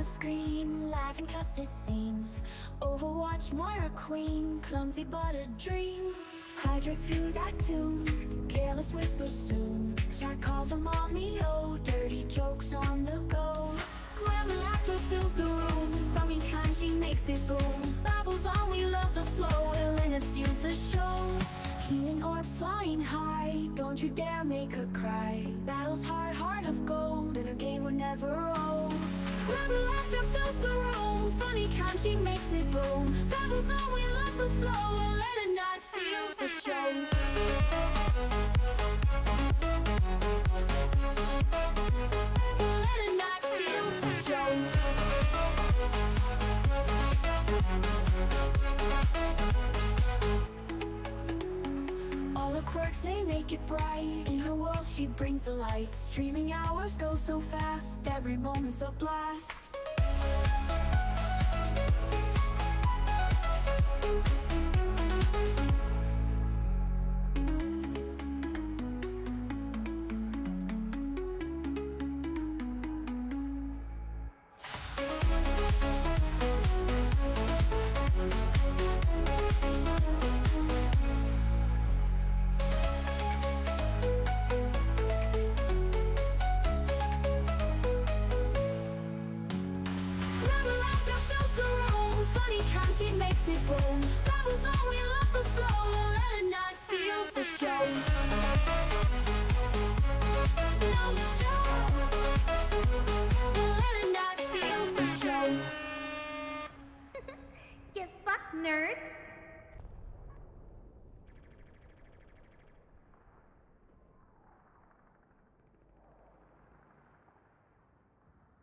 the screen, laughing cause it seems Overwatch, Moira queen, clumsy but a dream. Hydra through that tomb, careless whispers soon. Chat calls her mommy, oh, dirty jokes on the go. Grandma laughter fills the room, funny kind she makes it boom. Babbles on, we love the flow, Ellainad steals the show. Healing orbs flying high, don't you dare make her cry. Battles hard, heart of gold, in a game we're never old. Grandma laughter fills the room, funny kind she makes it boom. Babbles on, we love the flow, Ellainad steals the show. Ellainad steals the show. All the quirks, they make it bright. In her world she brings the light. Streaming hours go so fast, every moment's a blast. She makes it boom. Babbles on, we love the flow. Ellainad steals the show. No show. Ellainad steals the show. Get fucked, nerds!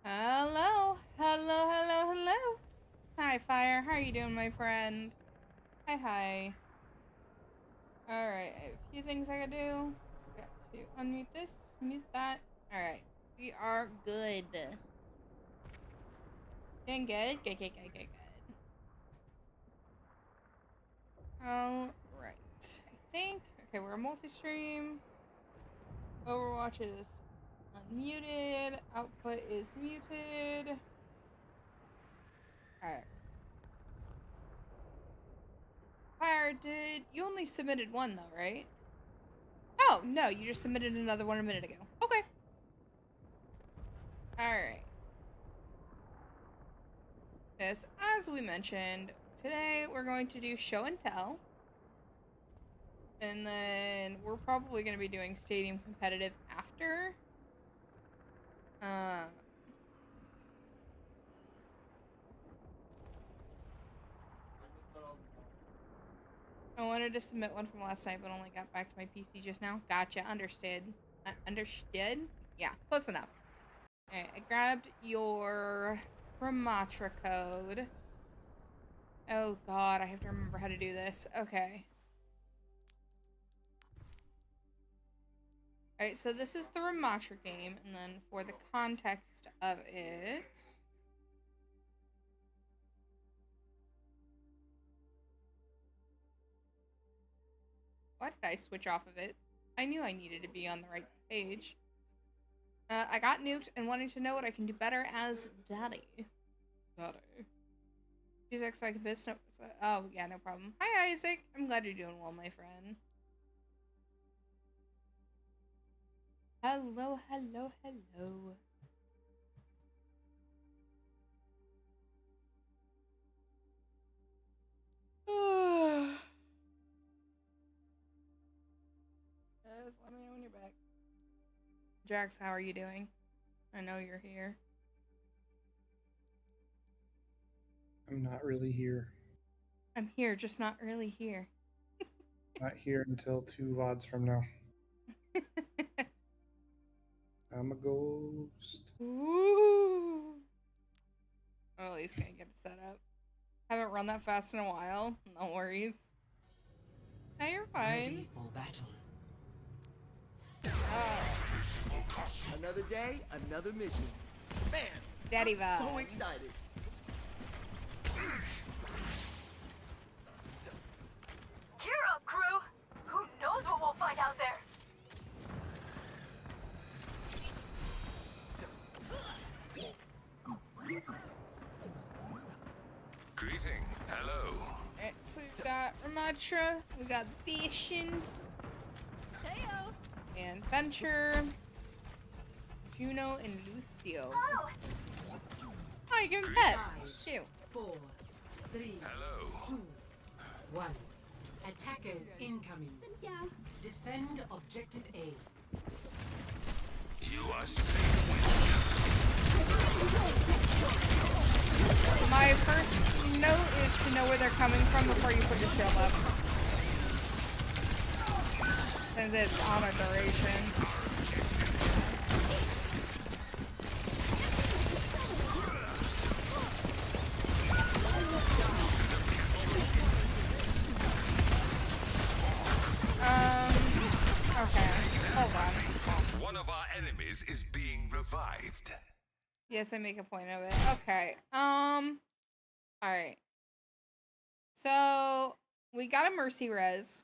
Hello, hello, hello, hello. Hi, Fire. How are you doing, my friend? Hi. Alright, I have a few things I gotta do. Got to unmute this, mute that. Alright, we are good. Doing good? Good. Alright, I think. Okay, we're a multi-stream. Overwatch is unmuted. Output is muted. Alright. Fire, did you only submitted one though, right? Oh, no, you just submitted another one a minute ago. Okay. Alright. Yes, as we mentioned, today we're going to do show and tell. And then we're probably going to be doing stadium competitive after. I wanted to submit one from last night, but only got back to my PC just now. Gotcha. Understood. Understood? Yeah, close enough. Alright, I grabbed your Ramatra code. Oh god, I have to remember how to do this. Okay. Alright, so this is the Ramatra game, and then for the context of it... Why did I switch off of it? I knew I needed to be on the right page. I got nuked and wanting to know what I can do better as Daddy. Isaac's like a business. Oh, yeah, no problem. Hi, Isaac. I'm glad you're doing well, my friend. Hello. Just let me know when you're back. Jax, how are you doing? I know you're here. I'm not really here. I'm here, just not really here. Not here until 2 VODs from now. I'm a ghost. Ooh. Well, at least gonna get it set up. Haven't run that fast in a while. No worries. Hey, you're fine. Ready for battle. Another day, another mission. Man, Daddy I'm vibe. so excited. Cheer up, crew! Who knows what we'll find out there? Greeting. Hello. Alright, so we've got Ramatra, we got Bastion, Heyo. and Venture, Juno, and Lucio. Oh, Oh, you give him pets. Cute. 4, 3, Hello. 2, 1. Attackers incoming. sit down. Defend objective A. You are safe with My first note is to know where they're coming from before you put your shield up. Since it's on a duration. Okay, hold on. One of our enemies is being revived. Yes, I make a point of it. Okay. Alright. So we got a mercy res.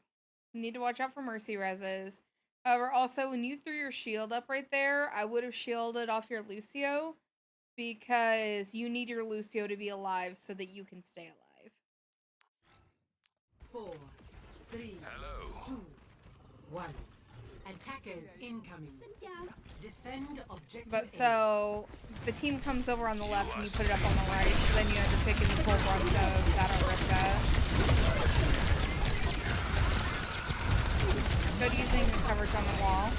You need to watch out for mercy reses. However, also when you threw your shield up right there, I would have shielded off your Lucio because you need your Lucio to be alive so that you can stay alive. 4, 3, Hello. 2, 1. Attackers incoming. Sit down. Defend objective But A. so the team comes over on the left and you put it up on the right, so then you end up taking the full brunt of that Orisa. Good using the coverage on the wall.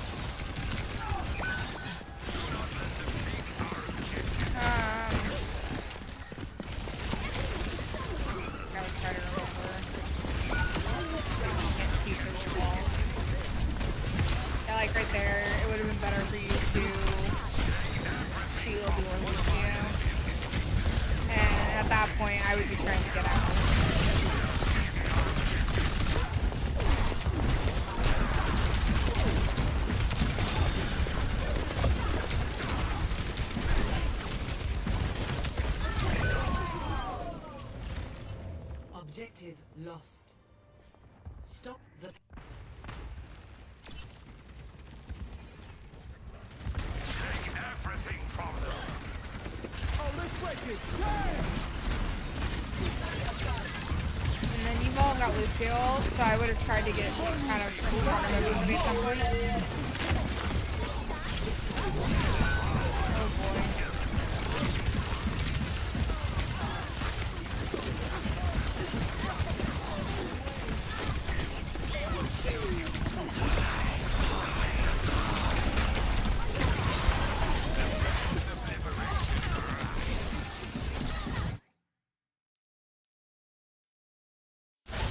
Gotta try to remember. Can't keep this wall. Yeah, like right there, it would have been better for you to shield your Lucio. And at that point, I would be trying to get out. Objective lost. Stop the... Take everything from them. Oh, let's break it. Damn! And then you've all got Lucio, so I would have tried to get kind of in front of everybody at some point. Oh boy.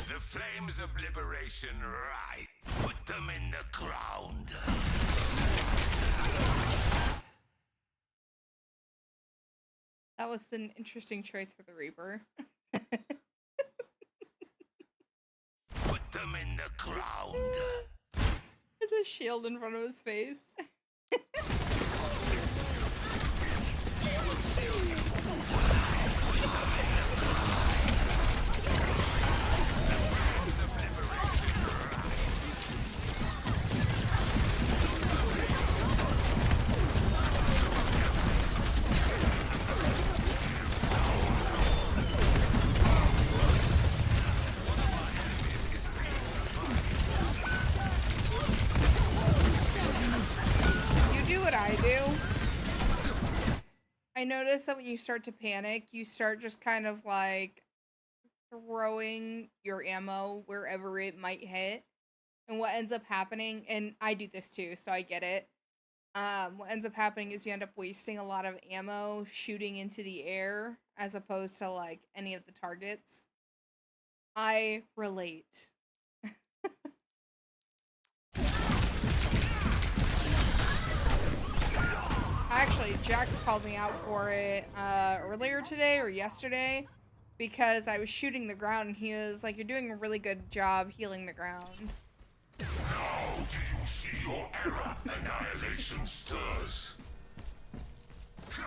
The flames of liberation right. Put them in the ground. That was an interesting choice for the Reaper. Put them in the ground. There's a shield in front of his face. I do. I notice that when you start to panic, you start just kind of like throwing your ammo wherever it might hit. And what ends up happening, and I do this too, so I get it. What ends up happening is you end up wasting a lot of ammo shooting into the air as opposed to like any of the targets. I relate. Actually, Jax called me out for it earlier today or yesterday because I was shooting the ground and he was like, "You're doing a really good job healing the ground." Now do you see your error? Annihilation stirs.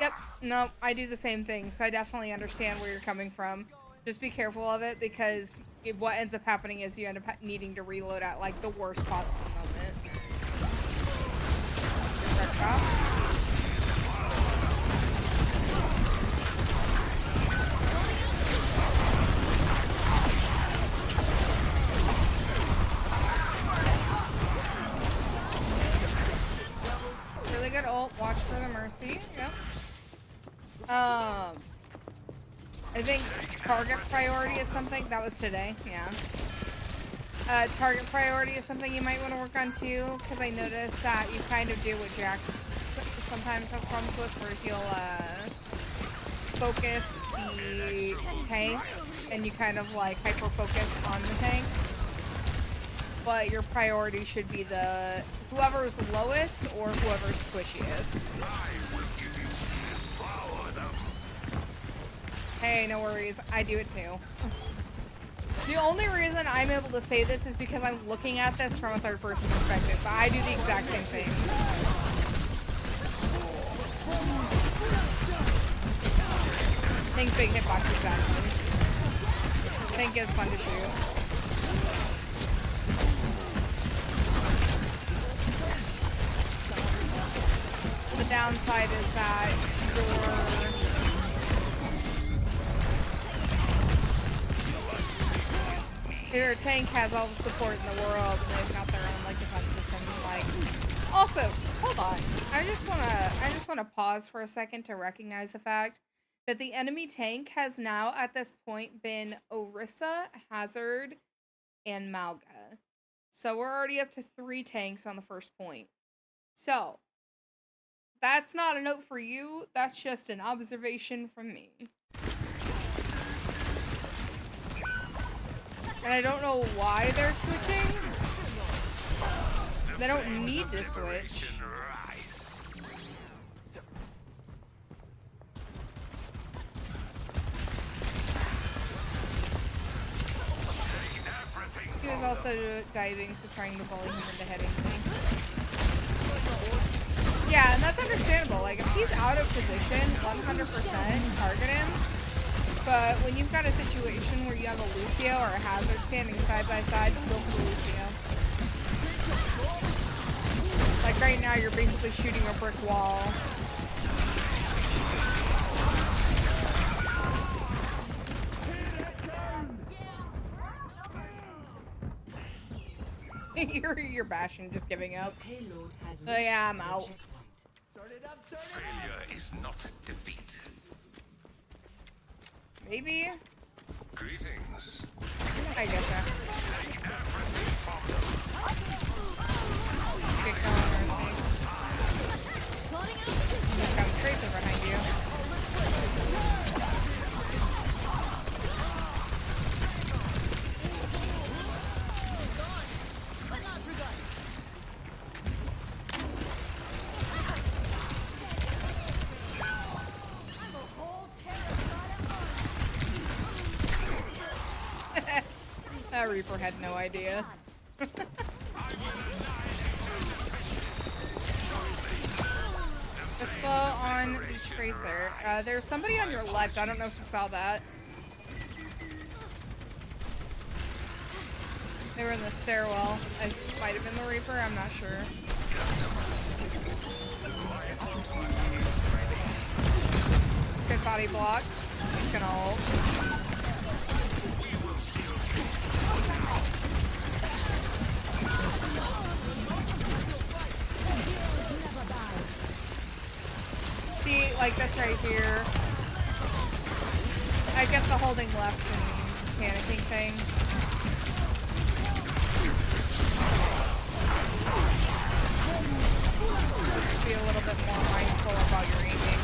Yep, no, I do the same thing, so I definitely understand where you're coming from. Just be careful of it because what ends up happening is you end up needing to reload at like the worst possible moment. Red off. I think target priority is something that was today. Yeah. Target priority is something you might want to work on too, because I noticed that you kind of do what Jax sometimes has problems with, where you'll focus the tank and you kind of like hyper focus on the tank, but your priority should be the whoever's lowest or whoever's squishiest. Hey, no worries, I do it too. The only reason I'm able to say this is because I'm looking at this from a third-person perspective, but I do the exact same thing. Think big hitbox, exactly. Think is fun to shoot. The downside is that your tank has all the support in the world, and they've got their own like defense system. Like, also, hold on. I just wanna pause for a second to recognize the fact that the enemy tank has now at this point been Orisa, Hazard, and Malga. So we're already up to 3 tanks on the first point. So that's not a note for you. That's just an observation from me. And I don't know why they're switching. They don't need to switch. He was also diving, so trying to bully him into hitting me. Yeah, and that's understandable. Like, if he's out of position, 100% target him. But when you've got a situation where you have a Lucio or a Hazard standing side by side, go for the Lucio. Like right now, you're basically shooting a brick wall. You're bashing, just giving up. Oh yeah, I'm out. Failure is not defeat. Maybe. Greetings. I guess that. Get going or anything. There's got a tracer behind you. That Reaper had no idea. Let's slow on the tracer. There's somebody on your left. I don't know if you saw that. They were in the stairwell. It might have been the Reaper. I'm not sure. Good body block. He's gonna ult. See, like this right here. I get the holding left and panicking thing. Be a little bit more mindful about your aiming.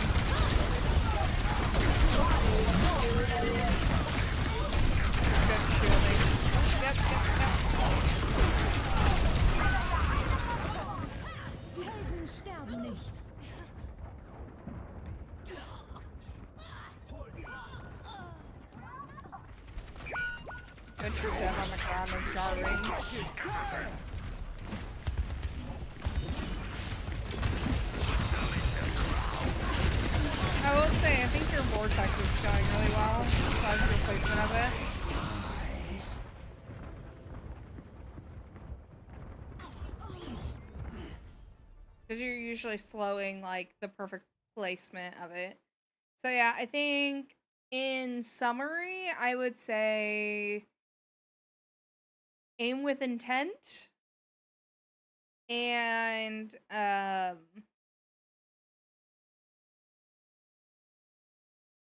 Good shielding. Yep. Die Helden sterben nicht. Good true death on the ground is jarring. I will say, I think your vortex is going really well. That's the replacement of it. Because you're usually slowing, like, the perfect placement of it. So yeah, I think in summary, I would say aim with intent and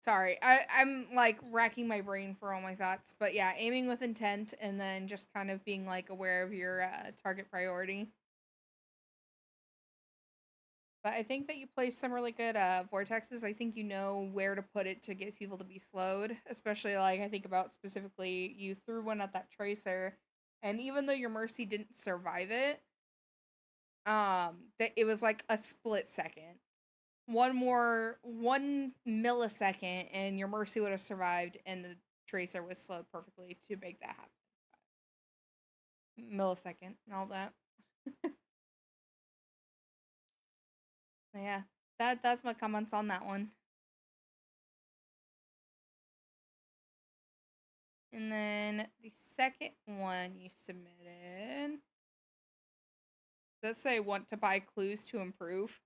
Sorry, I'm like racking my brain for all my thoughts, but yeah, aiming with intent and then just kind of being like aware of your target priority. But I think that you place some really good vortexes. I think you know where to put it to get people to be slowed, especially like I think about specifically you threw one at that tracer, and even though your mercy didn't survive it, that it was like a split second. One millisecond and your mercy would have survived and the tracer was slowed perfectly to make that happen. Millisecond and all that. Yeah, that's my comments on that one. And then the second one you submitted. Does it say want to buy clues to improve?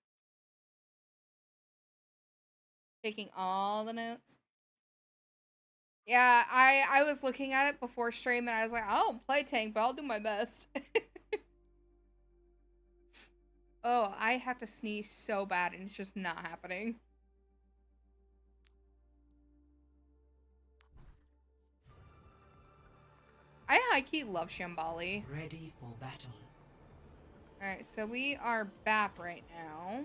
Taking all the notes. Yeah, I was looking at it before stream and I was like, I don't play tank, but I'll do my best. Oh, I have to sneeze so bad and it's just not happening. I high-key love Shambali. Ready for battle. Alright, so we are BAP right now.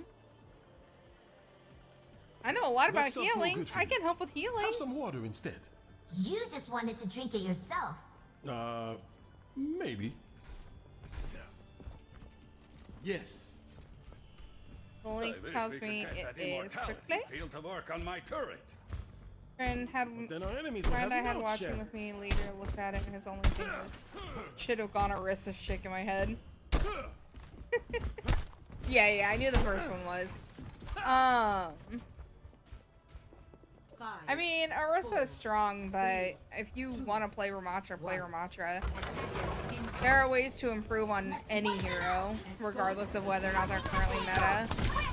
I know a lot about That stuff's no healing. good for I you. can help with healing. Have some water instead. You just wanted to drink it yourself. Maybe. Yes. The link tells me it is quickly. Field to work on my turret. Friend Then our enemies will friend have I had no watching chance. with me later looked at it and his only thing was should have gone Arissa shaking my head. Yeah, I knew the first one was. I mean, Arissa is strong, but if you want to play Ramattra, play Ramattra. There are ways to improve on any hero, regardless of whether or not they're currently meta.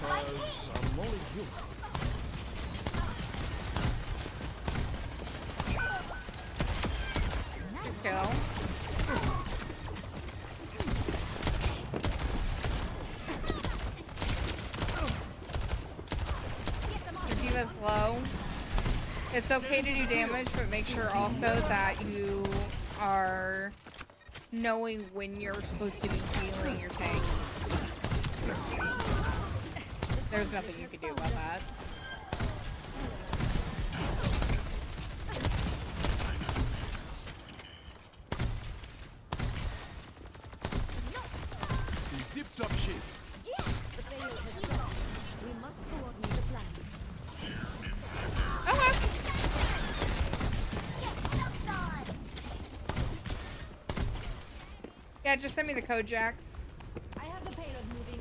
I'm only human. Good kill. Your diva's low. It's okay to do damage, but make sure also that you are knowing when you're supposed to be healing your tank. There's nothing you can do about that. The dipped up shit. Okay. Yeah, just send me the code, Jax. I have the payload moving.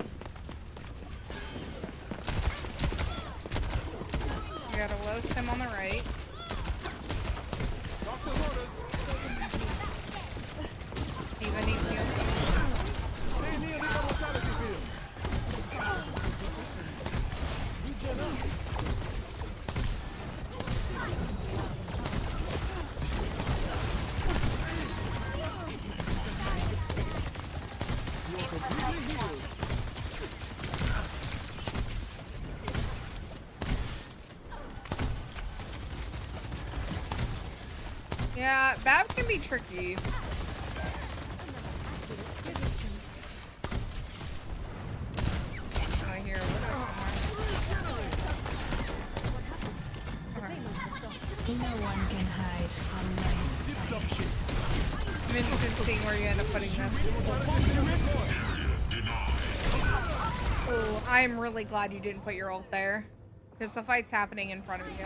You got a low sim on the right. Doctor's orders. Diva needs heal. Stay near the mortality field. Regen up. You're completely healed. Yeah, Bab can be tricky. I hear No one can hide from my Dipped up shit. I'm interested in seeing where you end up putting this. Ooh, I'm really glad you didn't put your ult there. Because the fight's happening in front of you.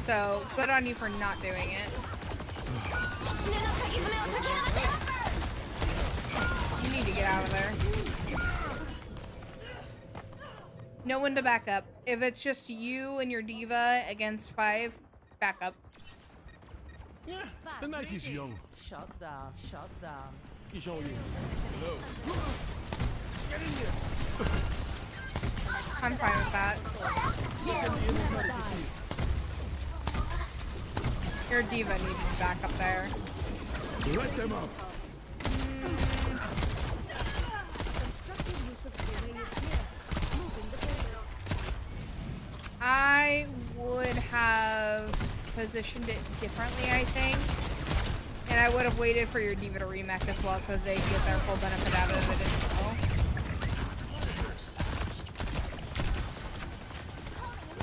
So, good on you for not doing it. You need to get out of there. No one to back up. If it's just you and your diva against 5, back up. Yeah, the night is young. Shut down, shut down. He's on you. Hello. I'm fine with that. Your diva needs to be back up there. Let them up. I would would have positioned it differently, I think. And I would have waited for your diva to remech as well so they get their full benefit out of it as well.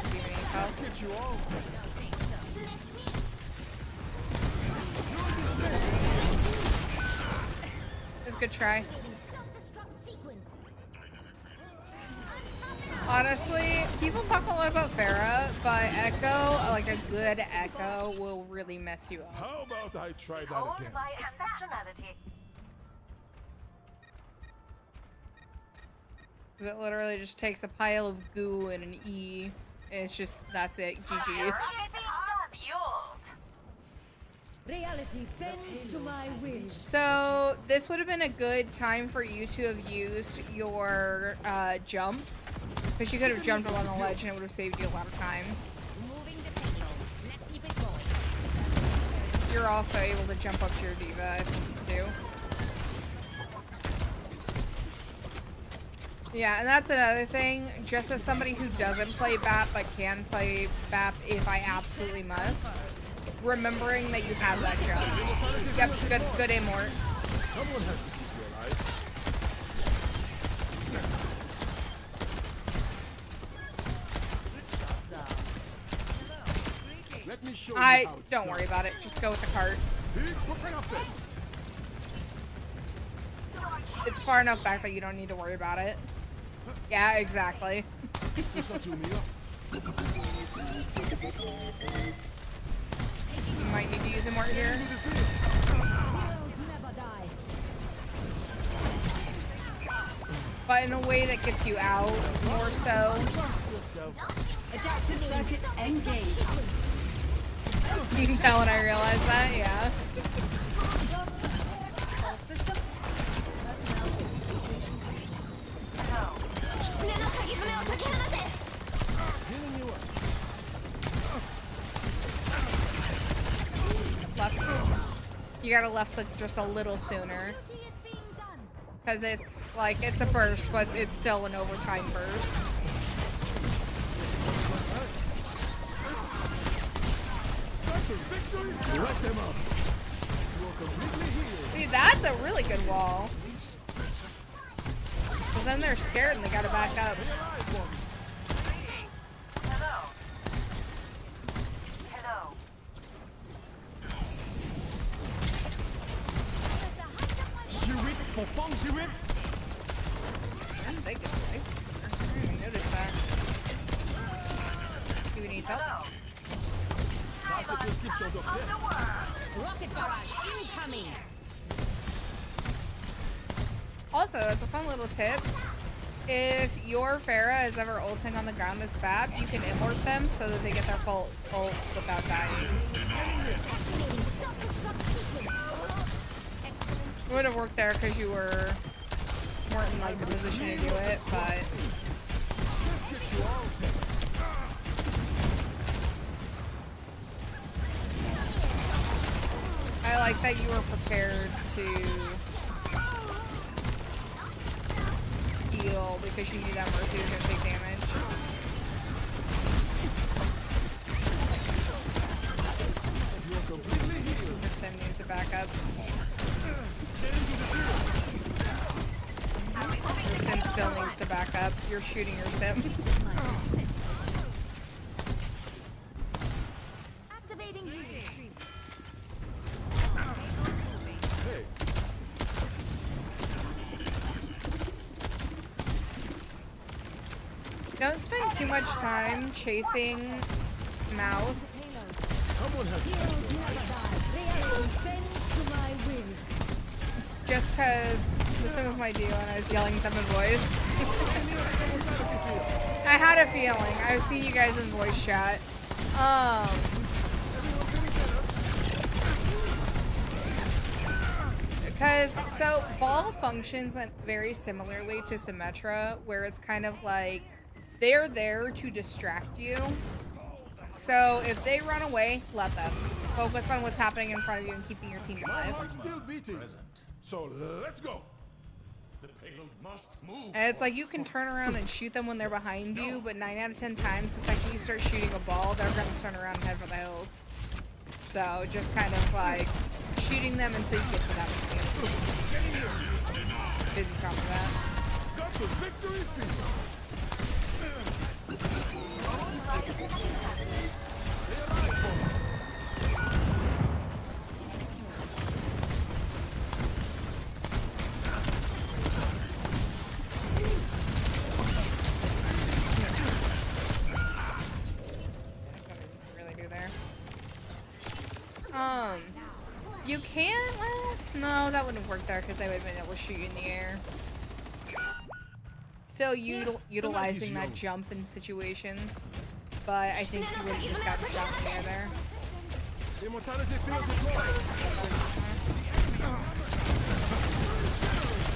Do you need help? Get you all. It was a good try. Honestly, people talk a lot about Pharah, but Echo, like a good Echo, will really mess you up. How about I try that Owned again? by exceptionality. It literally just takes a pile of goo and an E. And it's just, that's it. GG's. Reality bends to my will. So, this would have been a good time for you to have used your jump. Because you could have jumped on the ledge and it would have saved you a lot of time. Moving the payload. Let's keep it going. You're also able to jump up to your diva if you need to. Yeah, and that's another thing. Just as somebody who doesn't play BAP but can play BAP if I absolutely must, remembering that you have that jump. Yep, good aim, Mort. Someone has to keep you alive. Let me show you how it's Don't done. worry about it. Just go with the cart. It's far enough back that you don't need to worry about it. Yeah, exactly. You might need to use him more here. But in a way that gets you out more so. Adaptive circuits engaged. You can tell when I realize that, yeah. Left. You gotta left click just a little sooner. Because it's like, it's a burst, but it's still an overtime burst. Let them up. See, that's a really good wall. Because then they're scared and they gotta back up. Hello. Hello. And they get away. I didn't even notice that. Do we need help? Rocket barrage incoming. Also, as a fun little tip, if your Pharah is ever ulting on the ground as BAP, you can immort them so that they get their full ult without dying. It would have worked there because you weren't in like the position to do it, but I like that you were prepared to heal because you knew that Mercy was gonna take damage. Your sim needs to back up. Your sim still needs to back up. You're shooting your sim. Activating healing stream. Don't spend too much time chasing mouse. Just because this one was my deal and I was yelling at them in voice. I had a feeling. I was seeing you guys in voice chat. Because, so, ball functions very similarly to Symmetra, where it's kind of like, they're there to distract you. So, if they run away, let them. Focus on what's happening in front of you and keeping your team alive. Still beating. So let's go. The payload must move. And it's like you can turn around and shoot them when they're behind you, but 9 out of 10 times, the second you start shooting a ball, they're gonna turn around and head for the hills. So just kind of like shooting them until you get to that point. Busy talking about that. Got the victory field. Really do there. You can, well, no, that wouldn't have worked there because I would have been able to shoot you in the air. Still utilizing that jump in situations, but I think you would have just gotten shot in the air there. Immortality field deployed.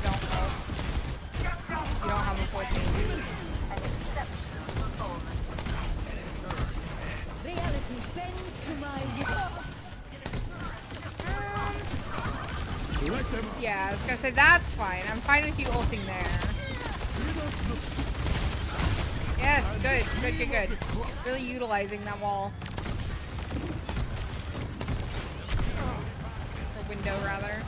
Don't help. You don't have a 14. Reality bends to my will. Yeah, I was gonna say that's fine. I'm fine with you ulting there. Yes, good. Really utilizing that wall. Or window, rather.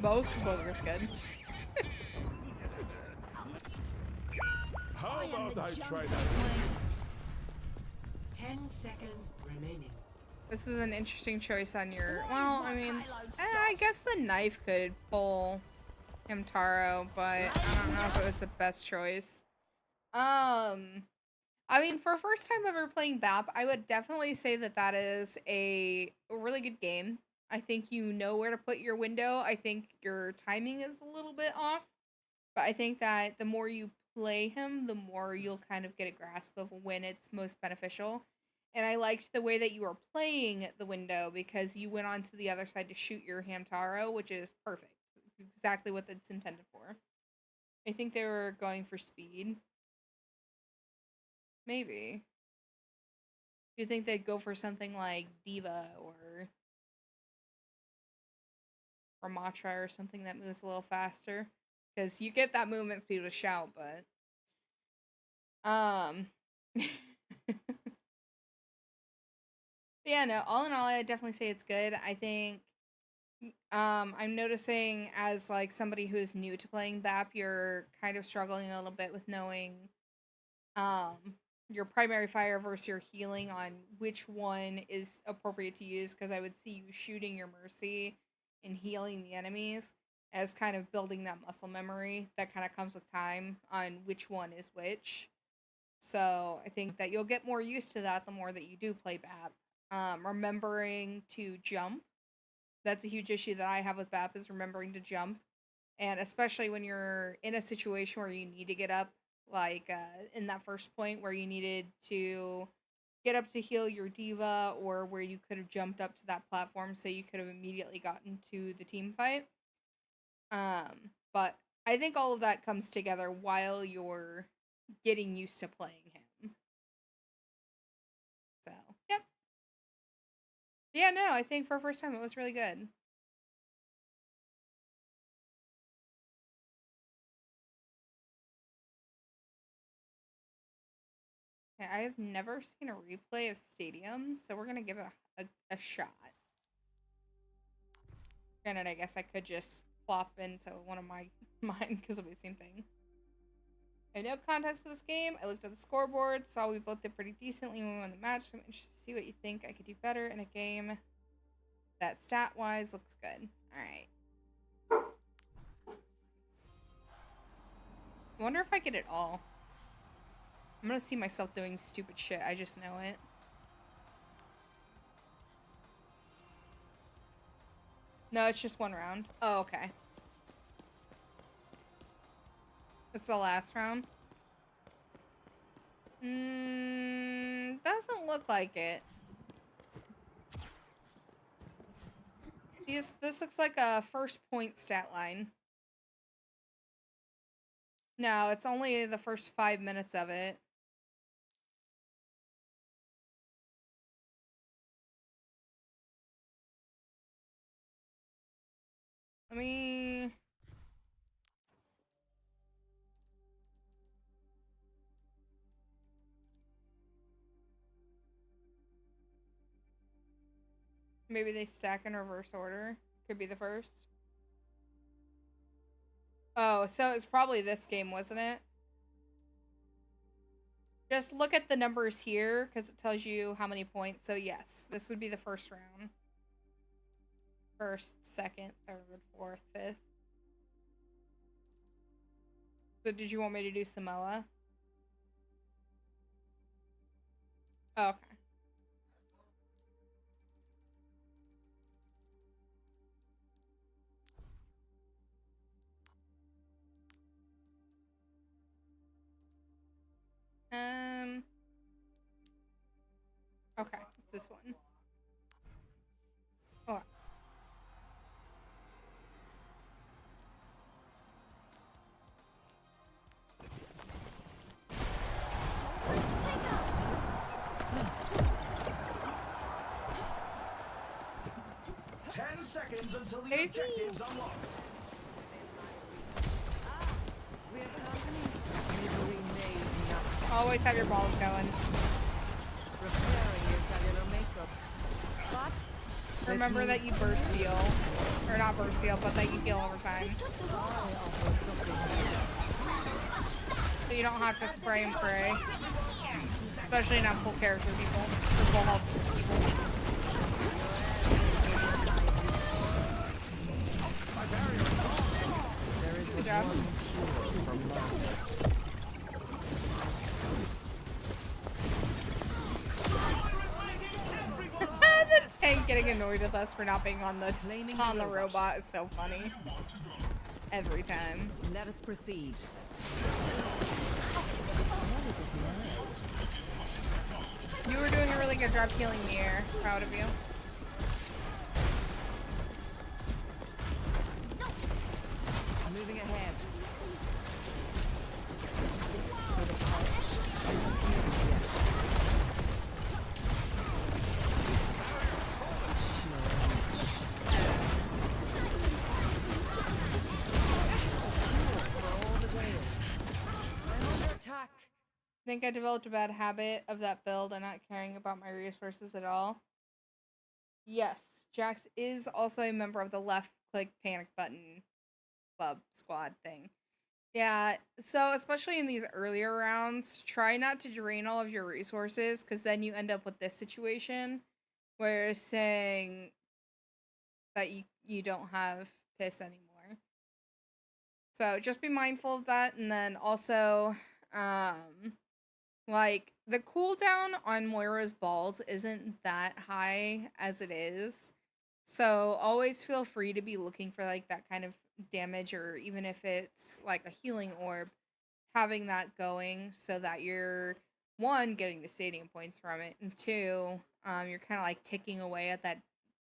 Both was good. How about I try that? 10 seconds remaining. This is an interesting choice on your. Well, I mean, I guess the knife could pull Hamtaro, but I don't know if it was the best choice. I mean, for a first time ever playing BAP, I would definitely say that that is a really good game. I think you know where to put your window. I think your timing is a little bit off, but I think that the more you play him, the more you'll kind of get a grasp of when it's most beneficial. And I liked the way that you were playing the window because you went on to the other side to shoot your Hamtaro, which is perfect. It's exactly what it's intended for. I think they were going for speed. Maybe. Do you think they'd go for something like Diva or Matra or something that moves a little faster? Because you get that movement speed with Shout, but yeah, no, all in all, I definitely say it's good. I think I'm noticing as like somebody who's new to playing BAP, you're kind of struggling a little bit with knowing your primary fire versus your healing on which one is appropriate to use, because I would see you shooting your Mercy and healing the enemies as kind of building that muscle memory that kind of comes with time on which one is which. So I think that you'll get more used to that the more that you do play BAP. Remembering to jump. That's a huge issue that I have with BAP, is remembering to jump. And especially when you're in a situation where you need to get up, like in that first point where you needed to get up to heal your diva, or where you could have jumped up to that platform so you could have immediately gotten to the team fight. But I think all of that comes together while you're getting used to playing him. So, yep. Yeah, no, I think for a first time it was really good. Okay, I have never seen a replay of Stadium, so we're gonna give it a shot. Granted, I guess I could just plop into one of mine because it'll be the same thing. I have no context to this game. I looked at the scoreboard, saw we both did pretty decently when we won the match, so I'm interested to see what you think I could do better in a game that stat-wise looks good. Alright. I wonder if I get it all. I'm gonna see myself doing stupid shit. I just know it. No, it's just one round. Oh, okay. It's the last round. Doesn't look like it. This looks like a first point stat line. No, it's only the first 5 minutes of it. Let me... Maybe they stack in reverse order. Could be the first. Oh, so it's probably this game, wasn't it? Just look at the numbers here, because it tells you how many points. So yes, this would be the first round. First, second, third, fourth, fifth. So did you want me to do Samoa? Oh, okay. Okay, it's this one. Oh. Seconds until the There's objective's unlocked. Always have your balls going. Remember that you burst heal. Or not burst heal, but that you heal over time. So you don't have to spray and pray. Especially not full character people. Or full health people. Good job. The tank getting annoyed with us for not being on the robot is so funny. Every time. Let us proceed. You were doing a really good job healing the air. Proud of you. Moving ahead. I think I developed a bad habit of that build and not caring about my resources at all. Yes, Jax is also a member of the left click panic button club squad thing. Yeah, so especially in these earlier rounds, try not to drain all of your resources, because then you end up with this situation where it's saying that you don't have piss anymore. So just be mindful of that, and then also like the cooldown on Moira's balls isn't that high as it is. So always feel free to be looking for like that kind of damage, or even if it's like a healing orb, having that going so that you're, one, getting the stadium points from it, and two, you're kind of like ticking away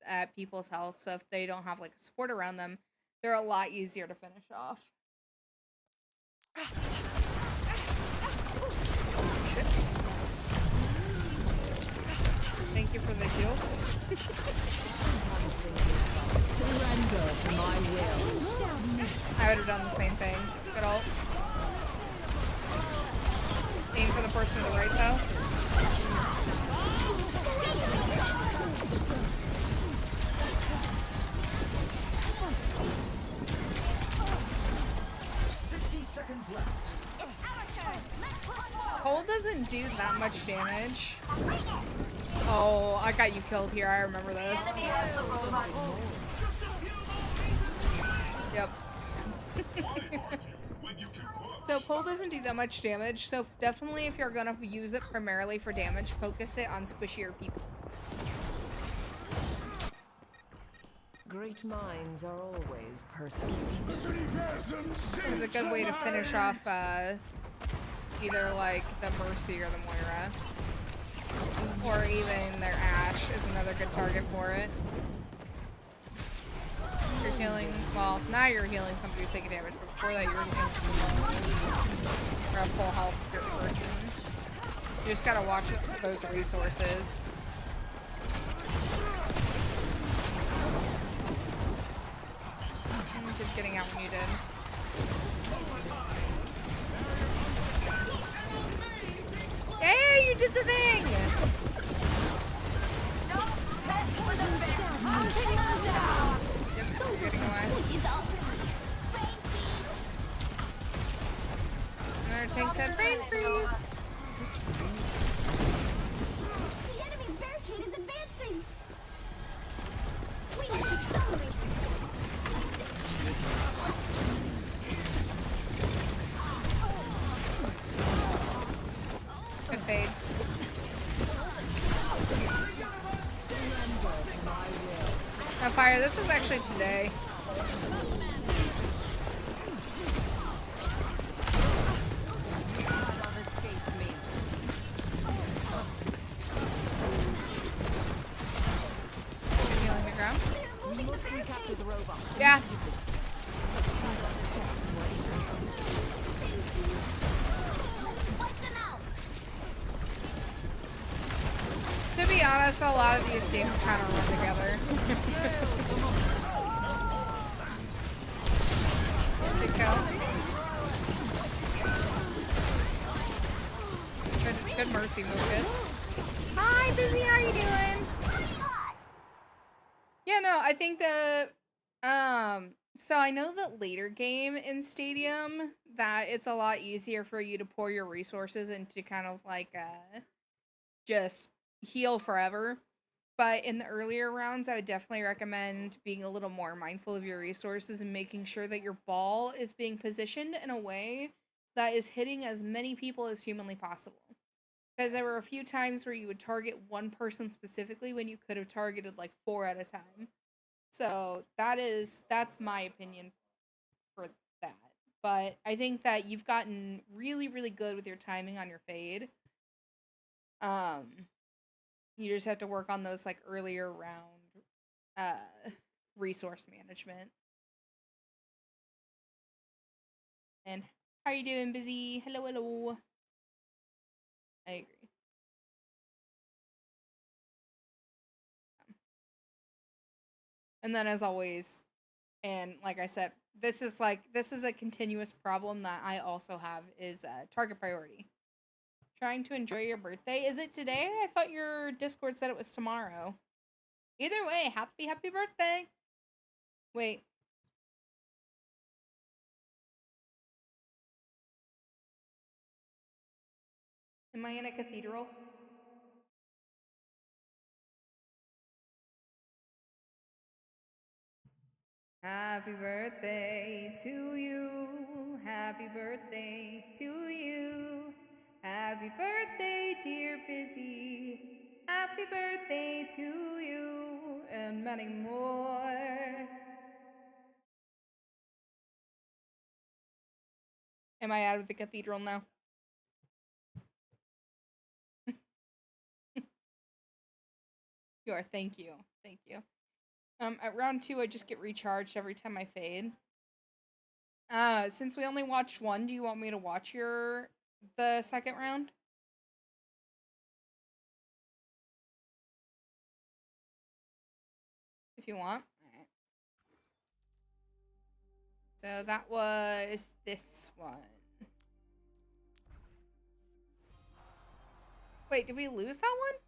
at people's health. So if they don't have like a support around them, they're a lot easier to finish off. Shit. Thank you for the heals. Surrender to my will. I would have done the same thing. Good ult. Aim for the person to the right, though. Cold doesn't do that much damage. Oh, I got you killed here. I remember this. Yep. So cold doesn't do that much damage, so definitely if you're gonna use it primarily for damage, focus it on squishier people. Great minds are always persecuted. It's a good way to finish off either like the Mercy or the Moira. Or even their Ashe is another good target for it. You're healing, well, now you're healing somebody who's taking damage, but before that you were healing or a full health person. You just gotta watch those resources. Just getting out when you did. Yeah, you did the thing! Yep, it's getting away. Another tank said brain freeze! The enemy's barricade is advancing! We need to accelerate! Good fade. Now fire, this is actually today. Healing the ground. We must recapture the robot. Yeah. To be honest, a lot of these games kind of run together. Good kill. Good Mercy move, good. Hi, Busy, how you doing? Yeah, no, I think that, so I know that later game in Stadium, that it's a lot easier for you to pour your resources into kind of like, just heal forever. But in the earlier rounds, I would definitely recommend being a little more mindful of your resources and making sure that your ball is being positioned in a way that is hitting as many people as humanly possible. Because there were a few times where you would target one person specifically when you could have targeted like 4 at a time. So that's my opinion for that. But I think that you've gotten really, really good with your timing on your fade. You just have to work on those like earlier round resource management. And how are you doing, Busy? Hello, hello. I agree. And then as always, and like I said, this is a continuous problem that I also have is target priority. Trying to enjoy your birthday. Is it today? I thought your Discord said it was tomorrow. Either way, happy birthday. Wait. Am I in a cathedral? Happy birthday to you. Happy birthday to you. Happy birthday, dear Busy. Happy birthday to you and many more. Am I out of the cathedral now? You are. Thank you. Thank you. At round 2, I just get recharged every time I fade. Since we only watched one, do you want me to watch the second round? If you want. Alright. So that was this one. Wait, did we lose that one?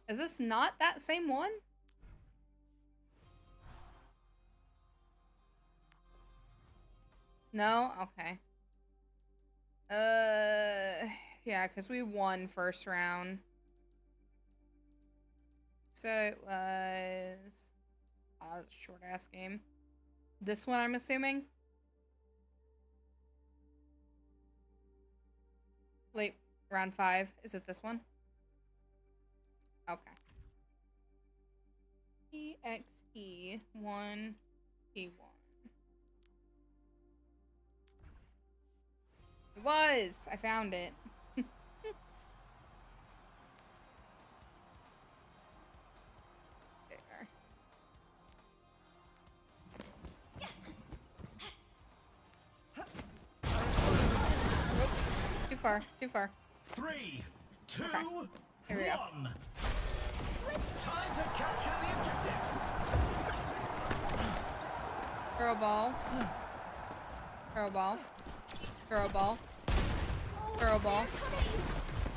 Is this not that same one? No? Okay. Yeah, because we won first round. So it was a short ass game. This one, I'm assuming. Wait, round 5. Is it this one? Okay. EXE 1 P1. was. I found it. There. Oops. Too far. Too far. 3, 2, Okay. Here we go. 1. Time to capture the objective. Throw a ball. Throw a ball. Throw a ball. Throw a ball.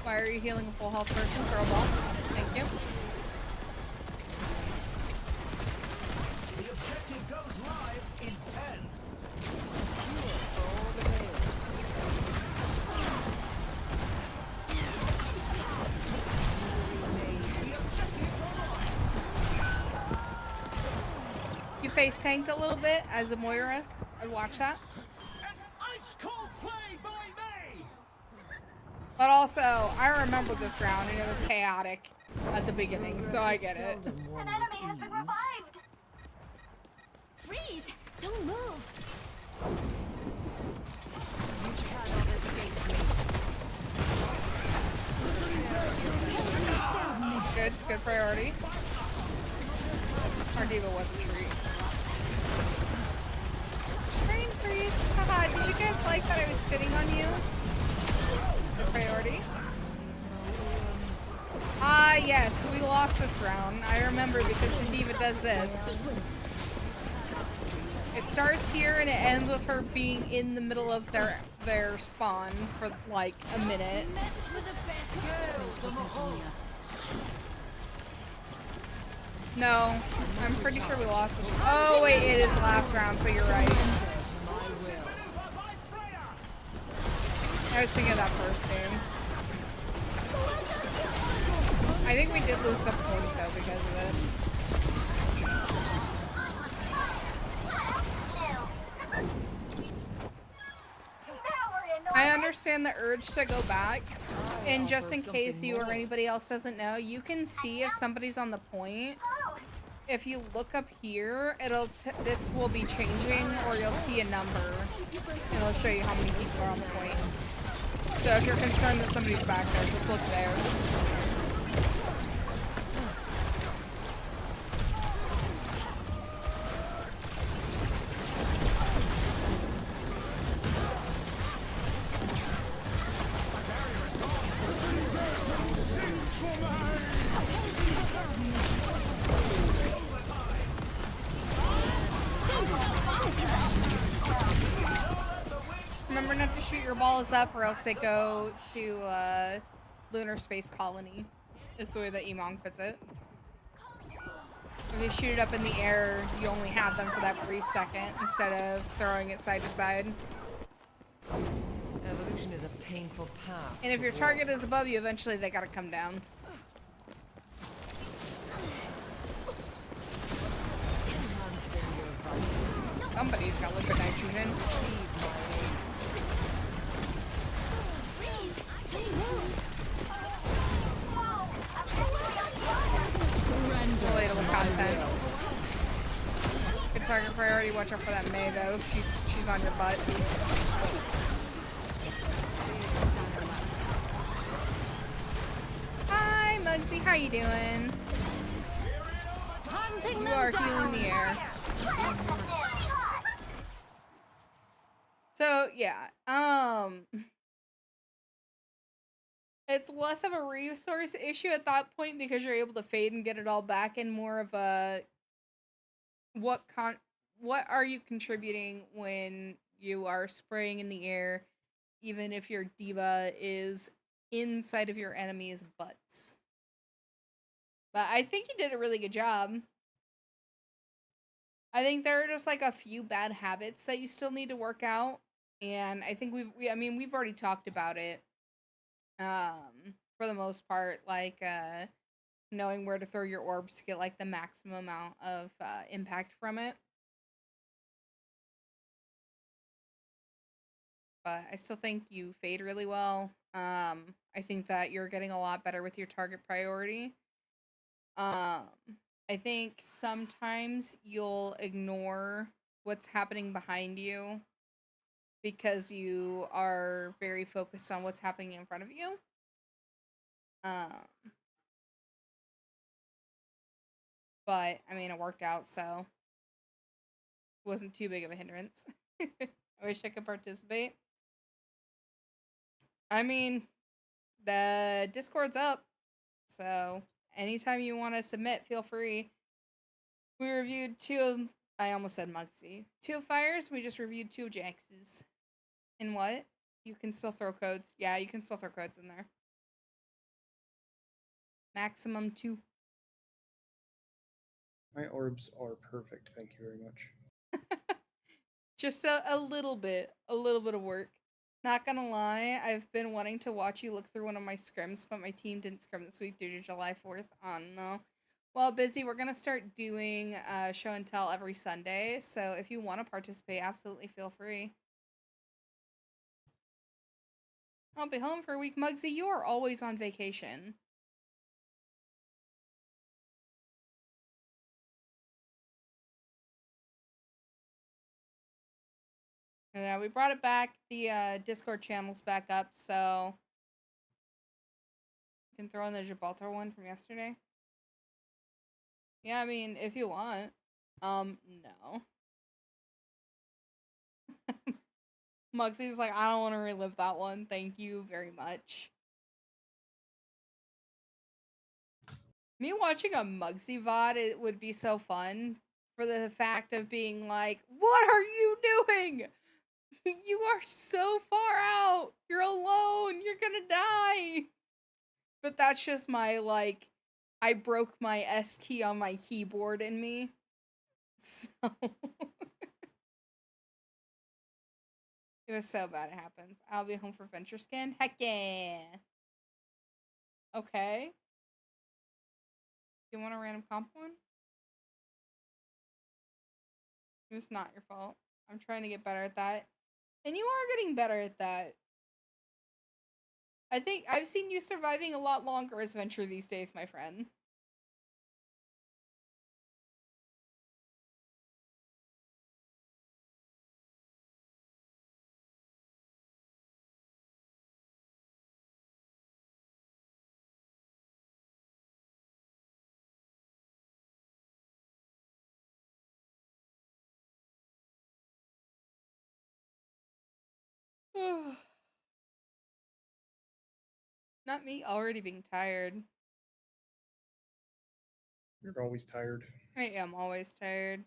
Why are you healing a full health person? Throw a ball. Thank you. The objective goes live in 10. You face tanked a little bit as a Moira. I'd watch that. An ice cold play by me. But also, I remember this round and it was chaotic at the beginning, so I get it. An enemy has been revived. Freeze! Don't move! You cannot escape me. Good, good priority. Our diva was a treat. Train freeze. Haha, did you guys like that I was sitting on you? Good priority. Ah, yes, we lost this round. I remember because the diva does this. It starts here and it ends with her being in the middle of their spawn for like a minute. No, I'm pretty sure we lost this. Oh wait, it is the last round, so you're right. I was thinking of that first game. I think we did lose the point though because of it. I understand the urge to go back, and just in case you or anybody else doesn't know, you can see if somebody's on the point. If you look up here, this will be changing, or you'll see a number, and it'll show you how many people are on the point. So if you're concerned that somebody's back there, just look there. Remember not to shoot your balls up or else they go to lunar space colony. Is the way that Emong puts it. If you shoot it up in the air, you only have them for that brief second instead of throwing it side to side. Evolution is a painful path. And if your target is above you, eventually they gotta come down. Somebody's got liquid nitrogen. Relatable content. Good target priority. Watch out for that May though. She's on your butt. Hi Muggsy, how you doing? You are healing the air. So yeah, it's less of a resource issue at that point because you're able to fade and get it all back, and more of a what are you contributing when you are spraying in the air, even if your diva is inside of your enemy's butts. But I think you did a really good job. I think there are just like a few bad habits that you still need to work out, and I think we've already talked about it. For the most part, like knowing where to throw your orbs to get like the maximum amount of impact from it. But I still think you fade really well. I think that you're getting a lot better with your target priority. I think sometimes you'll ignore what's happening behind you because you are very focused on what's happening in front of you. But I mean, it worked out, so it wasn't too big of a hindrance. I wish I could participate. I mean, the Discord's up, so anytime you want to submit, feel free. We reviewed 2 of, I almost said Mugsy. 2 of Fires, we just reviewed 2 of Jax's. And what? You can still throw codes. Yeah, you can still throw codes in there. Maximum 2. My orbs are perfect. Thank you very much. Just a little bit of work. Not gonna lie, I've been wanting to watch you look through one of my scrims, but my team didn't scrim this week due to July 4th. Oh no. Well, busy, we're gonna start doing show and tell every Sunday, so if you want to participate, absolutely feel free. I'll be home for a week. Mugsy, you are always on vacation. Yeah, we brought it back. The Discord channel's back up, so you can throw in the Gibraltar one from yesterday. Yeah, I mean, if you want. No. Mugsy's like, I don't want to relive that one. Thank you very much. Me watching a Mugsy VOD, it would be so fun for the fact of being like, what are you doing? You are so far out. You're alone. You're gonna die. But that's just my, like, I broke my S key on my keyboard in me. So. It was so bad it happens. I'll be home for Venture Scan. Heck yeah. Okay. You want a random comp one? It's not your fault. I'm trying to get better at that. And you are getting better at that. I think I've seen you surviving a lot longer as Venture these days, my friend. Not me already being tired. You're always tired. I am always tired.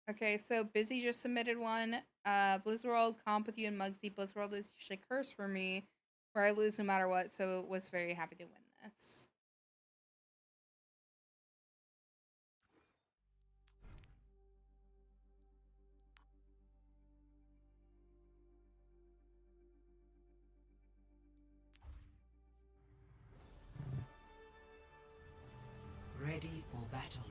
Okay, so Busy just submitted one. Blizzworld, comp with you and Mugsy. Blizzworld is usually cursed for me, where I lose no matter what, so was very happy to win this. Ready for battle.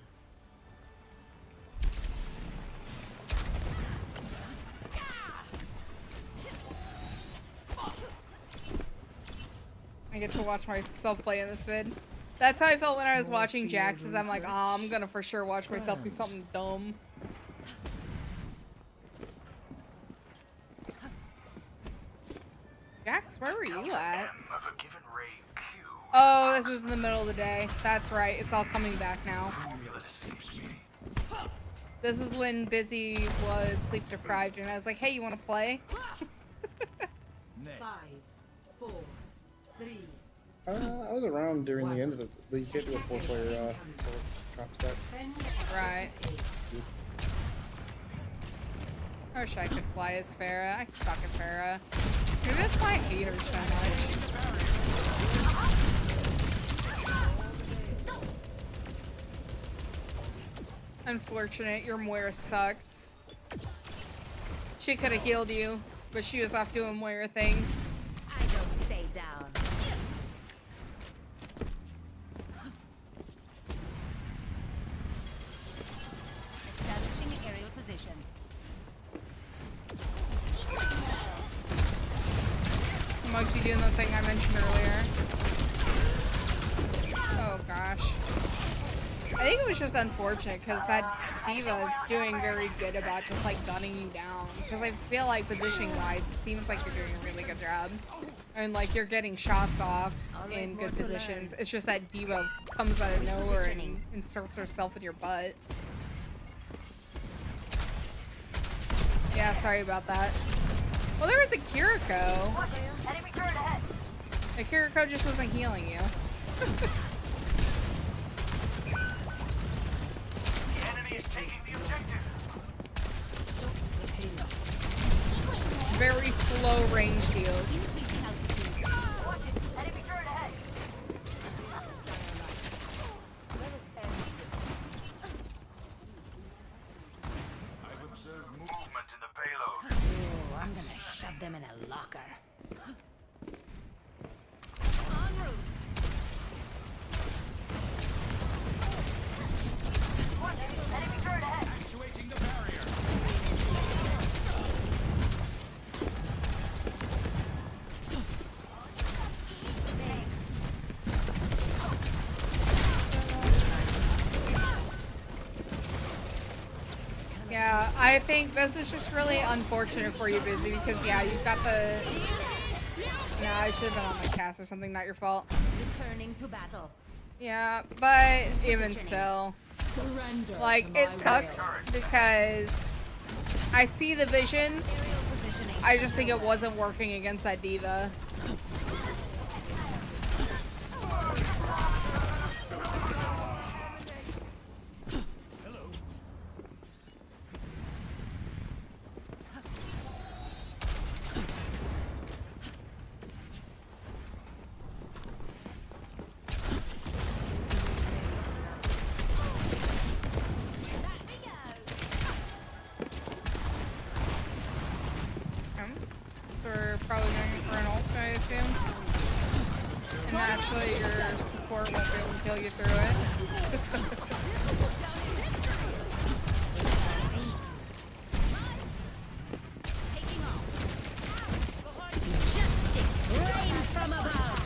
I get to watch myself play in this vid. That's how I felt when I was watching Jax, is I'm like, oh, I'm gonna for sure watch myself do something dumb. Jax, where were you at? Oh, this is in the middle of the day. That's right, it's all coming back now. This is when Busy was sleep deprived and I was like, hey, you wanna play? 5, 4, 3. I was around during the end of the, but you can't do a 4-player drop step. Right. I wish I could fly as Farah. I suck at Farah. Maybe that's why I hate her so much. Unfortunate, your Moira sucks. She could have healed you, but she was off doing Moira things. I don't stay down. Establishing aerial position. Mugsy doing the thing I mentioned earlier. Oh gosh. I think it was just unfortunate because that diva is doing very good about just like gunning you down. Because I feel like positioning wise, it seems like you're doing a really good job. And like you're getting shots off in good positions. It's just that diva comes out of nowhere and inserts herself in your butt. Yeah, sorry about that. Well, there was a Kiriko. Watch it. Enemy turret ahead. The Kiriko just wasn't healing you. The enemy is taking the objective. Very slow range deals. Watch it. Enemy turret ahead. I've observed movement in the payload. Oh, I'm gonna shove them in a locker. Watch it. Enemy turret ahead. Actuating the barrier. Yeah, I think this is just really unfortunate for you, Busy, because yeah, you've got the... Nah, I should have been on my cast or something, not your fault. Returning to battle. Yeah, but even still, Surrender. like, it sucks because I see the vision, I just think it wasn't working against that diva. We're probably going for an ult, I assume. And naturally, your support won't be able to kill you through it. Justice reigns from above.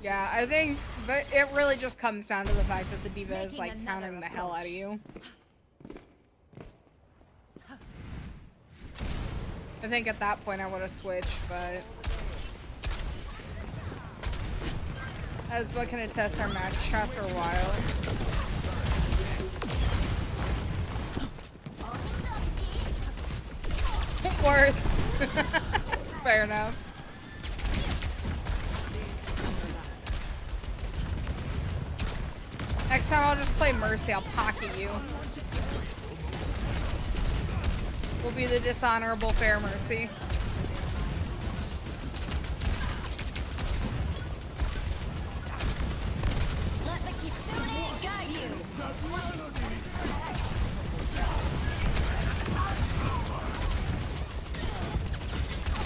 Yeah, I think that it really just comes down to the fact that the diva is like countering the hell out of you. I think at that point I would have switched, but as what can attest, our match chats for a while. Worth. Fair enough. Next time I'll just play Mercy, I'll pocket you. We'll be the dishonorable fair Mercy. Let the Kitsune guide you.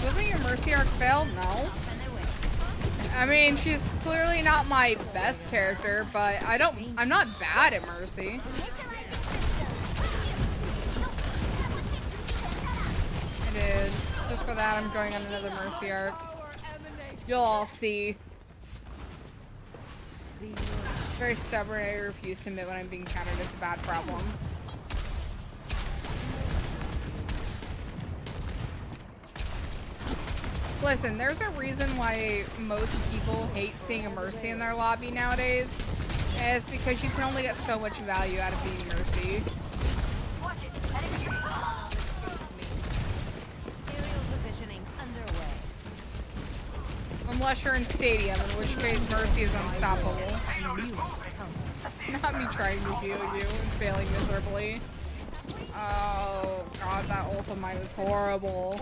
Wasn't your Mercy arc failed? No. I mean, she's clearly not my best character, but I'm not bad at Mercy. I did. Just for that, I'm going on another Mercy arc. You'll all see. Very stubborn, I refuse to admit when I'm being countered. It's a bad problem. Listen, there's a reason why most people hate seeing a Mercy in their lobby nowadays. And it's because you can only get so much value out of being Mercy. Aerial positioning underway. Unless you're in Stadium, in which case Mercy is unstoppable. Not me trying to heal you and failing miserably. Oh god, that ult of mine was horrible.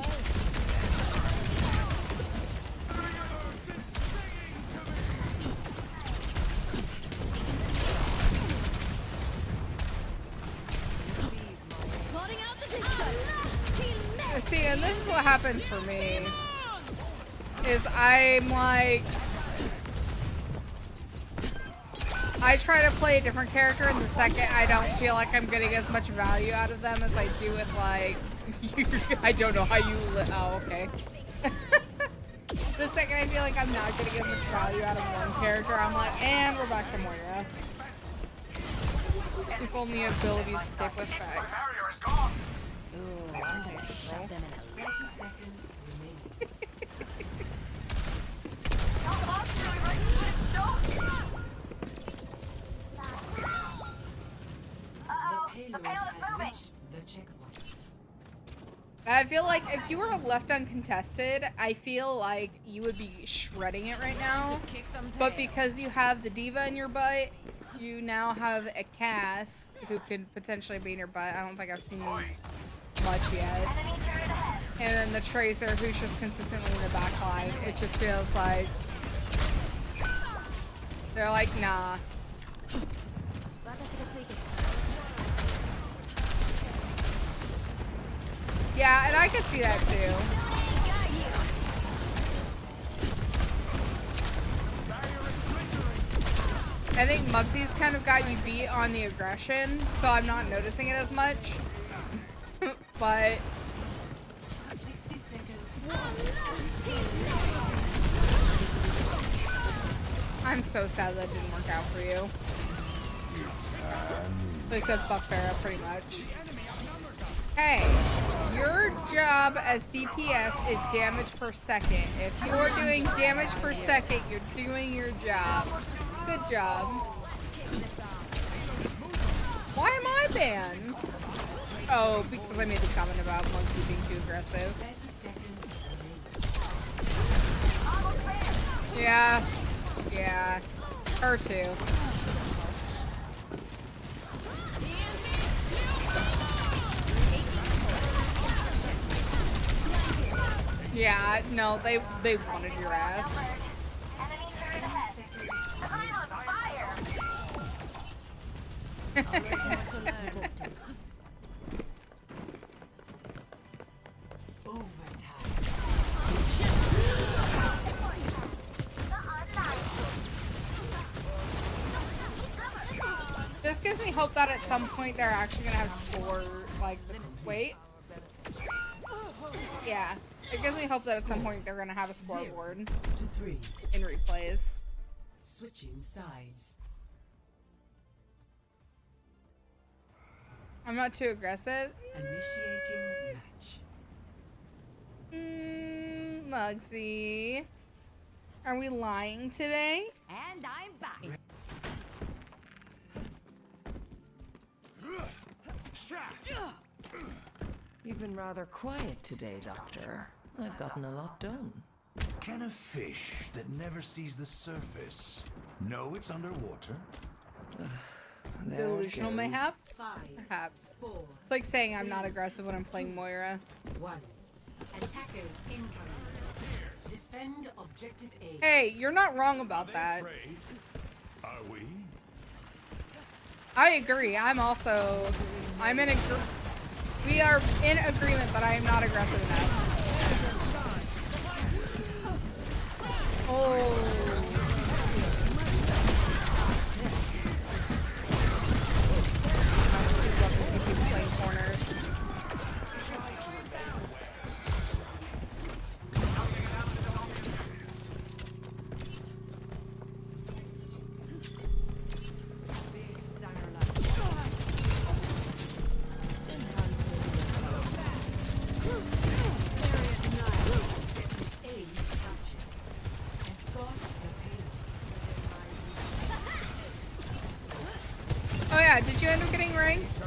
See, and this is what happens for me. Is I'm like... I try to play a different character, and the second I don't feel like I'm getting as much value out of them as I do with, like... I don't know how you... Oh, okay. The second I feel like I'm not getting as much value out of one character, I'm like, and we're back to Moira. If only abilities stick with facts. Ooh, I'm gonna shove them in a 30 seconds remaining. The payload has reached the checkpoint. I feel like if you were left uncontested, I feel like you would be shredding it right now. kick some But tail. because you have the diva in your butt, you now have a Cass who could potentially be in your butt. I don't think I've seen much yet. And then the Tracer who's just consistently in the back line. It just feels like they're like, nah. Yeah, and I could see that too. I think Mugsy's kind of got you beat on the aggression, so I'm not noticing it as much. But 60 seconds. I'm so sad that didn't work out for you. They said fuck Farah pretty much. Hey, your job as DPS is damage per second. If you're doing damage per second, you're doing your job. Good job. Why am I banned? Oh, because I made the comment about Monkey being too aggressive. 30 seconds. Yeah. Yeah. Her too. Yeah, no, they wanted your ass. This gives me hope that at some point they're actually gonna have score like this. Wait. Yeah. It gives me hope that at some point they're gonna have a scoreboard 0 to 3. in replays. Switching sides. I'm not too aggressive. Initiating match. Mugsy. Are we lying today? And I'm back. You've been rather quiet today, Doctor. I've gotten a lot done. Can a fish that never sees the surface know it's underwater? There it Delusional goes. mayhaps? 5, Perhaps. 4, It's like saying I'm not aggressive when I'm playing Moira. 1. Attackers incoming. Defend objective A. Hey, you're not wrong about that. Afraid? Are we? I agree. We are in agreement that I am not aggressive enough. Oh. I'd love to see people playing corners. Oh yeah, did you end up getting ranked?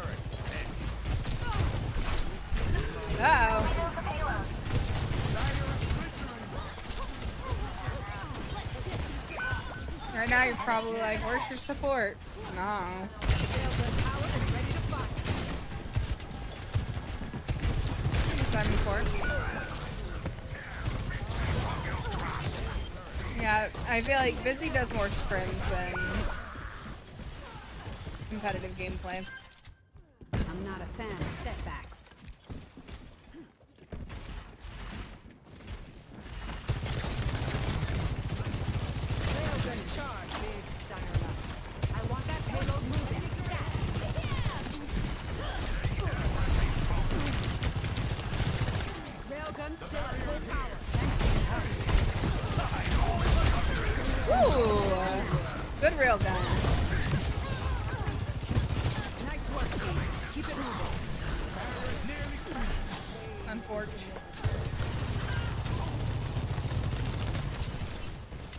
Uh-oh. Right now you're probably like, where's your support? No. Simon Court. Yeah, I feel like Busy does more scrims than competitive gameplay. I'm not a fan of setbacks. Railgun charge, big Steiner. I want that payload moving. Stat. Railgun still at full power. Good railgun. Nice work, team. Keep it moving. Unfortunate.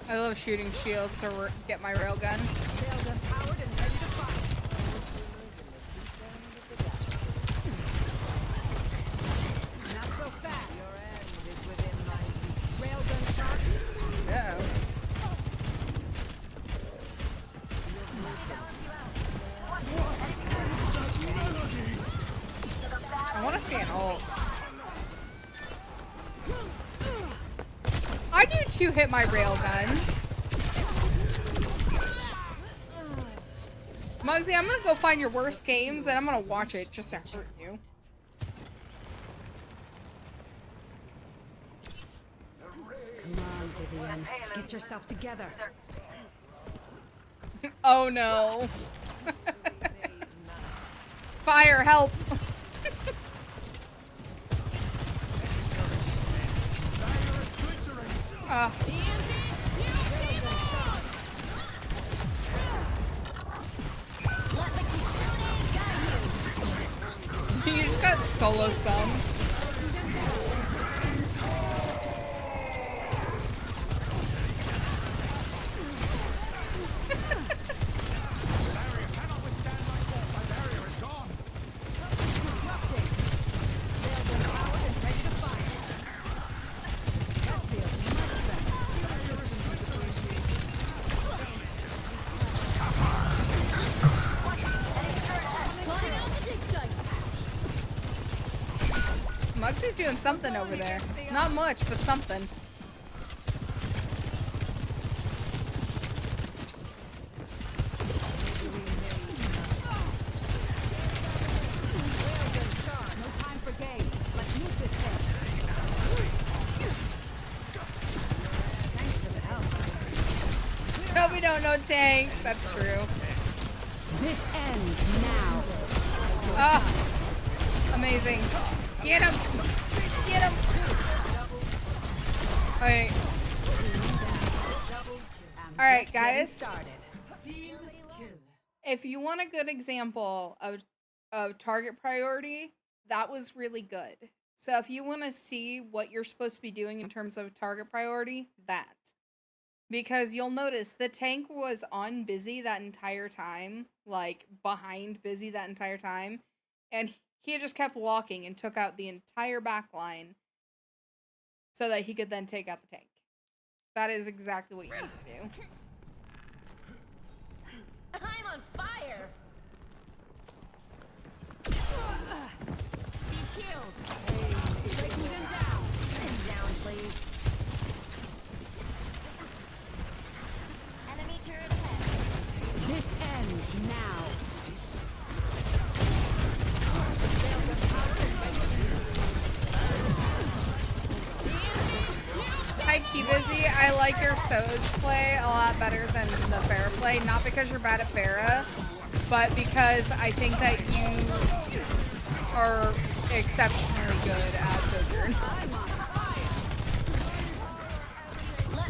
I love shooting shields to get my railgun. Railgun powered and ready to fire. Not so fast. Your end is within my reach. Railgun charged. Uh-oh. I want to see an ult. I do too hit my railguns. Muggsy, I'm gonna go find your worst games and I'm gonna watch it just to hurt you. Come on, Vivian. Get yourself together. Oh no. Fire, help. You just got solo sun. Muggsy's doing something over there. Not much, but something. No time for games. Let's move this thing. Thanks for the help. No, we don't know tank. That's true. This ends now. Ah, amazing. Get him! Get him! Okay. Alright, guys. If you want a good example of target priority, that was really good. So if you want to see what you're supposed to be doing in terms of target priority, that. Because you'll notice the tank was on busy that entire time, like behind busy that entire time, and he just kept walking and took out the entire back line so that he could then take out the tank. That is exactly what you need to do. I'm on fire. Be killed. Taking them down. Stand down, please. Enemy turret ahead. This ends now. Hi, T-Busy. I like your Soj play a lot better than the Pharah play. Not because you're bad at Pharah, but because I think that you are exceptionally good at Sojourn.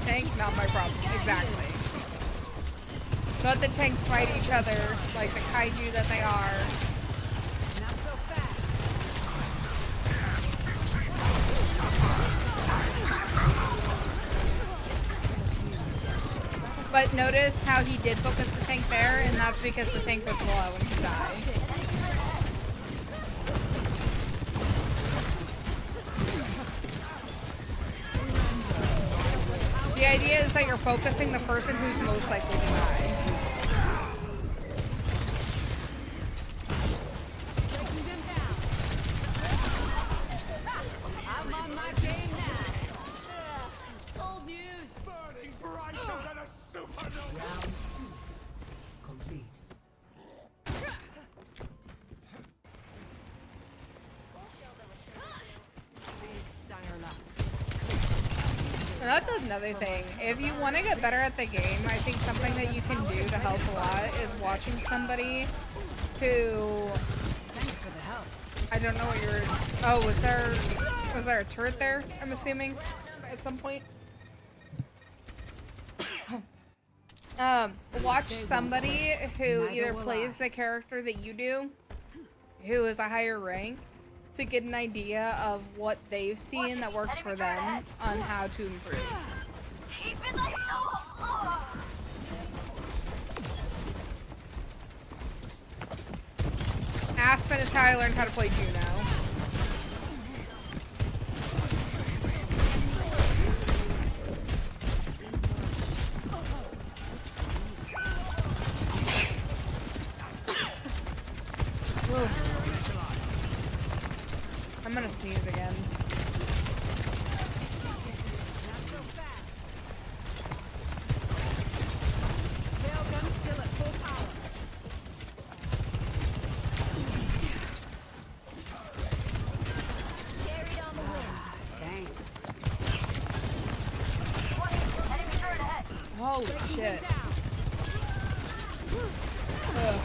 Tank, not my problem. Exactly. Let the tanks fight each other like the kaiju that they are. Not so fast. But notice how he did focus the tank there, and that's because the tank was low and he died. The idea is that you're focusing the person who's most likely to die. Taking them down. I'm on my game now. Old news. Burning brighter than a supernova. Round 2. Complete. And that's another thing. If you want to get better at the game, I think something that you can do to help a lot is watching somebody who... Thanks for the help. I don't know what you're... Oh, was there a turret there, I'm assuming, at some point? Watch somebody who either plays the character that you do, who is a higher rank, to get an idea of what they've seen that works for them on how to improve. Keep it like so. Aspen is how I learned how to play Juno. I'm gonna sneeze again. Still at full power. Carried on the wind. Thanks. Enemy turret ahead. Holy shit. Ugh.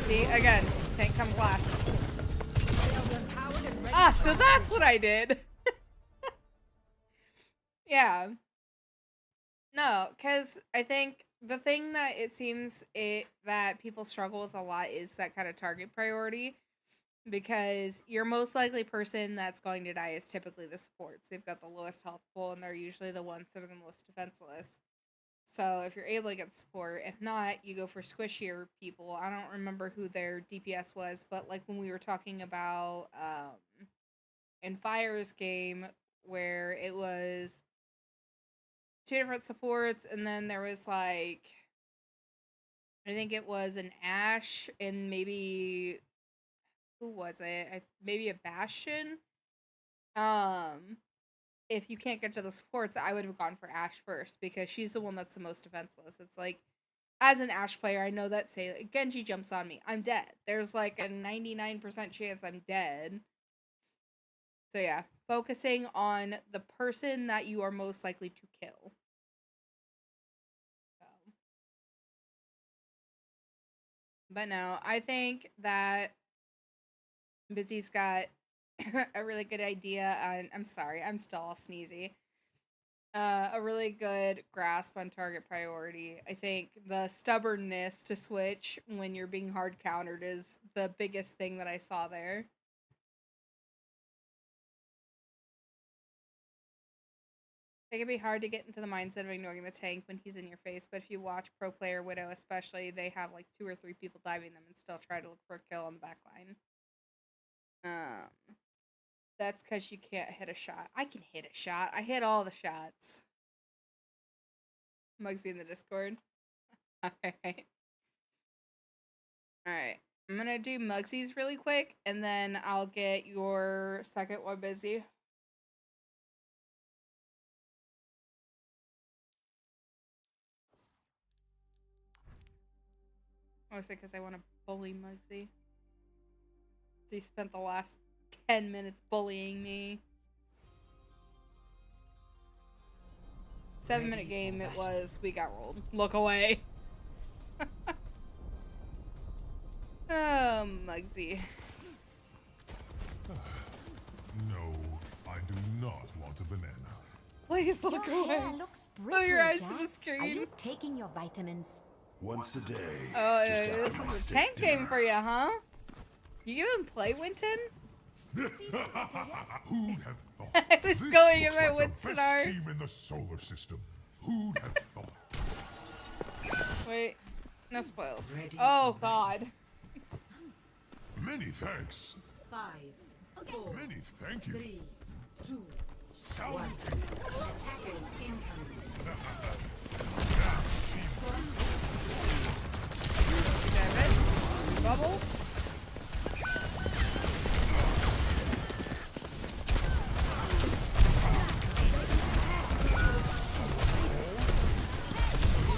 See, again, tank comes last. Ah, so that's what I did. Yeah. No, because I think the thing that it seems that people struggle with a lot is that kind of target priority. Because your most likely person that's going to die is typically the supports. They've got the lowest health pool, and they're usually the ones that are the most defenseless. So if you're able to get support, if not, you go for squishier people. I don't remember who their DPS was, but like when we were talking about in Fire's game, where it was 2 different supports, and then there was like, I think it was an Ashe and maybe, who was it? Maybe a Bastion. If you can't get to the supports, I would have gone for Ashe first because she's the one that's the most defenseless. It's like, as an Ashe player, I know that say like, Genji jumps on me, I'm dead. There's like a 99% chance I'm dead. So yeah, focusing on the person that you are most likely to kill. But no, I think that Bussy's got a really good idea on, I'm sorry, I'm still all sneezy. A really good grasp on target priority. I think the stubbornness to switch when you're being hard countered is the biggest thing that I saw there. It can be hard to get into the mindset of ignoring the tank when he's in your face, but if you watch pro player Widow especially, they have like 2 or 3 people diving them and still try to look for a kill on the back line. That's because you can't hit a shot. I can hit a shot. I hit all the shots. Mugsy in the Discord. Alright. Alright. I'm gonna do Mugsy's really quick, and then I'll get your second one busy. Mostly because I want to bully Mugsy. He spent the last 10 minutes bullying me. 7-minute game it was. We got rolled. Look away. Oh, Mugsy. No, I do not want a banana. Please look Your away. hair looks Oh, your pretty, eyes to the Jack. screen. Are you taking your vitamins? Once a day. Oh, just this after my is a steak tank game dinner. for you, huh? You even play Winton? Who'd have thought? I was This going in looks my like the Winston best art. team in the solar system. Who'd have thought? Wait. No spoils. Ready Oh, for God. Many thanks. 5, 4, Many thank you. 3, 2, Salutations. attackers incoming. Damn it. Bubble.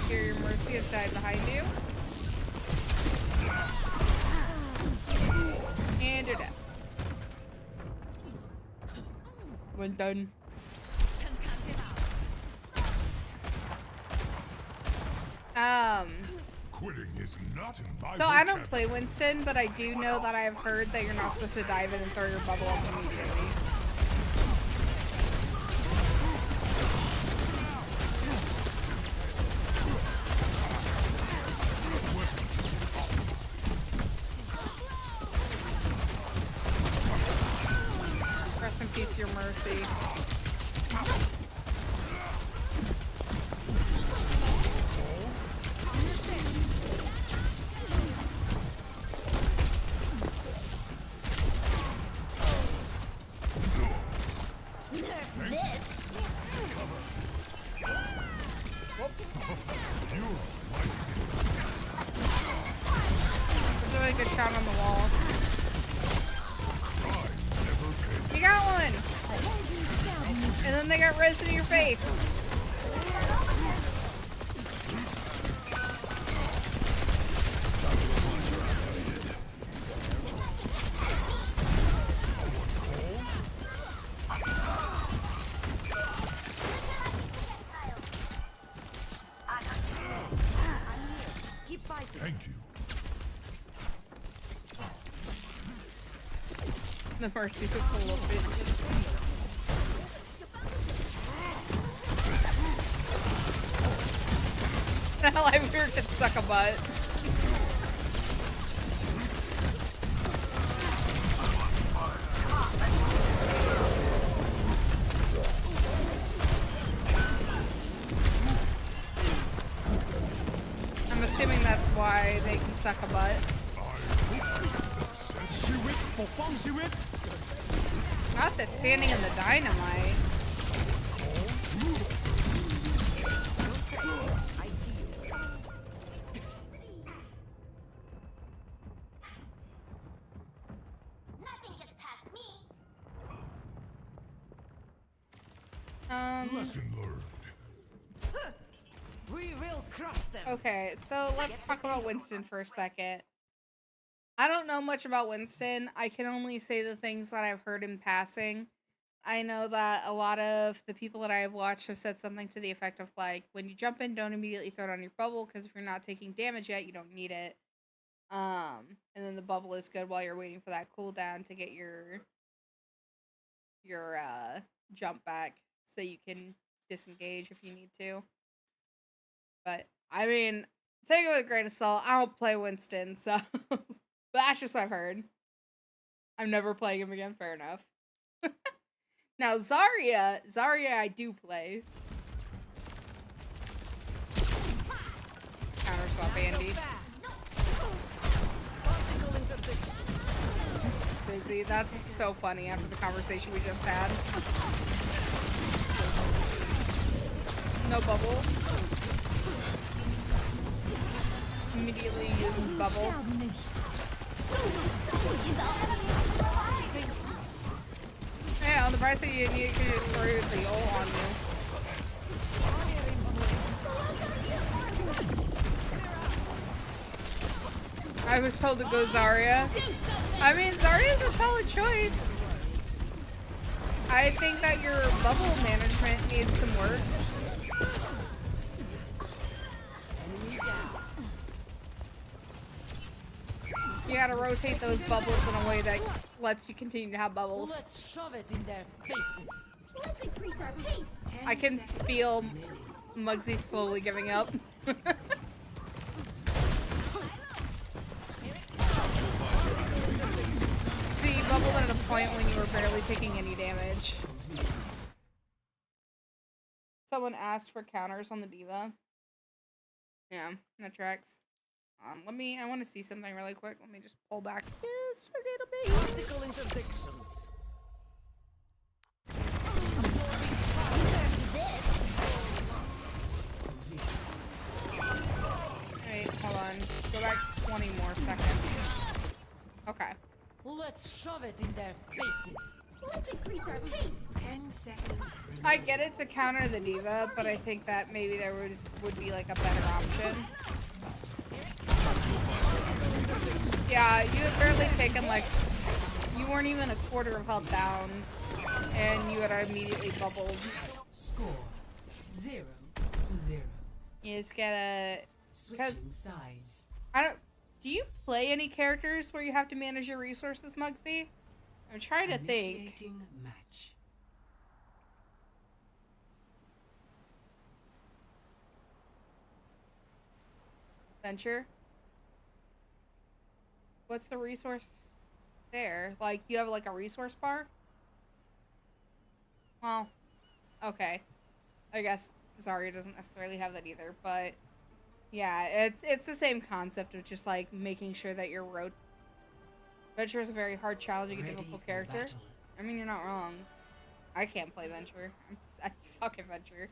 Here, your Mercy has died behind you. And you're dead. When done. Quitting is not in my So I don't play Winston, but I do know that I've heard that you're not supposed to dive in and throw your bubble up immediately. Rest in peace, your mercy. There's a really good shot on the wall. You got one! And then they got res in your face. Keep fighting. Thank you. The mercy was a little bit. Hell, I weird could suck a butt. I'm assuming that's why they can suck a butt. Not the standing in the dynamite. Nothing gets past me. Lesson learned. We will crush them. Okay, so let's talk about Winston for a second. I don't know much about Winston. I can only say the things that I've heard in passing. I know that a lot of the people that I have watched have said something to the effect of like, when you jump in, don't immediately throw it on your bubble, because if you're not taking damage yet, you don't need it. And then the bubble is good while you're waiting for that cooldown to get your jump back, so you can disengage if you need to. But I mean, take it with a grain of salt. I don't play Winston, so but that's just what I've heard. I'm never playing him again. Fair enough. Now Zarya I do play. Counter swap Andy. Busy. That's so funny after the conversation we just had. No bubbles. Immediately use bubble. Yeah, on the bright side, you need to throw the ult on you. I was told to go Zarya. I mean, Zarya's a solid choice. I think that your bubble management needs some work. You gotta rotate those bubbles in a way that lets you continue to have bubbles. Let's shove it in their faces. Let's increase our pace. I can feel Muggsy slowly giving up. So you bubbled at a point when you were barely taking any damage. Someone asked for counters on the diva. Yeah, that tracks. I want to see something really quick. Let me just pull back just a little bit. Tactical interdiction. Wait, hold on. Go back 20 more seconds. Okay. Let's shove it in their faces. Let's increase our pace. 10 seconds. I get it to counter the diva, but I think that maybe there would be like a better option. Yeah, you had barely taken like, you weren't even a quarter of health down, and you had immediately bubbled. Score 0-0. You just gotta Switching sides. I don't. Do you play any characters where you have to manage your resources, Mugsy? I'm trying to think. Initiating match. Venture. What's the resource there? Like, you have like a resource bar? Well, okay. I guess Zarya doesn't necessarily have that either, but yeah, it's the same concept of just like making sure that your road. Venture is a very hard, challenging, and difficult character. I mean, you're not wrong. I can't play Venture. I suck at Venture.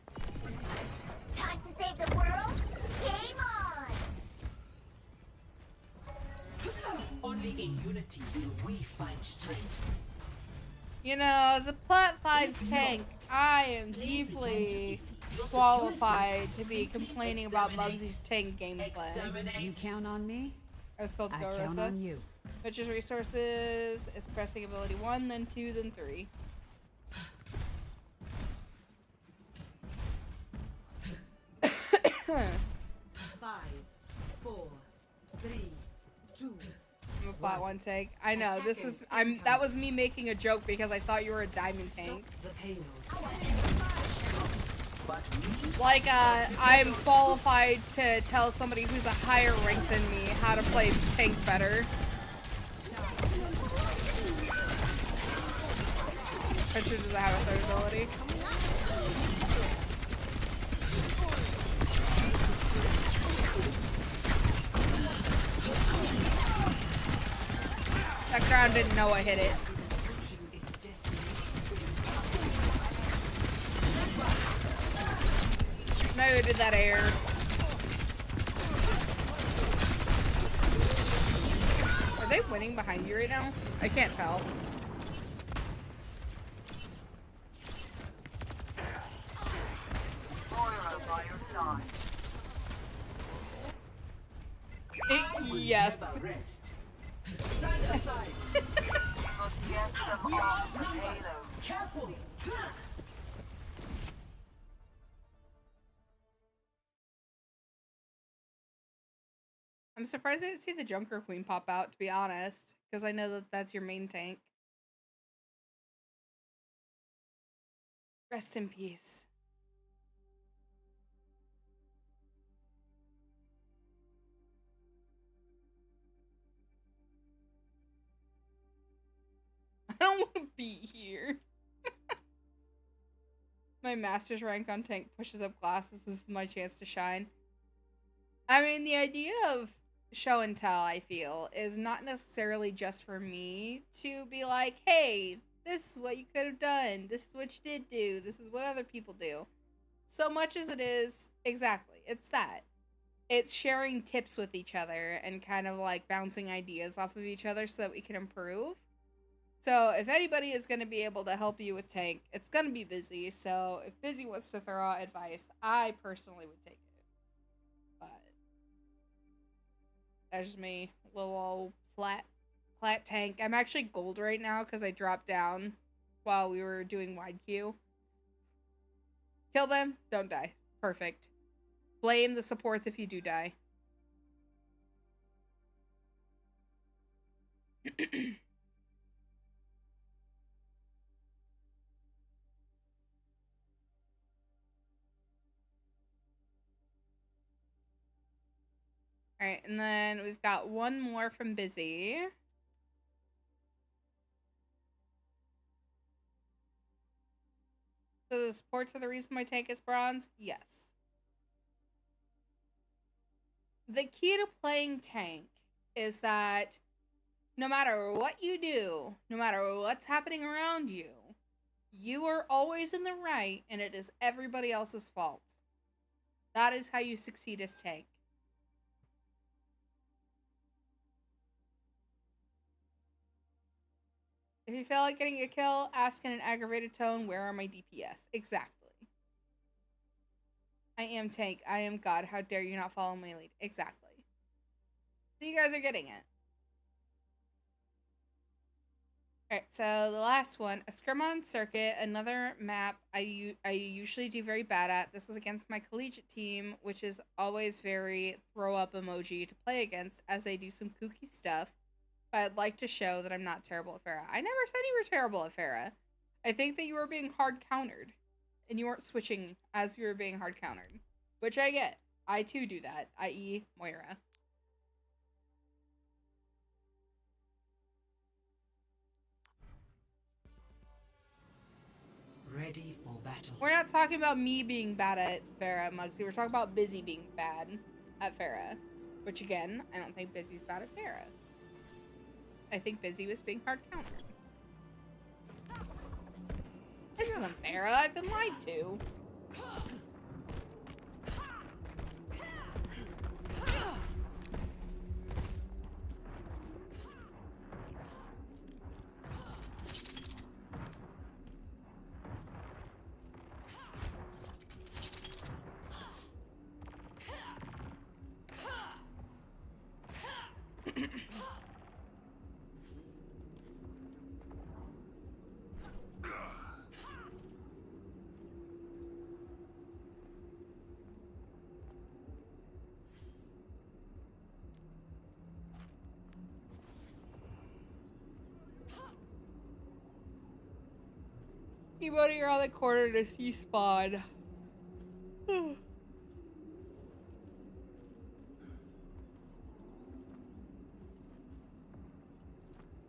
Time to save the world? Game on! Only in unity will we find strength. You know, as a Plat 5 tank, I am deeply qualified to be complaining about Mugsy's tank gameplay. You count on me? I was told to I go, count Rissa. on you. Venture's resources is pressing ability 1, then 2, then 3. Five, 4, 3, 2. I'm a Plat 1 tank. I know, this is, that was me making a joke because I thought you were a diamond tank. The payload. Like, I'm qualified to tell somebody who's a higher rank than me how to play tank better. Venture doesn't have a third ability. That ground didn't know I hit it. No, I did that air. Are they winning behind you right now? I can't tell. Yes. Rest. Stand aside. Careful. I'm surprised I didn't see the Junker Queen pop out, to be honest, because I know that that's your main tank. Rest in peace. I don't want to be here. My master's rank on tank pushes up glasses. This is my chance to shine. I mean, the idea of show and tell, I feel, is not necessarily just for me to be like, hey, this is what you could have done. This is what you did do. This is what other people do. So much as it is, exactly, it's that. It's sharing tips with each other and kind of like bouncing ideas off of each other so that we can improve. So if anybody is going to be able to help you with tank, it's going to be Busy. So if Busy wants to throw out advice, I personally would take it. But that's just me, little old plat tank. I'm actually gold right now because I dropped down while we were doing wide queue. Kill them, don't die. Perfect. Blame the supports if you do die. Alright, and then we've got one more from Busy. So the supports are the reason my tank is bronze? Yes. The key to playing tank is that no matter what you do, no matter what's happening around you, you are always in the right and it is everybody else's fault. That is how you succeed as tank. If you feel like getting a kill, ask in an aggravated tone, where are my DPS? Exactly. I am tank. I am God. How dare you not follow my lead? Exactly. So you guys are getting it. Alright, so the last one, a Scrim-on Circuit, another map I usually do very bad at. This is against my collegiate team, which is always very throw-up emoji to play against, as they do some kooky stuff. But I'd like to show that I'm not terrible at Pharah. I never said you were terrible at Pharah. I think that you were being hard-countered, and you weren't switching as you were being hard-countered, which I get. I too do that, i.e. Moira. Ready for battle. We're not talking about me being bad at Pharah, Muggsy. We're talking about Busy being bad at Pharah. Which, again, I don't think Busy's bad at Pharah. I think Busy was being hard-countered. This isn't Pharah. I've been lied to. Anybody around the corner to see spawn.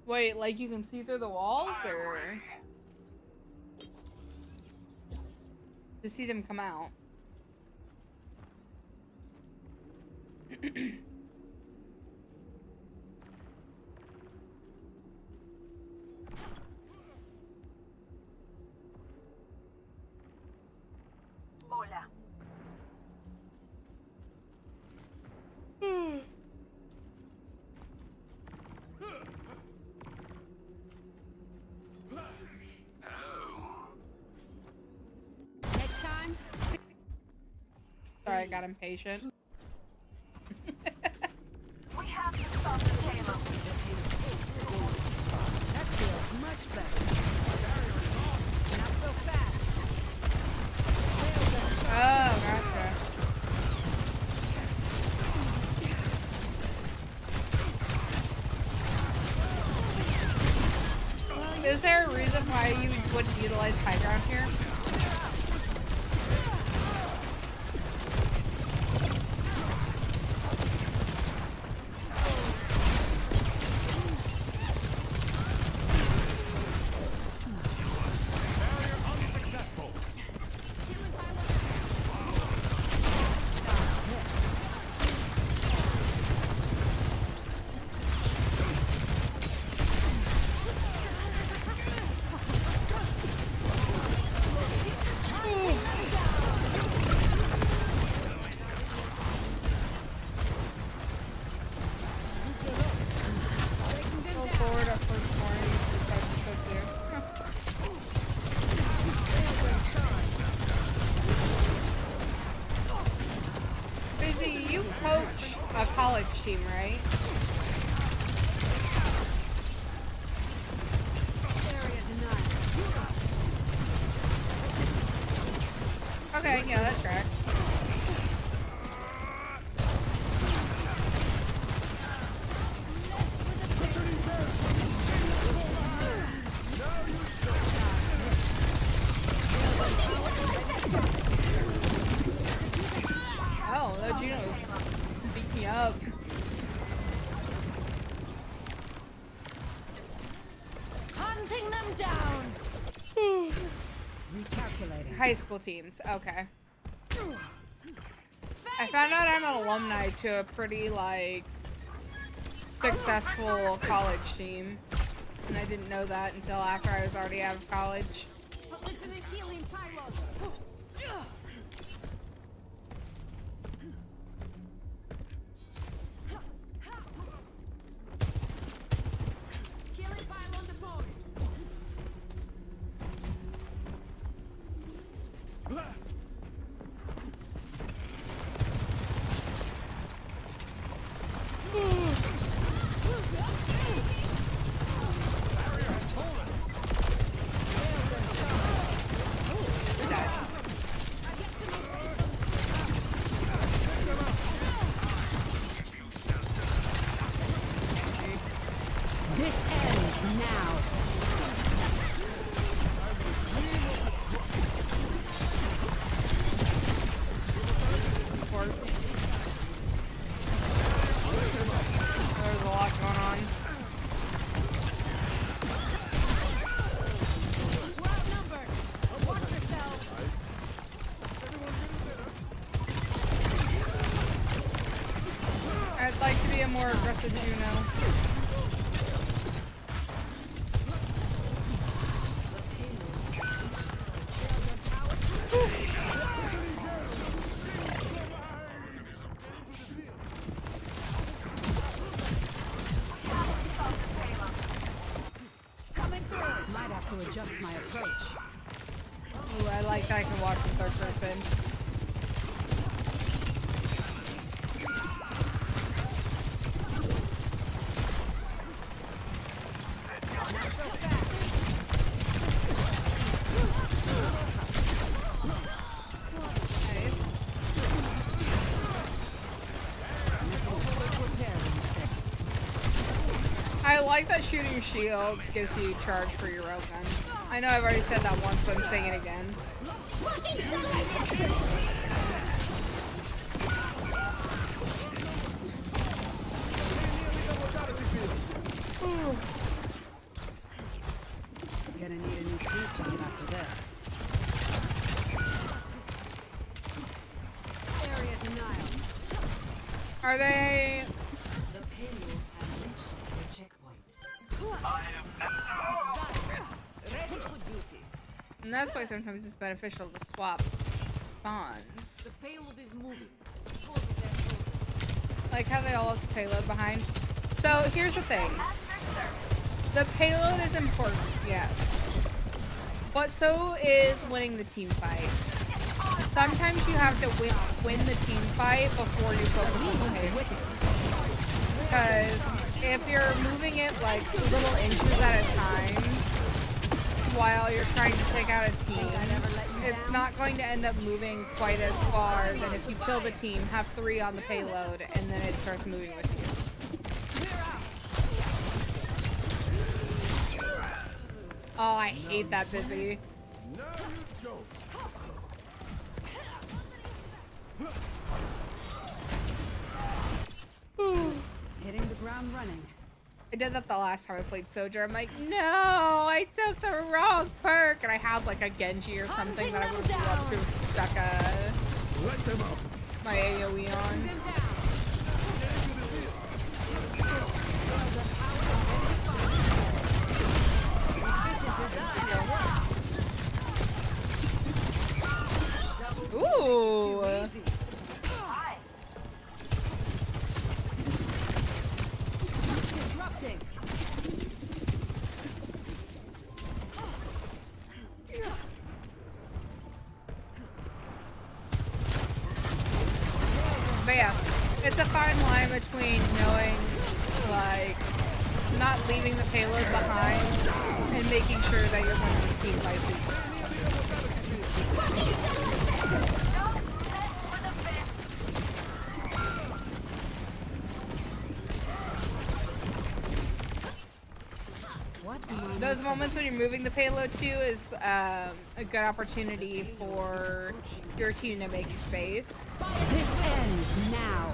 Wait, like you can see through the walls, or to see them come out? Hola. Next time. Sorry, I got impatient. We have to stop the payload. That feels much better. Not so fast. Oh, gotcha. Is there a reason why you wouldn't utilize high ground here? You coach a college team, right? Okay, yeah, that's right. Oh, that Juno's beat me up. Hunting them down. Recalculating. High school teams, okay. I found out I'm an alumni to a pretty, like, successful college team. And I didn't know that until after I was already out of college. Positioning healing pylons. Healing pylon deployed. be a more aggressive Juno. Coming through. Might have to adjust my approach. Ooh, I like that I can watch in third person. Not so fast. Nice. I like that shooting shield gives you charge for your railgun. I know I've already said that once, but I'm saying it again. Gonna need a new speed jump after this. Area denial. Are they? The payload has reached the checkpoint. Ready for duty. And that's why sometimes it's beneficial to swap spawns. The payload is moving. Hold that. Like how they all left the payload behind. So here's the thing. The payload is important, yes. But so is winning the team fight. Sometimes you have to win the team fight before you focus on the payload. Because if you're moving it like little inches at a time while you're trying to take out a team, it's not going to end up moving quite as far than if you kill the team, have 3 on the payload, and then it starts moving with you. Oh, I hate that busy. No, you don't. Hitting the ground running. I did that the last time I played Soldier. I'm like, no, I took the wrong perk. And I have like a Genji or something that I would have loved to have stuck Let them out. my AoE on. Ooh. Disrupting. But yeah, it's a fine line between knowing, like, not leaving the payload behind and making sure that you're winning the team fight. Those moments when you're moving the payload too is a good opportunity for your team to make space. This ends now.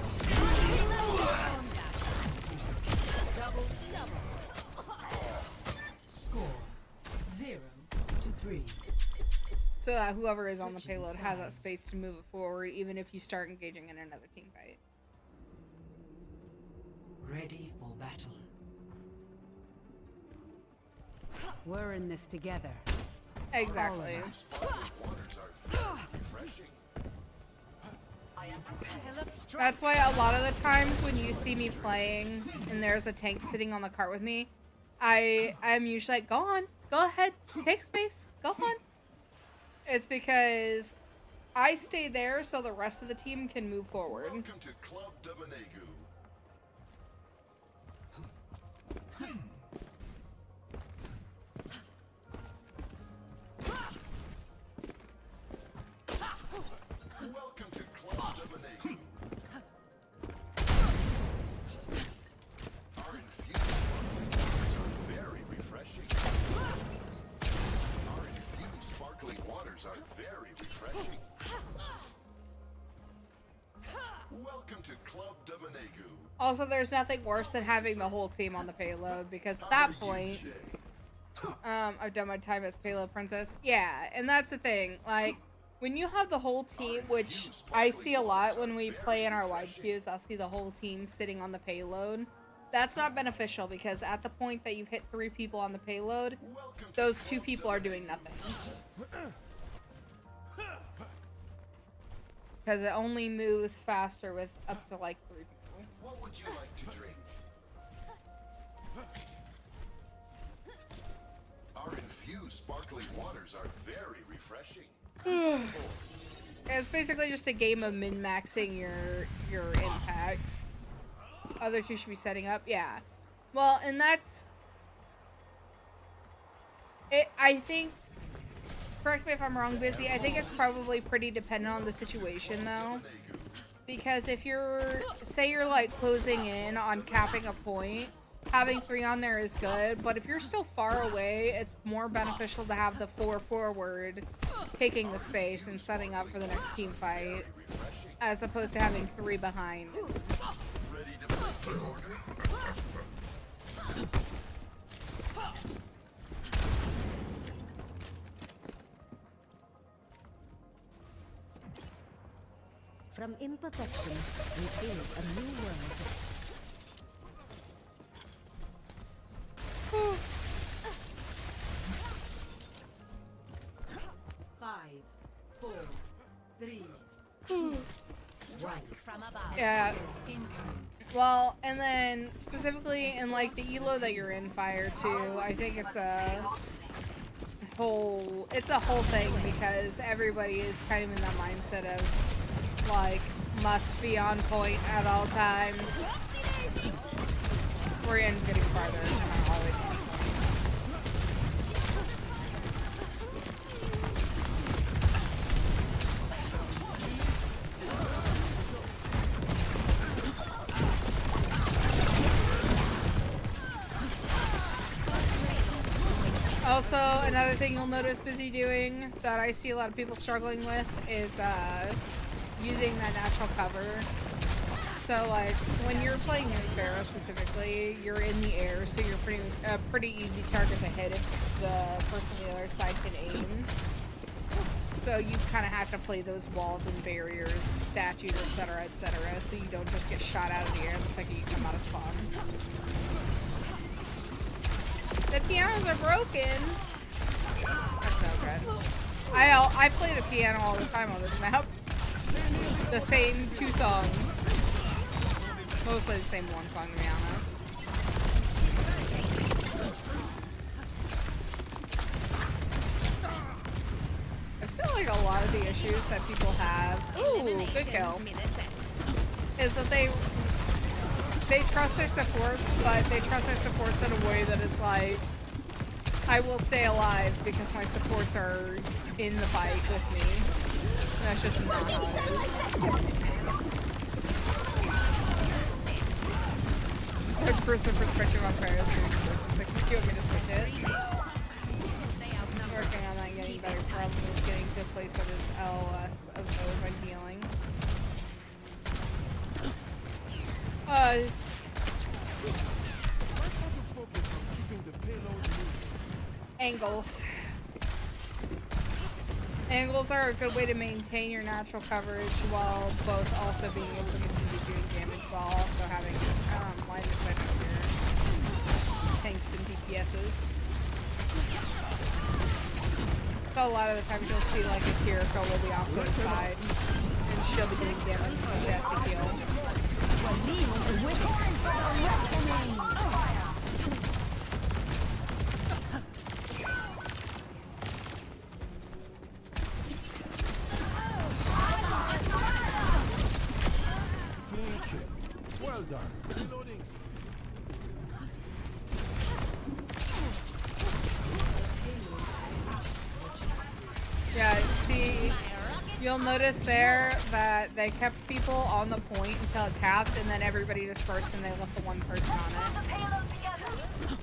Score 0-3. So that whoever is on the payload has that space to move it forward, even if you start engaging in another team fight. Ready for battle. We're in this together. Exactly. All of us. That's why a lot of the times when you see me playing and there's a tank sitting on the cart with me, I'm usually like, go on, go ahead, take space, go on. It's because I stay there so the rest of the team can move forward. Welcome to Club Dominagu. Welcome to Club Dominagu. Our infused are very refreshing. Our infused sparkling waters are very refreshing. Welcome to Club Dominagu. Also, there's nothing worse than having the whole team on the payload, because at that point, I've done my time as payload princess. Yeah, and that's the thing. Like, When you have the whole team, which I see a lot when we play in our wide queues, I'll see the whole team sitting on the payload. That's not beneficial because at the point that you've hit 3 people on the payload, those 2 people are doing nothing. Because it only moves faster with up to like 3 people. What would you like to drink? Our infused sparkling waters are very refreshing. It's basically just a game of min-maxing your impact. Other 2 should be setting up, yeah. Well, and that's it. I think. Correct me if I'm wrong, Busy. I think it's probably pretty dependent on the situation, though. Because if you're, say you're like closing in on capping a point, having 3 on there is good. But if you're still far away, it's more beneficial to have the 4 forward taking the space and setting up for the next team fight, as opposed to having 3 behind. Ready to place your order? From imperfection, we build a new world. 5, 4, 3, 2. Strike from above. Yeah. Well, and then specifically in like the elo that you're in Fire too, I think it's a whole thing because everybody is kind of in that mindset of like must be on point at all times. We're getting farther and I'm always on point. Also, another thing you'll notice Busy doing that I see a lot of people struggling with is using that natural cover. So like when you're playing Pharaoh specifically, you're in the air, so you're pretty easy target to hit if the person on the other side can aim. So you kind of have to play those walls and barriers, statues, etc., so you don't just get shot out of the air the second you come out of spawn. The pianos are broken. That's no good. I play the piano all the time on this map. The same 2 songs. Mostly the same 1 song, to be honest. I feel like a lot of the issues that people have, ooh, good kill, is that they trust their supports, but they trust their supports in a way that is like, I will stay alive because my supports are in the fight with me. That's just not how it is. The person perspective on Paris is like, do you want me to switch it? I'm working on that and getting better. Problem is getting to a place that is LOS of those I'm healing. Angles. Angles are a good way to maintain your natural coverage while both also being able to continue doing damage while also having line of sight of your tanks and DPSs. So a lot of the times you'll see like a Kiriko will be off to the side and she'll be doing damage so she has to heal. Well done. Reloading. Yeah, see, you'll notice there that they kept people on the point until it capped, and then everybody dispersed and they left the 1 person on it.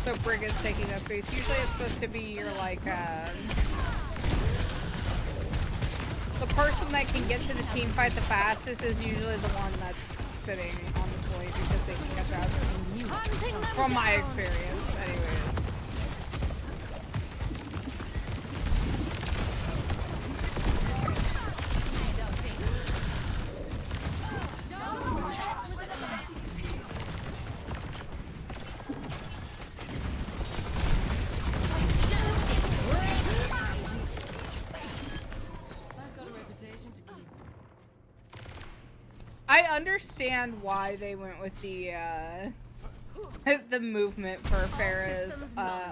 So Brig is taking that space. Usually it's supposed to be your, like, the person that can get to the team fight the fastest is usually the one that's sitting on the point because they can catch up. From my experience, anyways. I understand why they went with the the movement for Farah's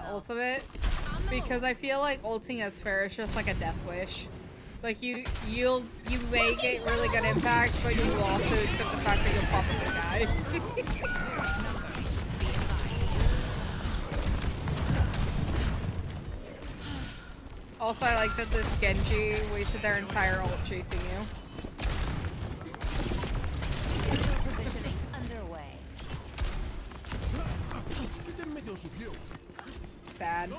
ultimate, because I feel like ulting as Farah is just like a death wish. Like you may get really good impact, but you will also accept the fact that you'll probably die. Also, I like that this Genji wasted their entire ult chasing you. Positioning underway. Sad.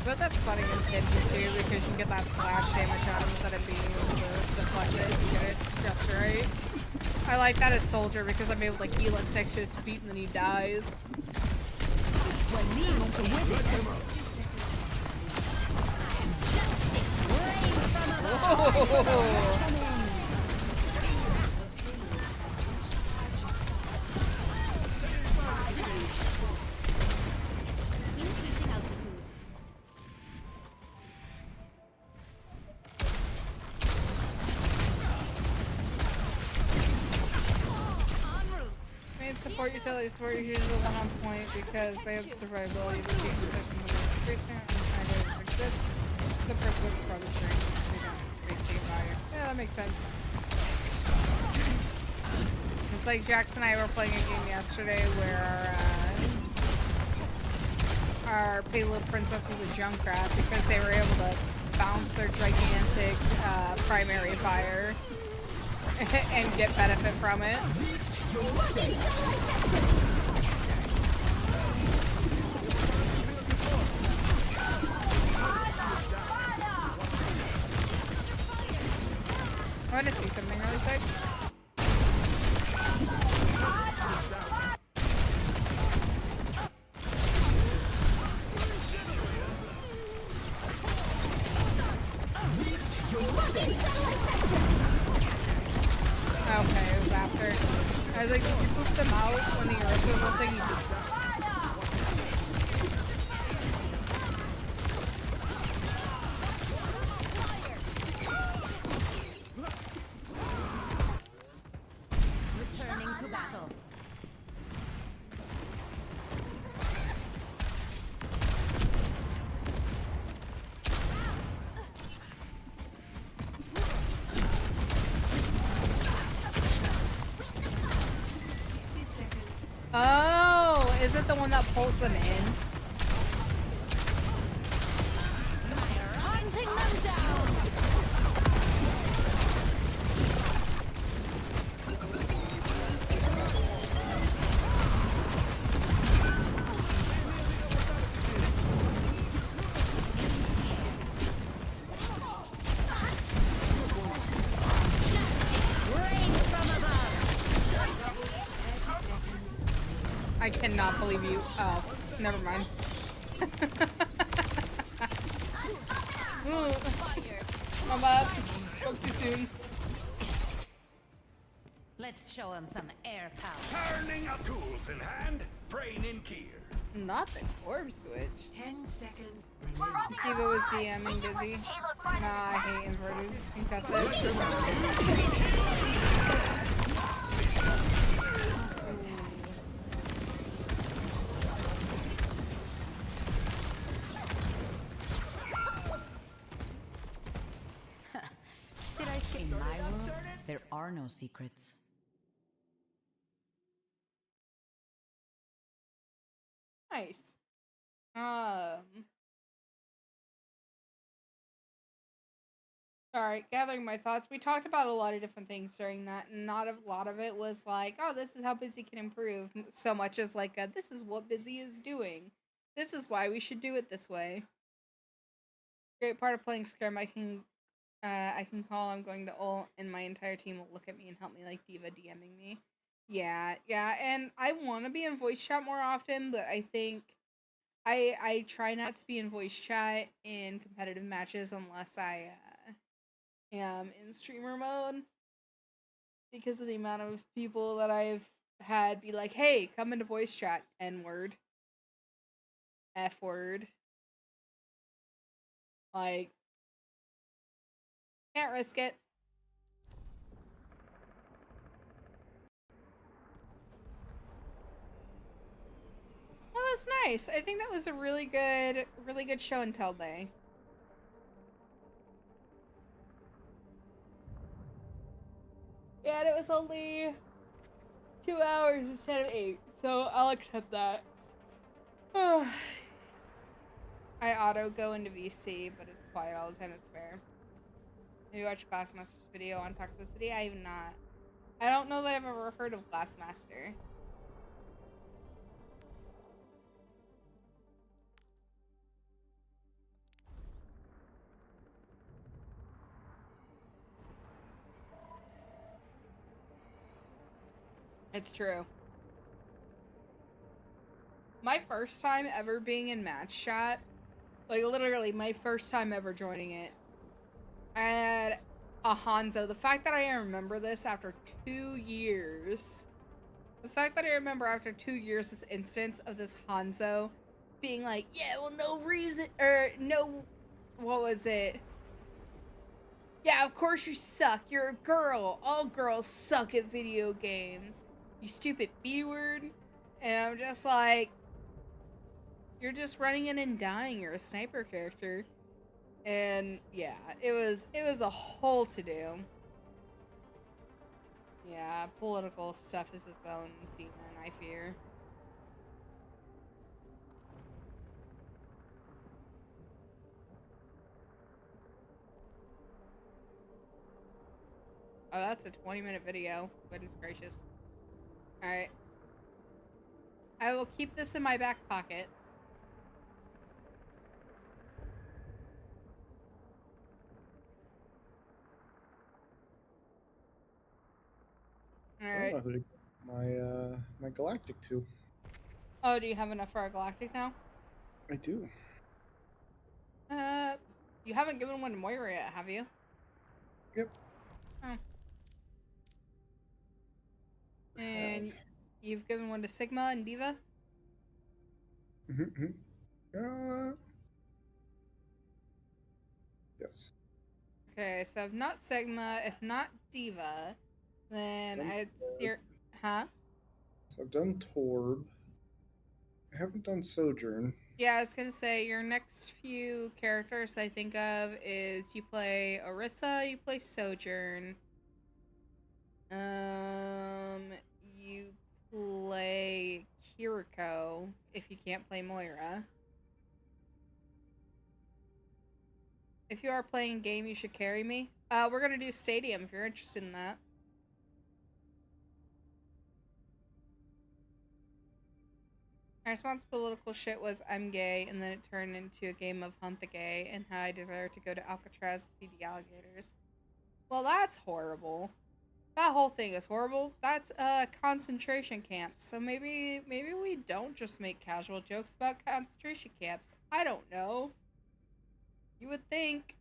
But that's fun against Genji too, because you can get that splash damage on him instead of being able to deflect it and get it just right. I like that as Soldier because I'm able to helix next to his feet and then he dies. Whoa. Support utility support is usually the one on point because they have survivability. The team there's some space there and trying to exist. The person with the probably strength. They don't space team value. Yeah, that makes sense. It's like Jax and I were playing a game yesterday where our payload princess was a Junkrat because they were able to bounce their gigantic primary fire and get benefit from it. I want to see something really quick. Okay, it was after. I was like, did you poop them out when the Orisa was thing? Returning to battle. Oh, is it the one that pulls them in? Hunting them down. I cannot believe you. Oh, never mind. I'm up. Spoke too soon. Let's show him some air power. Turning up tools in hand, brain in gear. Not the orb switch. 10 seconds. Diva was DMing busy. Nah, I hate inverted concussive. Did I say in my world, there are no secrets. Nice. Sorry, gathering my thoughts. We talked about a lot of different things during that, and not a lot of it was like, oh, this is how Busy can improve, so much as like, this is what Busy is doing. This is why we should do it this way. Great part of playing Scrim, I can call I'm going to ult, and my entire team will look at me and help me, like Diva DMing me. Yeah, and I want to be in voice chat more often, but I think I try not to be in voice chat in competitive matches unless I am in streamer mode, because of the amount of people that I've had be like, hey, come into voice chat, N-word, F-word. Like, can't risk it. That was nice. I think that was a really good show and tell day. Yeah, and it was only 2 hours instead of 8, so I'll accept that. I auto go into VC, but it's quiet all the time. That's fair. Have you watched Glassmaster's video on toxicity? I have not. I don't know that I've ever heard of Glassmaster. It's true. My first time ever being in match chat, like literally my first time ever joining it, I had a Hanzo. The fact that I remember this after 2 years, the fact that I remember after 2 years this instance of this Hanzo being like, yeah, well, no reason, or no, what was it? Yeah, of course you suck. You're a girl. All girls suck at video games. You stupid B-word. And I'm just like, you're just running in and dying. You're a sniper character. And yeah, it was a whole to-do. Yeah, political stuff is its own demon, I fear. Oh, that's a 20-minute video. Goodness gracious. Alright. I will keep this in my back pocket. Alright. My galactic too. Oh, do you have enough for our galactic now? I do. You haven't given one to Moira yet, have you? Yep. Oh. And you've given one to Sigma and Diva? Yes. Okay, so if not Sigma, if not Diva, then it's your... Huh? So I've done Torb. I haven't done Sojourn. Yeah, I was gonna say, your next few characters I think of is you play Orisa, you play Sojourn. You play Kiriko, if you can't play Moira. If you are playing game, you should carry me. We're gonna do Stadium if you're interested in that. My response to political shit was I'm gay, and then it turned into a game of Hunt the Gay and how I desire to go to Alcatraz and feed the alligators. Well, that's horrible. That whole thing is horrible. That's concentration camps. So maybe we don't just make casual jokes about concentration camps. I don't know. You would think.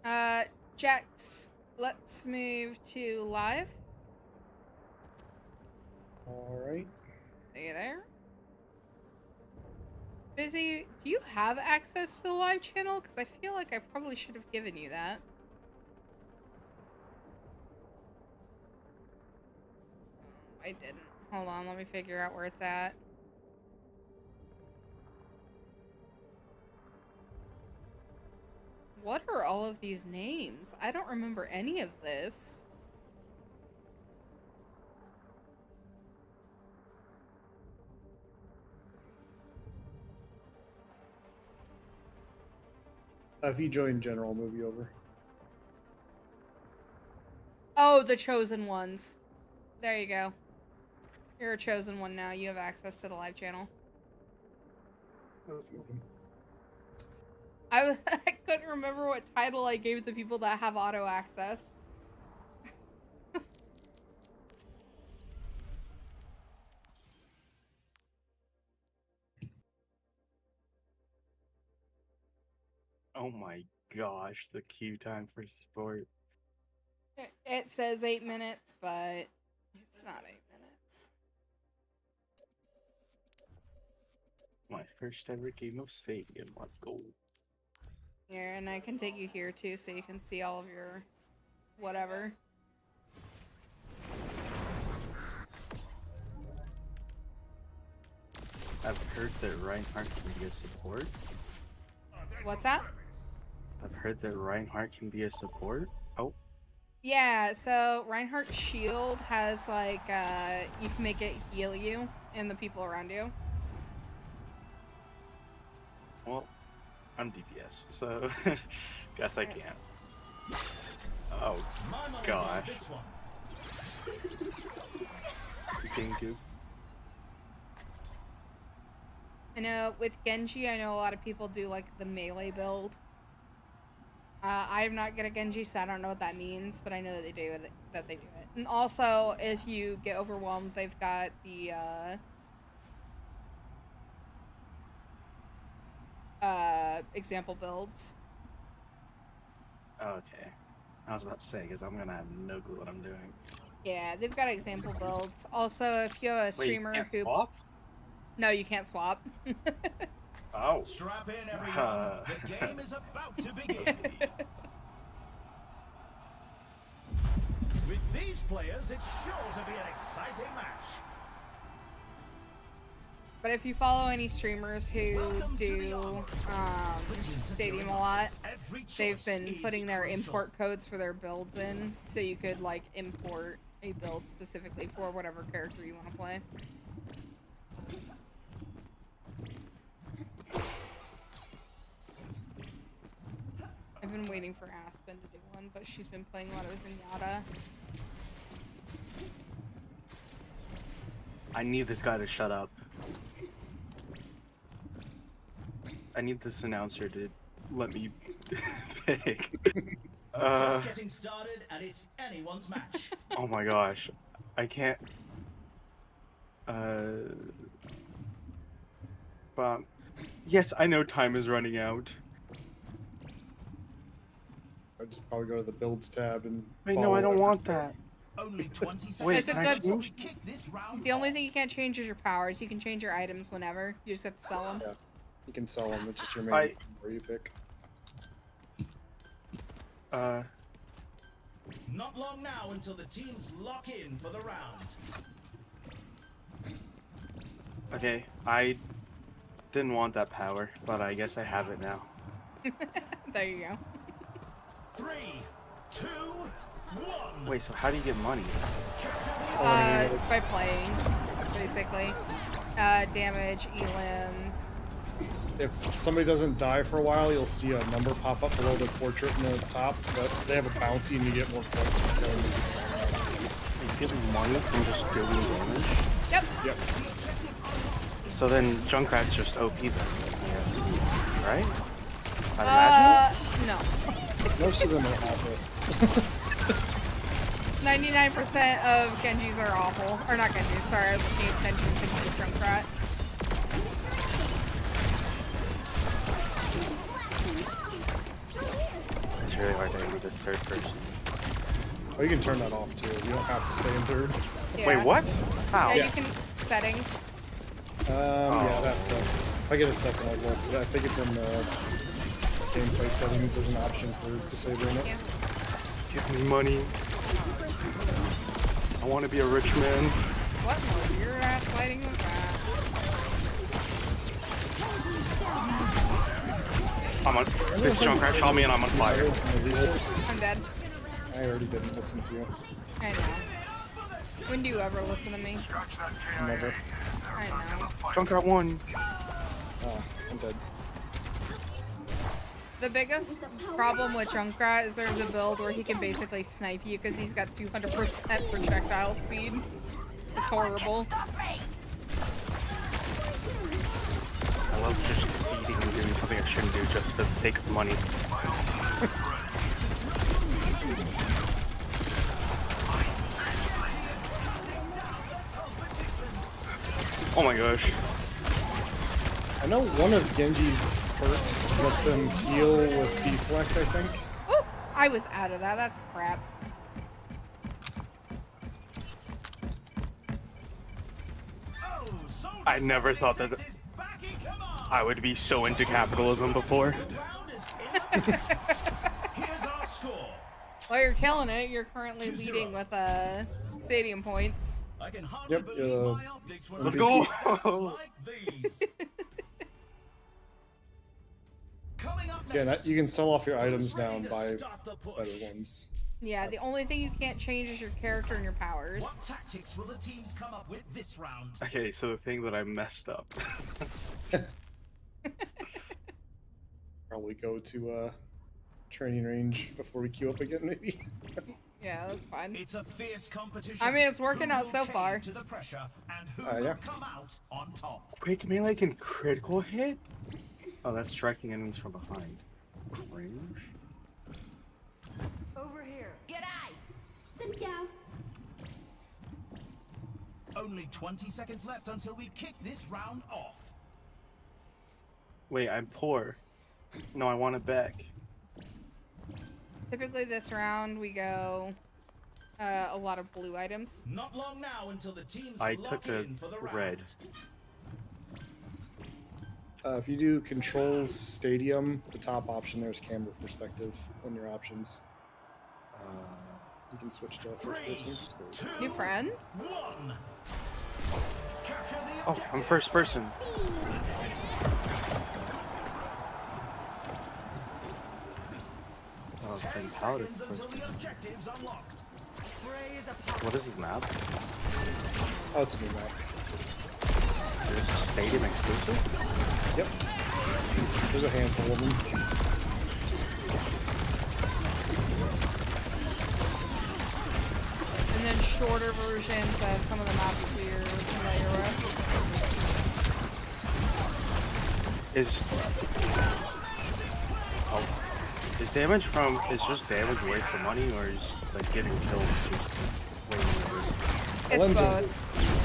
Alright. Jax, let's move to live. Alright. Are you there? Busy, do you have access to the live channel? Because I feel like I probably should have given you that. I didn't. Hold on, let me figure out where it's at. What are all of these names? I don't remember any of this. If you join general, I'll move you over. Oh, the chosen ones. There you go. You're a chosen one now. You have access to the live channel. That's good. I couldn't remember what title I gave the people that have auto access. Oh my gosh, the queue time for sport. It says 8 minutes, but it's not 8 minutes. My first ever game of Stadium. Let's go. Here, and I can take you here too, so you can see all of your whatever. I've heard that Reinhardt can be a support. What's that? I've heard that Reinhardt can be a support. Oh. Yeah, so Reinhardt's shield has like, you can make it heal you and the people around you. Well, I'm DPS, so guess I can't. Oh gosh. Gengu. I know with Genji, I know a lot of people do like the melee build. I'm not good at Genji, so I don't know what that means, but I know that they do it. And also, if you get overwhelmed, they've got the example builds. Okay. I was about to say, because I'm gonna have no clue what I'm doing. Yeah, they've got example builds. Also, if you have a streamer Wait, you can't who... swap? No, you can't swap. Oh. Strap in, everyone. The game is about to begin. With these players, it's sure to be an exciting match. But if you follow any streamers who do Stadium a lot, they've been putting their import codes for their builds in, so you could like import a build specifically for whatever character you want to play. I've been waiting for Aspen to do one, but she's been playing a lot of Zenyatta. I need this guy to shut up. I need this announcer to let me pick. Just getting started, and it's anyone's match. Oh my gosh. I can't. But yes, I know time is running out. I'd just probably go to the builds tab and. Wait, no, I don't want that. Only 20 seconds. Wait, Is it can I good? change? The only thing you can't change is your powers. You can change your items whenever. You just have to sell them. Yeah, you can sell them. It's just your main where you pick. Not long now until the teams lock in for the round. Okay, I didn't want that power, but I guess I have it now. There you go. 3, 2, 1. Wait, so how do you get money? By playing, basically. Damage, elims. If somebody doesn't die for a while, you'll see a number pop up below the portrait in the top, but they have a bounty and you get more points for killing. You get money from just doing damage? Yep. Yep. So then Junkrat's just OP then, right? I'd imagine? No. Most of them are awful. 99% of Genjis are awful. Or not Genjis, sorry, I was paying attention to the Junkrat. It's really hard to do this third person. Oh, you can turn that off too. You don't have to stay in third. Yeah. Wait, what? How? Yeah, you can settings. Yeah, that. If I get a second, I will. I think it's in the gameplay settings. There's an option for disabling it. Yeah. Give me money. I want to be a rich man. What more? You're fighting with that. I'm on. This Junkrat shot me and I'm on fire. I'm dead. I already didn't listen to you. I know. When do you ever listen to me? Never. I know. Junkrat won. Oh, I'm dead. The biggest problem with Junkrat is there's a build where he can basically snipe you because he's got 200% projectile speed. It's horrible. I love just defeating and doing something I shouldn't do just for the sake of money. Oh my gosh. I know one of Genji's perks lets him heal with deflect, I think. Oh, I was out of that. That's crap. I never thought that I would be so into capitalism before. Well, you're killing it. You're currently leading with stadium points. Yep. Let's go. Yeah, you can sell off your items now and buy better ones. Yeah, the only thing you can't change is your character and your powers. What tactics will the teams come up with this round? Okay, so the thing that I messed up. Probably go to training range before we queue up again, maybe. Yeah, that's fine. It's a fierce competition. I mean, it's working out so far. To the pressure and who Yeah. will come out on top. Quick melee can critical hit? Oh, that's striking enemies from behind. Cringe. Over here. G'day. Sit down. Only 20 seconds left until we kick this round off. Wait, I'm poor. No, I want it back. Typically this round we go a lot of blue items. Not long now until the teams I lock took a in for the red. If you do controls stadium, the top option there is camera perspective on your options. You can switch to first person. New friend? Oh, I'm first person. Oh, it's been powdered. What is this map? Oh, it's a new map. Is this stadium exclusive? Yep. There's a handful of them. And then shorter versions of some of the maps we're familiar with. Is damage from just damage worth the money, or is like getting killed just way more? It's both.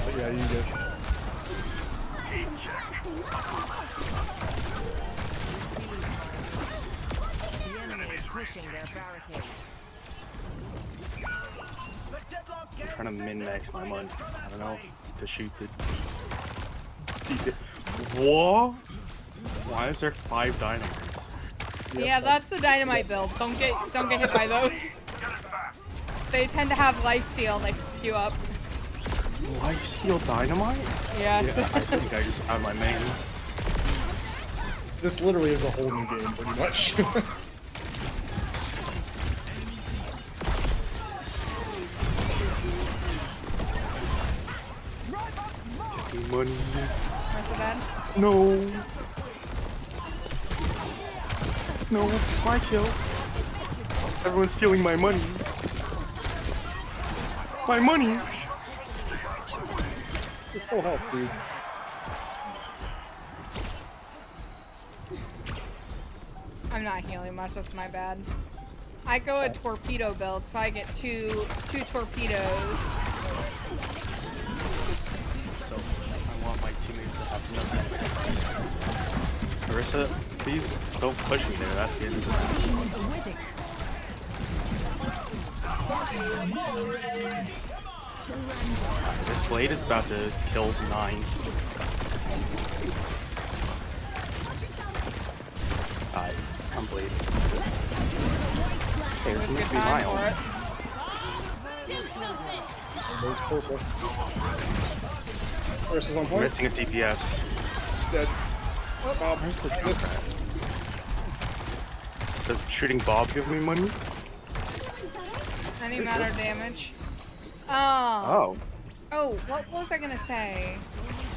But yeah, you get. The enemy is pushing their barricade. I'm trying to min-max my money. I don't know to shoot the. Whoa! Why is there 5 dynamites? Yeah, that's the dynamite build. Don't get hit by those. They tend to have lifesteal and they queue up. Lifesteal dynamite? Yes. Yeah, I think I just found my main. This literally is a whole new game, pretty much. Money. Where's the dead? No. No, my kill. Everyone's stealing my money. My money! You're full health, dude. I'm not healing much, that's my bad. I go a torpedo build, so I get two torpedoes. So, I want my teammates to have nothing. Marissa, please don't push me there, that's the end of the match. This blade is about to kill 9. I'm bleeding. Hey, this needs to be my ult. There's purple. Versus on point. Missing a DPS. Dead. Bob, where's the jump? Does shooting Bob give me money? Any amount of damage. Oh. Oh, what was I gonna say?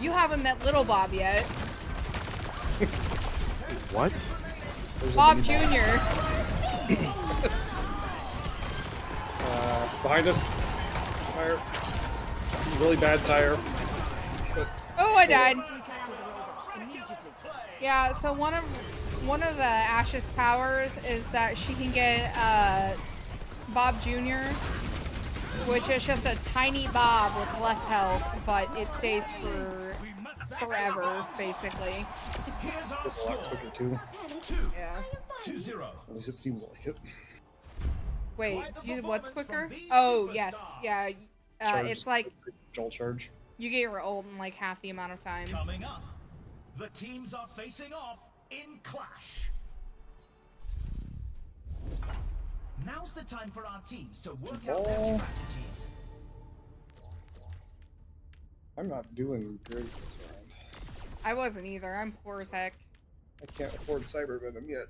You haven't met Little Bob yet. What? There's a Bob mini Bob. Jr. Behind us. Tire. Really bad tire. But Oh, I died. Yeah, so one of the Ash's powers is that she can get Bob Jr., which is just a tiny Bob with less health, but it stays for forever, basically. it's a lot quicker too. Yeah. At least it seems like it. Wait, what's quicker? Oh, yes. Yeah. It's like Jolt charge. you get your ult in like half the amount of time. Coming up, the teams are facing off in Clash. Now's the time for our teams to work out their strategies. I'm not doing great this round. I wasn't either. I'm poor as heck. I can't afford Cyber Venom yet.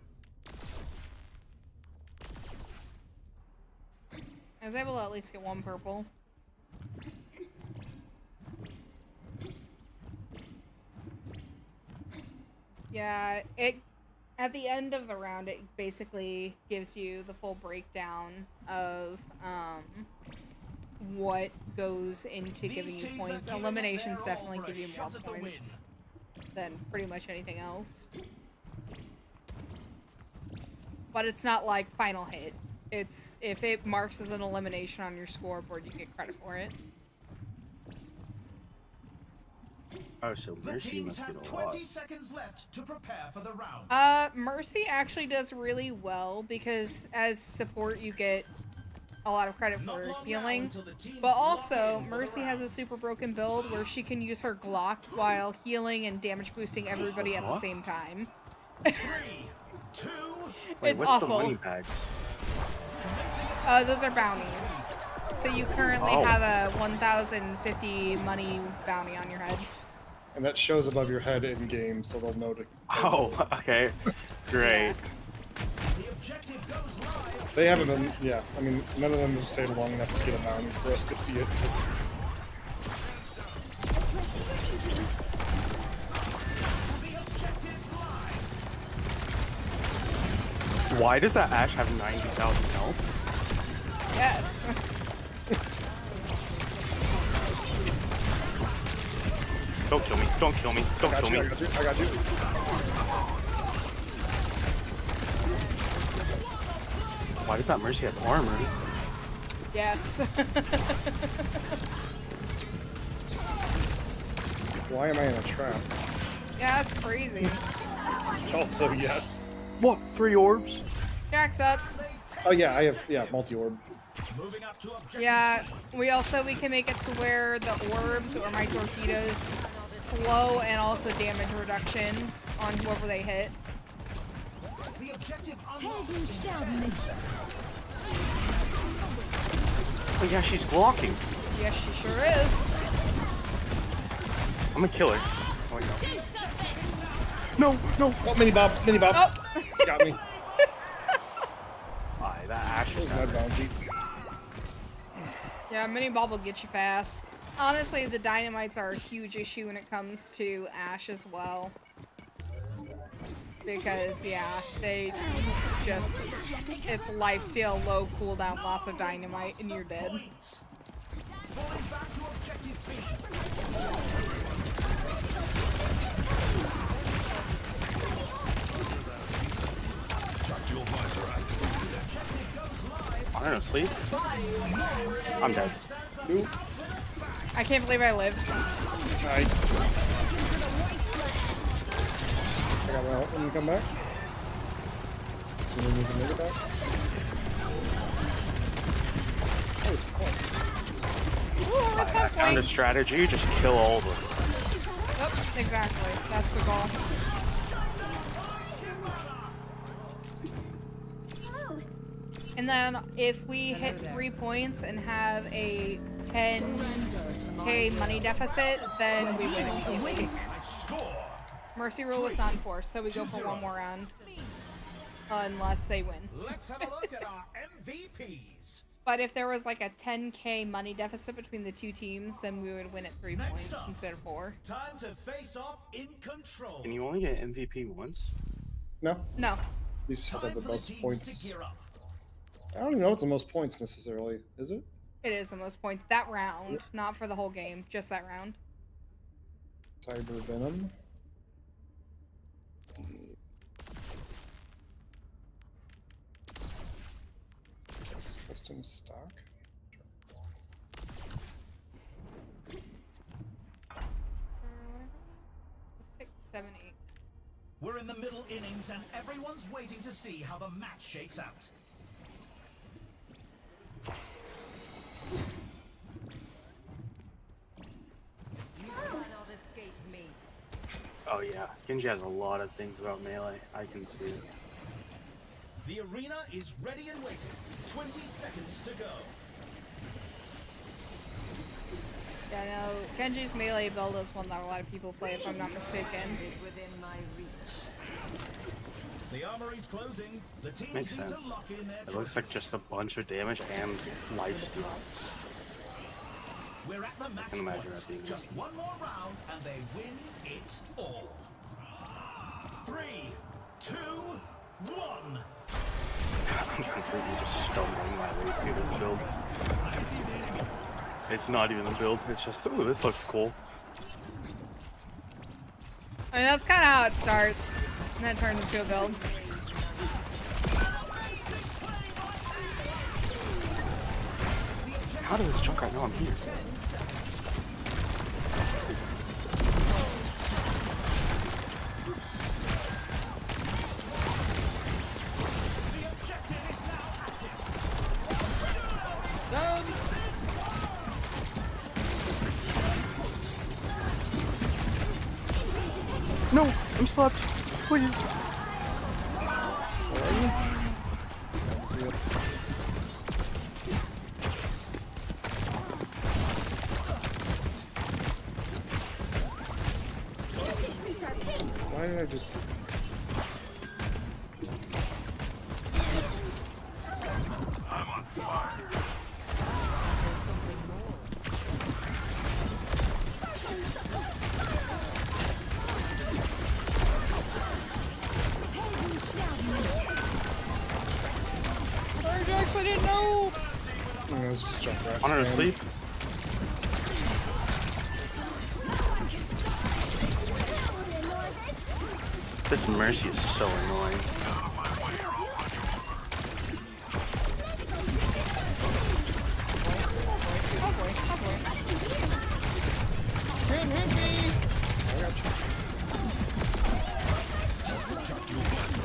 I was able to at least get one purple. Yeah, at the end of the round, it basically gives you the full breakdown of what goes into giving you points. Eliminations definitely give you more points than pretty much anything else. But it's not like final hit. It's if it marks as an elimination on your scoreboard, you get credit for it. Oh, so Mercy must get a lot. 20 seconds left to prepare for the round. Mercy actually does really well because as support you get a lot of credit for healing. But also, Mercy has a super broken build where she can use her Glock while healing and damage boosting everybody at the same time. 3, 2, Wait, it's what's awful. the money bags? Those are bounties. So you currently have a 1,050 money bounty on your head. And that shows above your head in game, so they'll know to. Oh, okay. Great. Yeah. the objective goes live. They haven't been. Yeah, I mean, none of them have stayed long enough to get a bounty for us to see it. Why does that Ashe have 90,000 health? Yes. Don't kill me. Don't kill me. Don't kill me. I got you. Why does that Mercy have armor? Yes. Why am I in a trap? Yeah, that's crazy. Also, yes. What? 3 orbs? Jack's up. Oh yeah, I have multi-orb. Yeah, we can make it to where the orbs or my torpedoes slow and also damage reduction on whoever they hit. The objective Oh yeah, she's blocking. Yes, she sure is. I'm gonna kill her. Oh no. No, no. Oh, mini Bob. Oh. Got me. Aye, that Ashe is That bounty. Yeah, mini Bob will get you fast. Honestly, the dynamites are a huge issue when it comes to Ashe as well. Because, yeah, they just, it's lifesteal, low cooldown, lots of dynamite, and you're dead. falling back to objective B. Tactical visor active. I don't know, sleep? I'm dead. Nope. I can't believe I lived. I got my ult when you come back. Assuming you can make it back. That was fun. I found a strategy, just kill all of them. Yep, exactly. That's the goal. And then if we hit 3 points and have a 10k money deficit, then we win immediately. Mercy rule was not enforced, so we go for one more round. Unless they win. Let's have a look at our MVPs. But if there was like a 10k money deficit between the two teams, then we would win at 3 points instead of 4. Time to face off in control. Can you only get MVP once? No. No. least have Time the for the most teams points. to gear up. I don't even know if it's the most points necessarily. Is it? It is the most points that round, not for the whole game, just that round. Tiber Venom. Custom stock. 6, 7, 8. We're in the middle innings and everyone's waiting to see how the match shakes out. You cannot escape me. Oh yeah, Genji has a lot of things about melee. I can see it. The arena is ready and waiting. 20 seconds to go. Yeah, no, Genji's melee build is one that a lot of people play, if I'm not mistaken. Is within my reach. The armory's closing. The teams Makes need sense. to lock in their It looks like just a bunch of damage and lifesteal. We're at the match I can imagine point. that being Just one more round and they win it all. 3, 2, 1. I'm completely just stumbling my way through this build. It's not even a build, it's just, oh, this looks cool. I mean, that's kind of how it starts, and then it turns into a build. How does this Junkrat know I'm here? No, I'm slapped. Please. Sorry. Can't see it. Why did I just... I'm on fire. Sorry, Jax, I didn't know! I was just Junkrat. Want her to sleep? This Mercy is so annoying.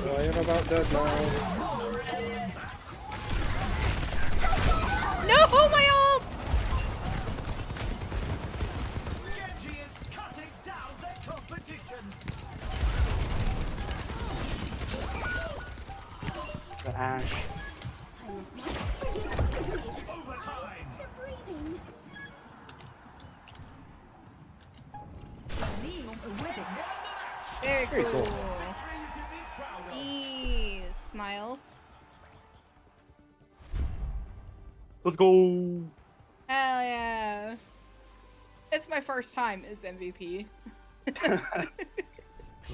I am about dead now. No, my ult! Genji is cutting down their competition. The Ash. Overtime. Very Very cool. cool. Victory you can be proud of. Ease. Smiles. Let's go! Hell yeah. It's my first time as MVP.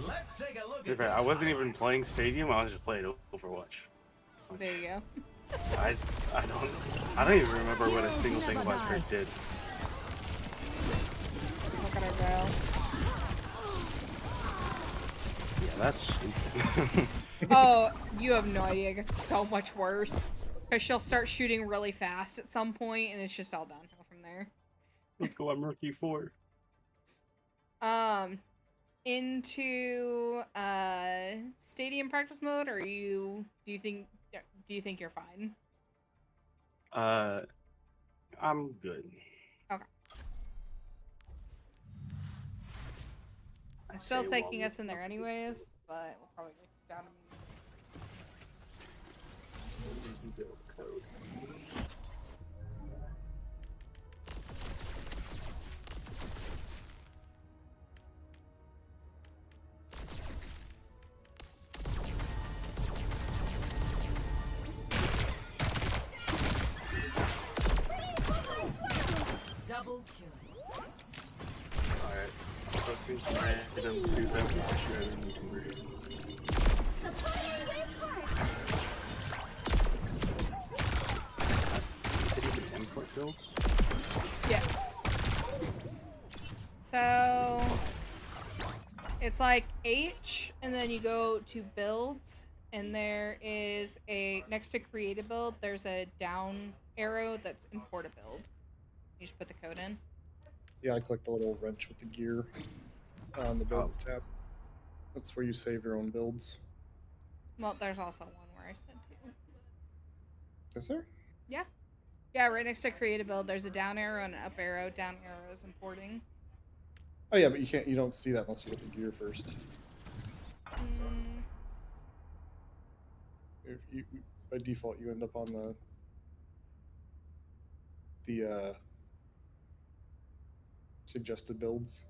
Let's take a look To be at fair, this I wasn't even highlight. playing Stadium, I was just playing Overwatch. There you go. I don't even remember what a single thing about her did. Look at her go. Yeah, that's stupid. Oh, you have no idea. It gets so much worse. Because she'll start shooting really fast at some point, and it's just all downhill from there. Let's go, I'm rookie 4. Into stadium practice mode, or do you think you're fine? I'm good. Okay. I'm still say taking one. us in there anyways, but we'll probably get down to Build code. Double kill. Alright. So seems random to them situation. It's like H, and then you go to builds, and there is a, next to create a build, there's a down arrow that's import a build. You just put the code in. Yeah, I clicked the little wrench with the gear on the builds tab. That's where you save your own builds. Well, there's also one where I said to. Is there? Yeah. Yeah, right next to create a build, there's a down arrow and an up arrow. Down arrow is importing. Oh yeah, but you don't see that unless you get the gear first. If you, by default, you end up on the suggested builds.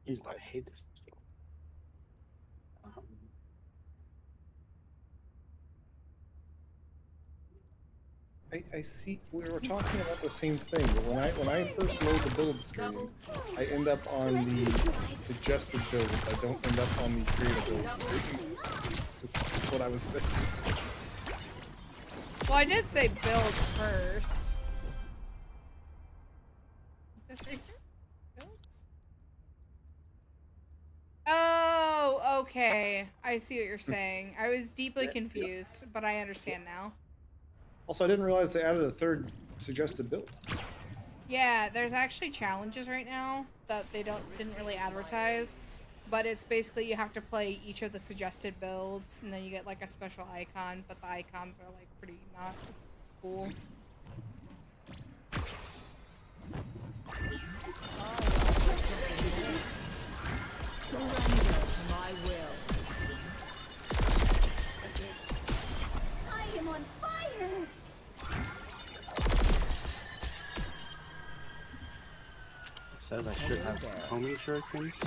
I hate this. I see. We were talking about the same thing, but when I first load the build screen, I end up on the suggested builds. I don't end up on the create a build screen. That's what I was saying. Well, I did say build first. This right here? Builds? Oh, okay. I see what you're saying. I was deeply confused, but I understand now. Also, I didn't realize they added a third suggested build. Yeah, there's actually challenges right now that they didn't really advertise, but it's basically you have to play each of the suggested builds, and then you get like a special icon, but the icons are like pretty not cool. Surrender to my will. I am on fire! It says I should have homing shurikens.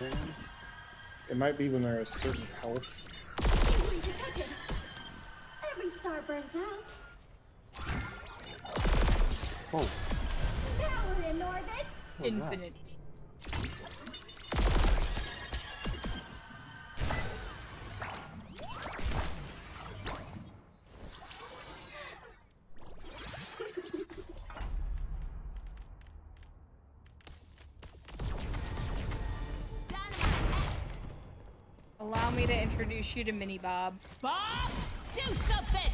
Okay. It might be when they're a certain health. Enemy detected! Every star burns out. Oh. Power in orbit! Infinite. Allow me to introduce you to Mini Bob. Bob, do something!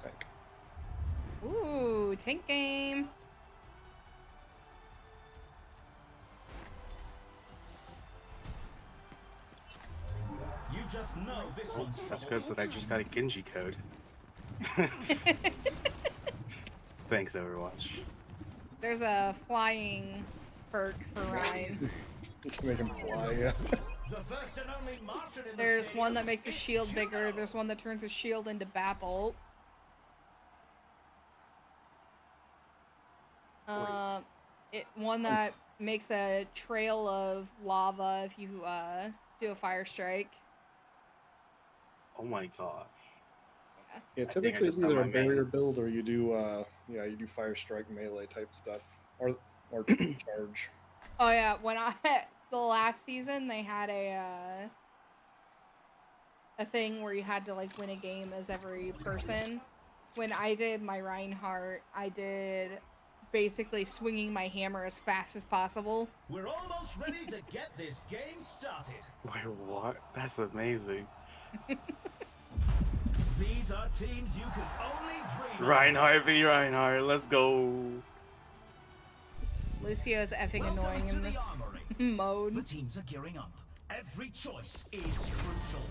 Tank. Ooh, tank game. You just know this Oh, one's that's trouble. good that I just got a Genji code. Thanks, Overwatch. There's a flying perk for Ryan. You can make him fly, yeah. The first and only Martian in the There's stadium. one that makes a It's shield Juno. bigger. There's one that turns a shield into Bapple. One that makes a trail of lava if you do a fire strike. Oh my god. Yeah, I think I typically it's just got either a my barrier main. build or you do you do fire strike melee type stuff. Or charge. Oh yeah, when the last season they had a thing where you had to like win a game as every person. When I did my Reinhardt, I did basically swinging my hammer as fast as possible. We're almost ready to get this game started. Wait, what? That's amazing. These are teams you could only dream of. Reinhardt v Reinhardt, let's go. Lucio's effing Welcome annoying to in the this armory. mode. The teams are gearing up. Every choice is crucial.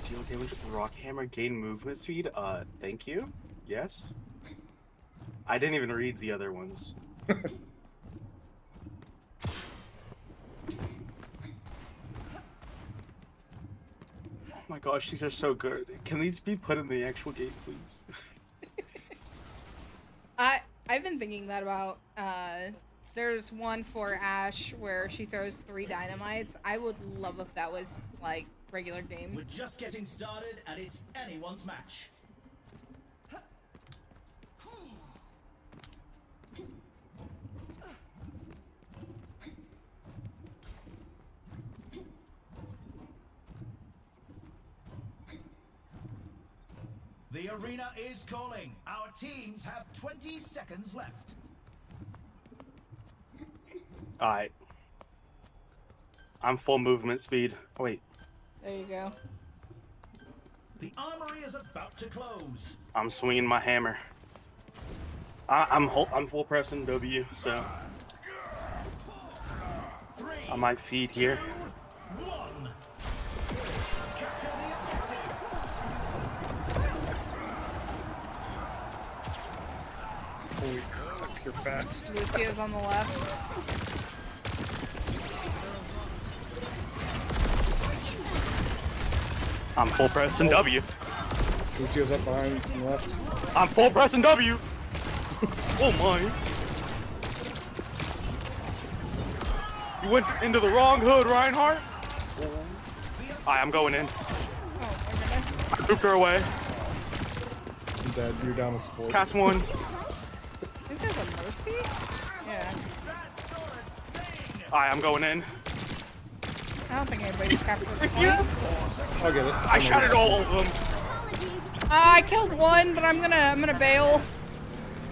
Deal damage with rock hammer, gain movement speed. Thank you. Yes. I didn't even read the other ones. Oh my gosh, these are so good. Can these be put in the actual game, please? I've been thinking that about there's one for Ashe where she throws 3 dynamites. I would love if that was like regular game. We're just getting started and it's anyone's match. The arena is calling. Our teams have 20 seconds left. Alright. I'm full movement speed. Oh, wait. There you go. The armory is about to close. I'm swinging my hammer. I'm full pressing W, so I might feed here. 2, 1. Capture the objective. Holy crap, you're fast. Lucio's on the left. I'm full pressing W. Lucio's up behind on the left. I'm full pressing W. Oh my. You went into the wrong hood, Reinhardt. Alright, I'm going in. Oh my goodness. I pooped her away. I'm dead. You're down to support. Cast one. I think there's a mercy? Yeah. Alright, I'm going in. I don't think anybody's captured the If you- point. I'll get it. I shot at all of them. I killed one, but I'm gonna bail.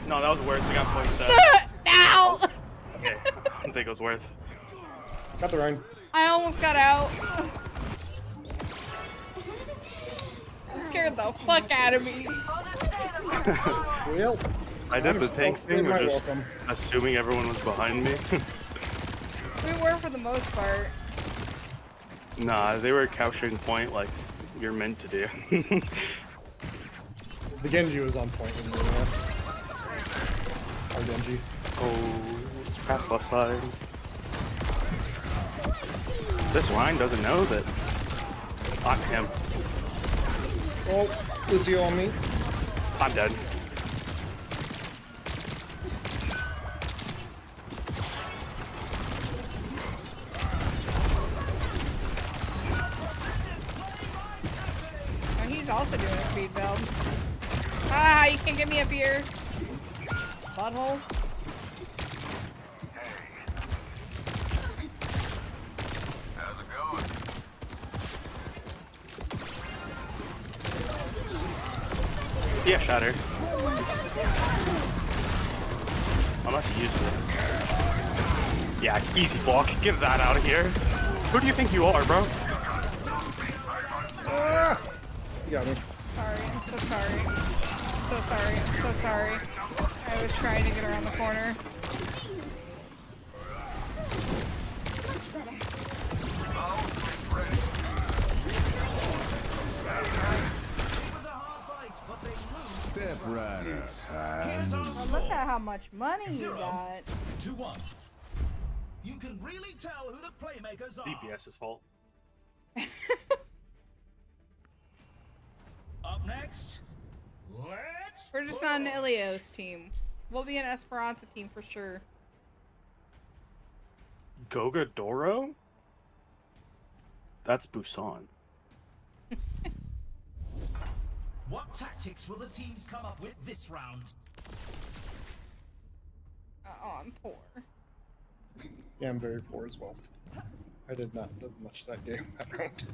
No, that was worth. We got points set. Ow! Okay, I don't think it was worth. Got the Rhine. I almost got out. Scared the fuck out of me. Well, I did the tank thing, you're or just welcome. assuming everyone was behind me. We were for the most part. Nah, they were couching point like you're meant to do. The Genji was on point in the Our Genji. Oh, pass left side. This Ryan doesn't know that. Not him. Oh, Lucio on me. I'm dead. Oh, he's also doing a speed build. Ah, you can't get me up here. Butthole. How's it going? Yeah, shatter. Unless he used it. Yeah, easy block. Get that out of here. Who do you think you are, bro? Ah! You got me. Sorry, I'm so sorry. So sorry, I'm so sorry. I was trying to get around the corner. Step right inside. Well, look at how much money you got. 2-1. You can really tell who the playmakers are. DPS's fault. Up next, let's. We're just not an Ilios team. We'll be an Esperanza team for sure. Goga Doro? That's Busan. What tactics will the teams come up with this round? Oh, I'm poor. Yeah, I'm very poor as well. I did not live much that game, that round.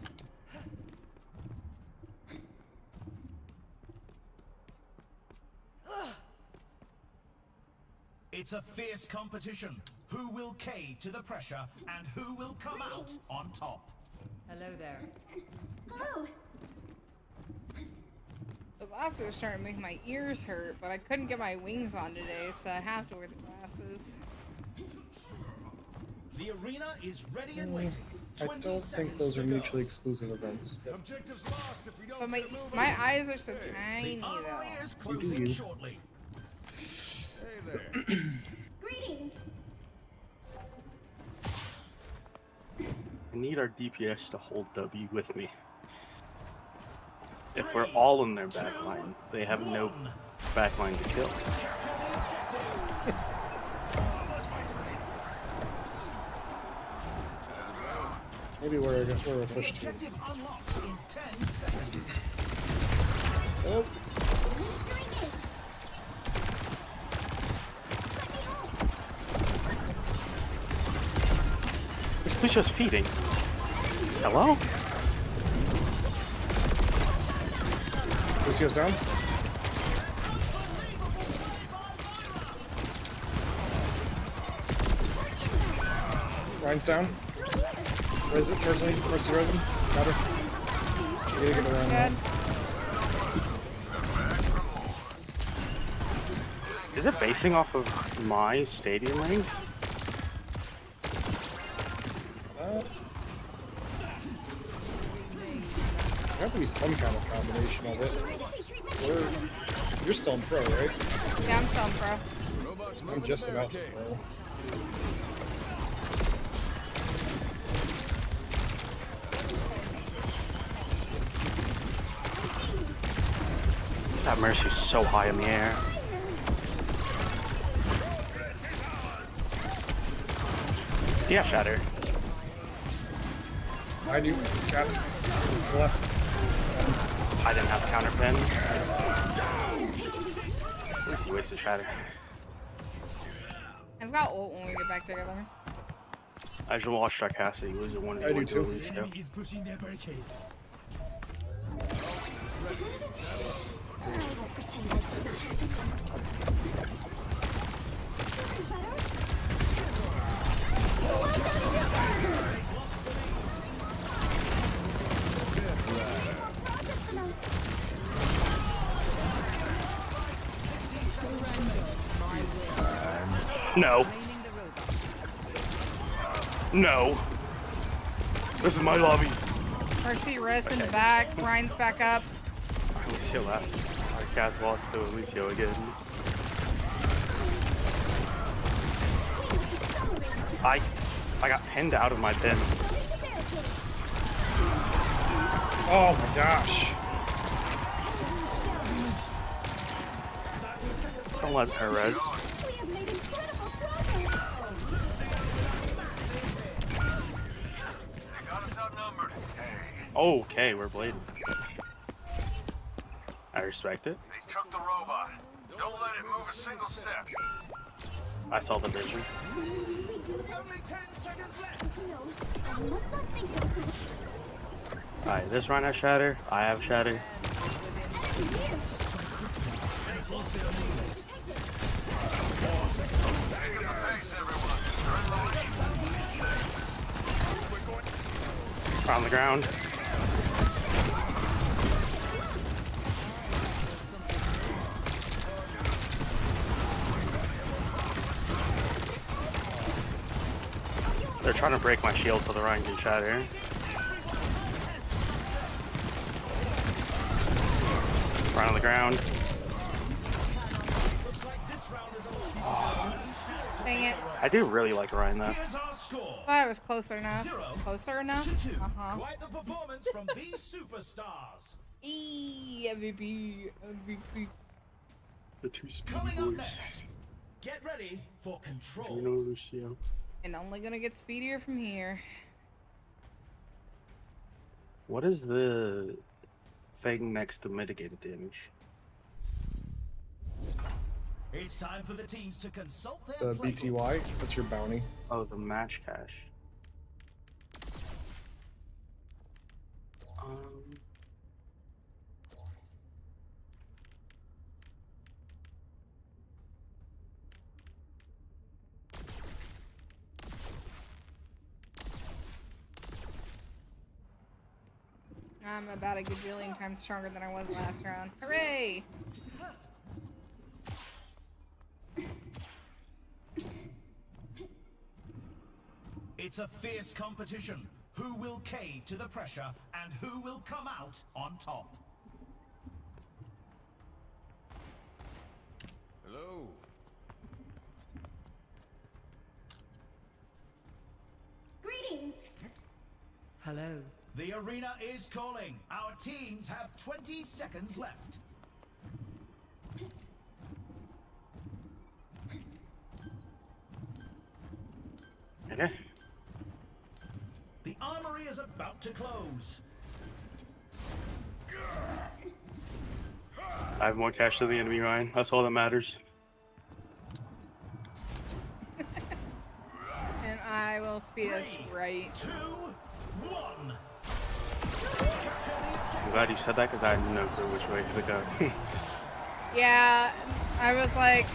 It's a fierce competition. Who will cave to the pressure and who will come out on top? Hello there. Hello. The glasses are starting to make my ears hurt, but I couldn't get my wings on today, so I have to wear the glasses. The arena is ready and waiting. I don't think those are mutually exclusive events. But Objectives lost if we don't But get a move my on. eyes are so tiny, The armory though. is closing you. shortly. Hey there. Greetings. I need our DPS to hold W with me. If we're all in their backline, they have no backline to kill. maybe we're pushed to. Objective unlocked in 10 seconds. Oh, This Lucia's feeding. Hello? Lucio's down. Ryan's down. Mercy resin. Got her. We gotta get around that. Is it basing off of my stadium ring? There have to be some kind of combination of it. You're still in pro, right? Yeah, I'm still in pro. I'm just about to pro. That Mercy's so high in the air. Yeah, Shatter. I do. Gas to the left. I didn't have a counter pin. At least he wasted Shatter. I've got ult when we get back together. I should watch Chuck Cassidy lose it one day. I do too. Is pushing their barricade. I won't pretend like that. No. No. This is my lobby. Mercy wrist in the back. Ryan's back up. Alicia left. Our cast lost to Alicia again. I got pinned out of my pin. Oh my gosh. Don't let her res. Okay, we're blading. I respect it. They took the robot. Don't let it move a single step. I saw the vision. Only 10 seconds left. I must not think of it. Alright, this Ryan has Shatter. I have Shatter. We're on the ground. They're trying to break my shield so the Ryan can Shatter. Right on the ground. Dang it. I do really like Ryan though. Thought it was closer enough. Closer enough? Uh-huh. Quite the performance from these superstars. MVP. The two speedy Coming up boys. next, get ready for control. You know Lucio. And only gonna get speedier from here. What is the thing next to mitigated damage? It's time for the teams to consult their The playbooks. BTY, that's your bounty. Oh, the match cache. I'm about a gajillion times stronger than I was last round. Hooray! It's a fierce competition. Who will cave to the pressure and who will come out on top? Hello. Greetings. Hello. The arena is calling. Our teams have 20 seconds left. Okay. The armory is about to close. I have more cash than the enemy, Ryan. That's all that matters. And I will speed us right. 2, 1. I'm glad you said that because I had no clue which way to go. Yeah, I was like,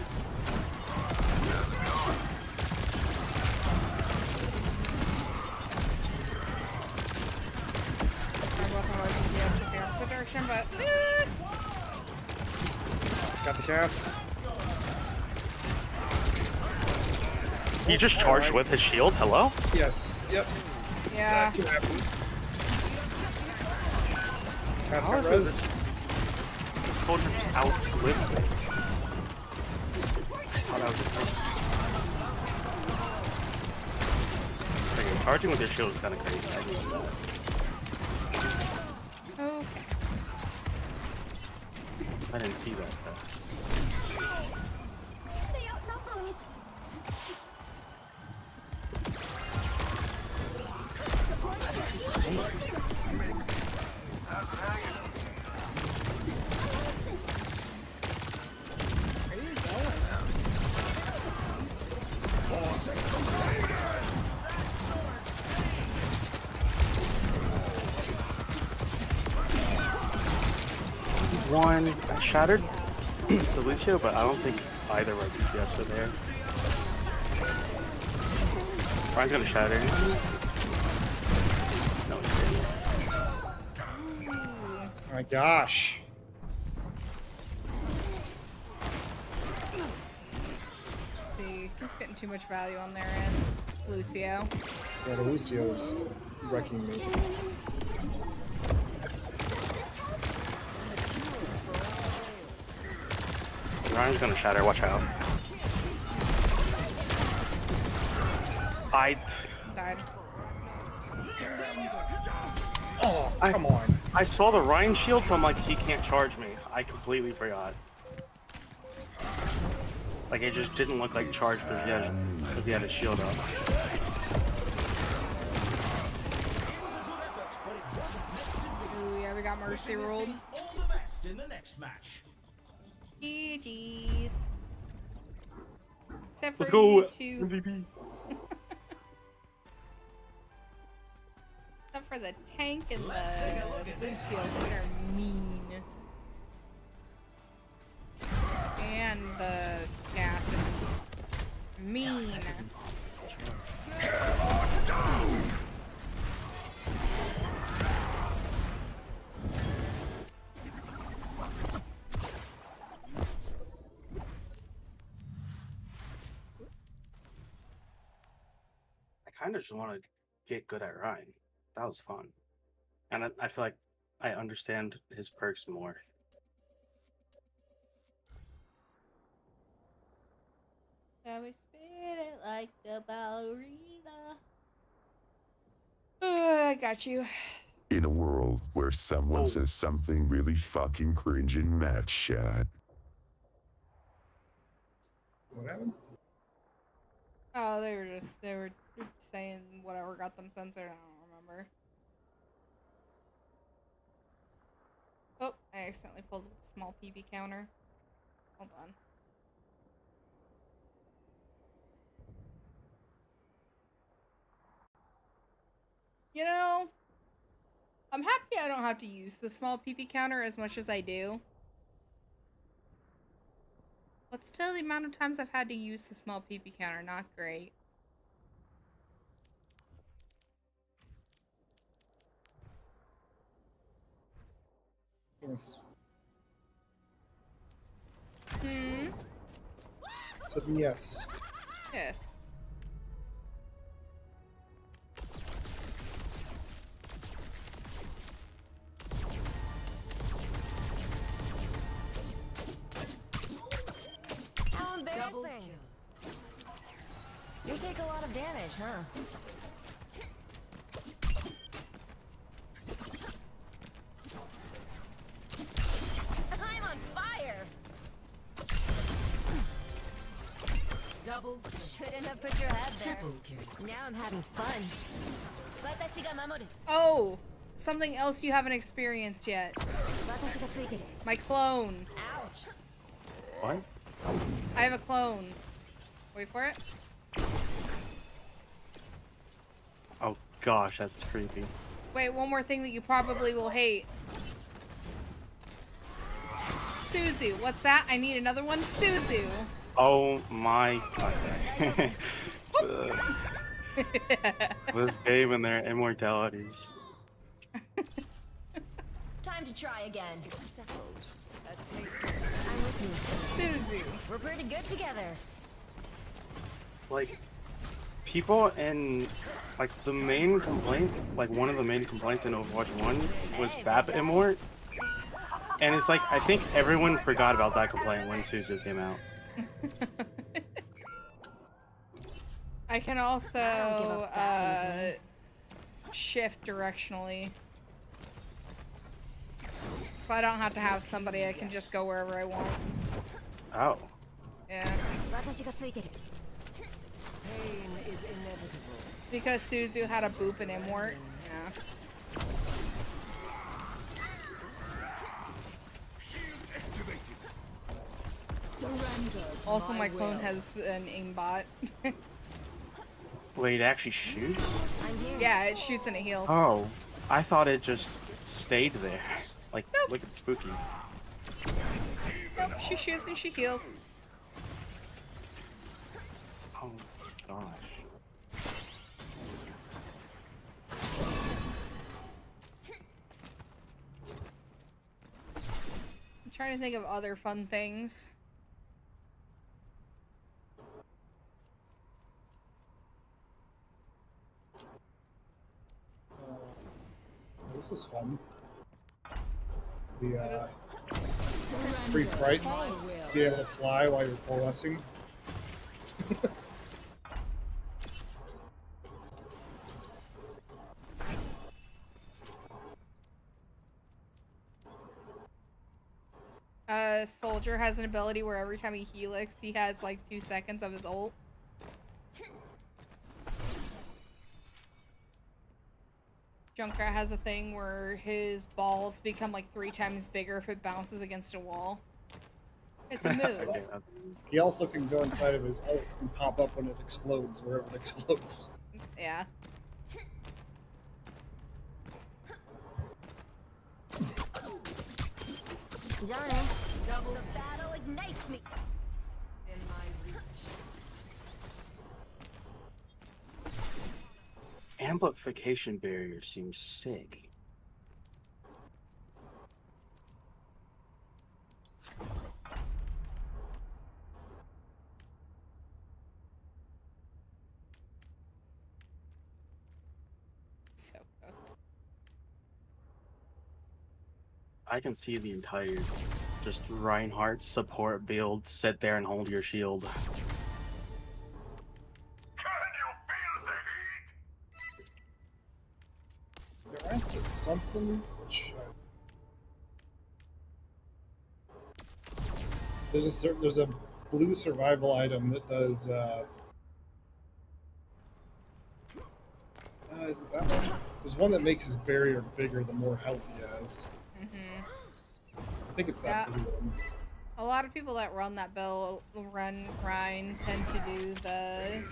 direction, but Got the cast. He just charged with his shield. Hello? Yes. Yep. yeah. That can happen. Cast How got is rezzed. The soldier just outlived me. Oh, that was just like, charging with your shield is kind of crazy. I didn't know that. Okay. I didn't see that. Stay outnumber us. That's insane. Where are you going? He's one. I shattered the Lucio, but I don't think either of our DPS were there. Ryan's gonna shatter. No, he's didn't. Oh my gosh. See, he's getting too much value on their end. Lucio. Yeah, the Lucio's wrecking me. Ryan's gonna shatter. Watch out. Died. Oh, come on. I saw the Ryan shield, so I'm like, he can't charge me. I completely forgot. Like, it just didn't look like charge because he had his shield up. Ooh, yeah, we got Mercy ruled. All the best in the next match. GG's. Except for Let's go, you two. MVP. Except for the tank and the Lucio, they're mean. And the gas and mean. I kind of just want to get good at Ryan. That was fun. And I feel like I understand his perks more. I would spit it like the ballerina. I got you. In a world where someone says something really fucking cringe in match chat. What happened? Oh, they were saying whatever got them censored. I don't remember. Oh, I accidentally pulled a small PB counter. Hold on. You know, I'm happy I don't have to use the small PP counter as much as I do. But still, the amount of times I've had to use the small PP counter, not great. Yes. Hmm? So yes. Yes. How embarrassing. You take a lot of damage, huh? I'm on fire. Double kill. Shouldn't have put your head there. Triple kill. Now I'm having fun. Oh, something else you haven't experienced yet. My clone. Ouch. What? I have a clone. Wait for it. Oh gosh, that's creepy. Wait, one more thing that you probably will hate. Suzu. What's that? I need another one. Suzu. Oh my god. This game and their immortalities. time to try again. I'm with you. Suzu. We're pretty good together. Like, people in, like, the main complaint, like, one of the main complaints in Overwatch 1 was Bap Immort. And it's like, I think everyone forgot about that complaint when Suzu came out. I can also shift directionally. If I don't have to have somebody, I can just go wherever I want. Oh. Yeah. Pain is inevitable. Because Suzu had a boof and Immort. Yeah. Also, my clone has an aimbot. Wait, it actually shoots? Yeah, it shoots and it heals. Oh. I thought it just stayed there. Like, wicked spooky. Nope, she shoots and she heals. Oh gosh. I'm trying to think of other fun things. This is fun. The free fright, be able to fly while you're coalescing. Soldier has an ability where every time he helix, he has like 2 seconds of his ult. Junkrat has a thing where his balls become like 3 times bigger if it bounces against a wall. It's a move. He also can go inside of his ult and pop up when it explodes, wherever it explodes. Yeah. Johnny, the battle ignites me. In my reach. Amplification barrier seems sick. So good. I can see the entire just Reinhardt support build, sit there and hold your shield. There ain't something which there's a blue survival item that does is it that one? There's one that makes his barrier bigger the more health he has. I think it's that blue one. A lot of people that run that build, run Rhine, tend to do the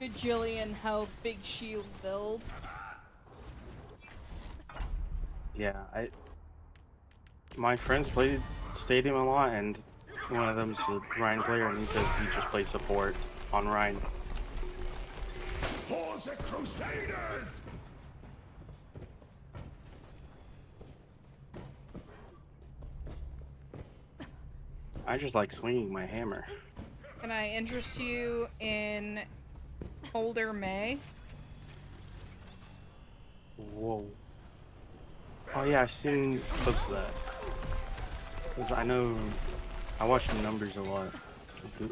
Bajillion health big shield build. Yeah, my friends play Stadium a lot, and one of them's a Rhine player, and he says he just plays support on Rhine. For the Crusaders! I just like swinging my hammer. Can I interest you in Holder May? Whoa. Oh yeah, I've seen clips of that. 'Cause I know, I watch the numbers a lot. It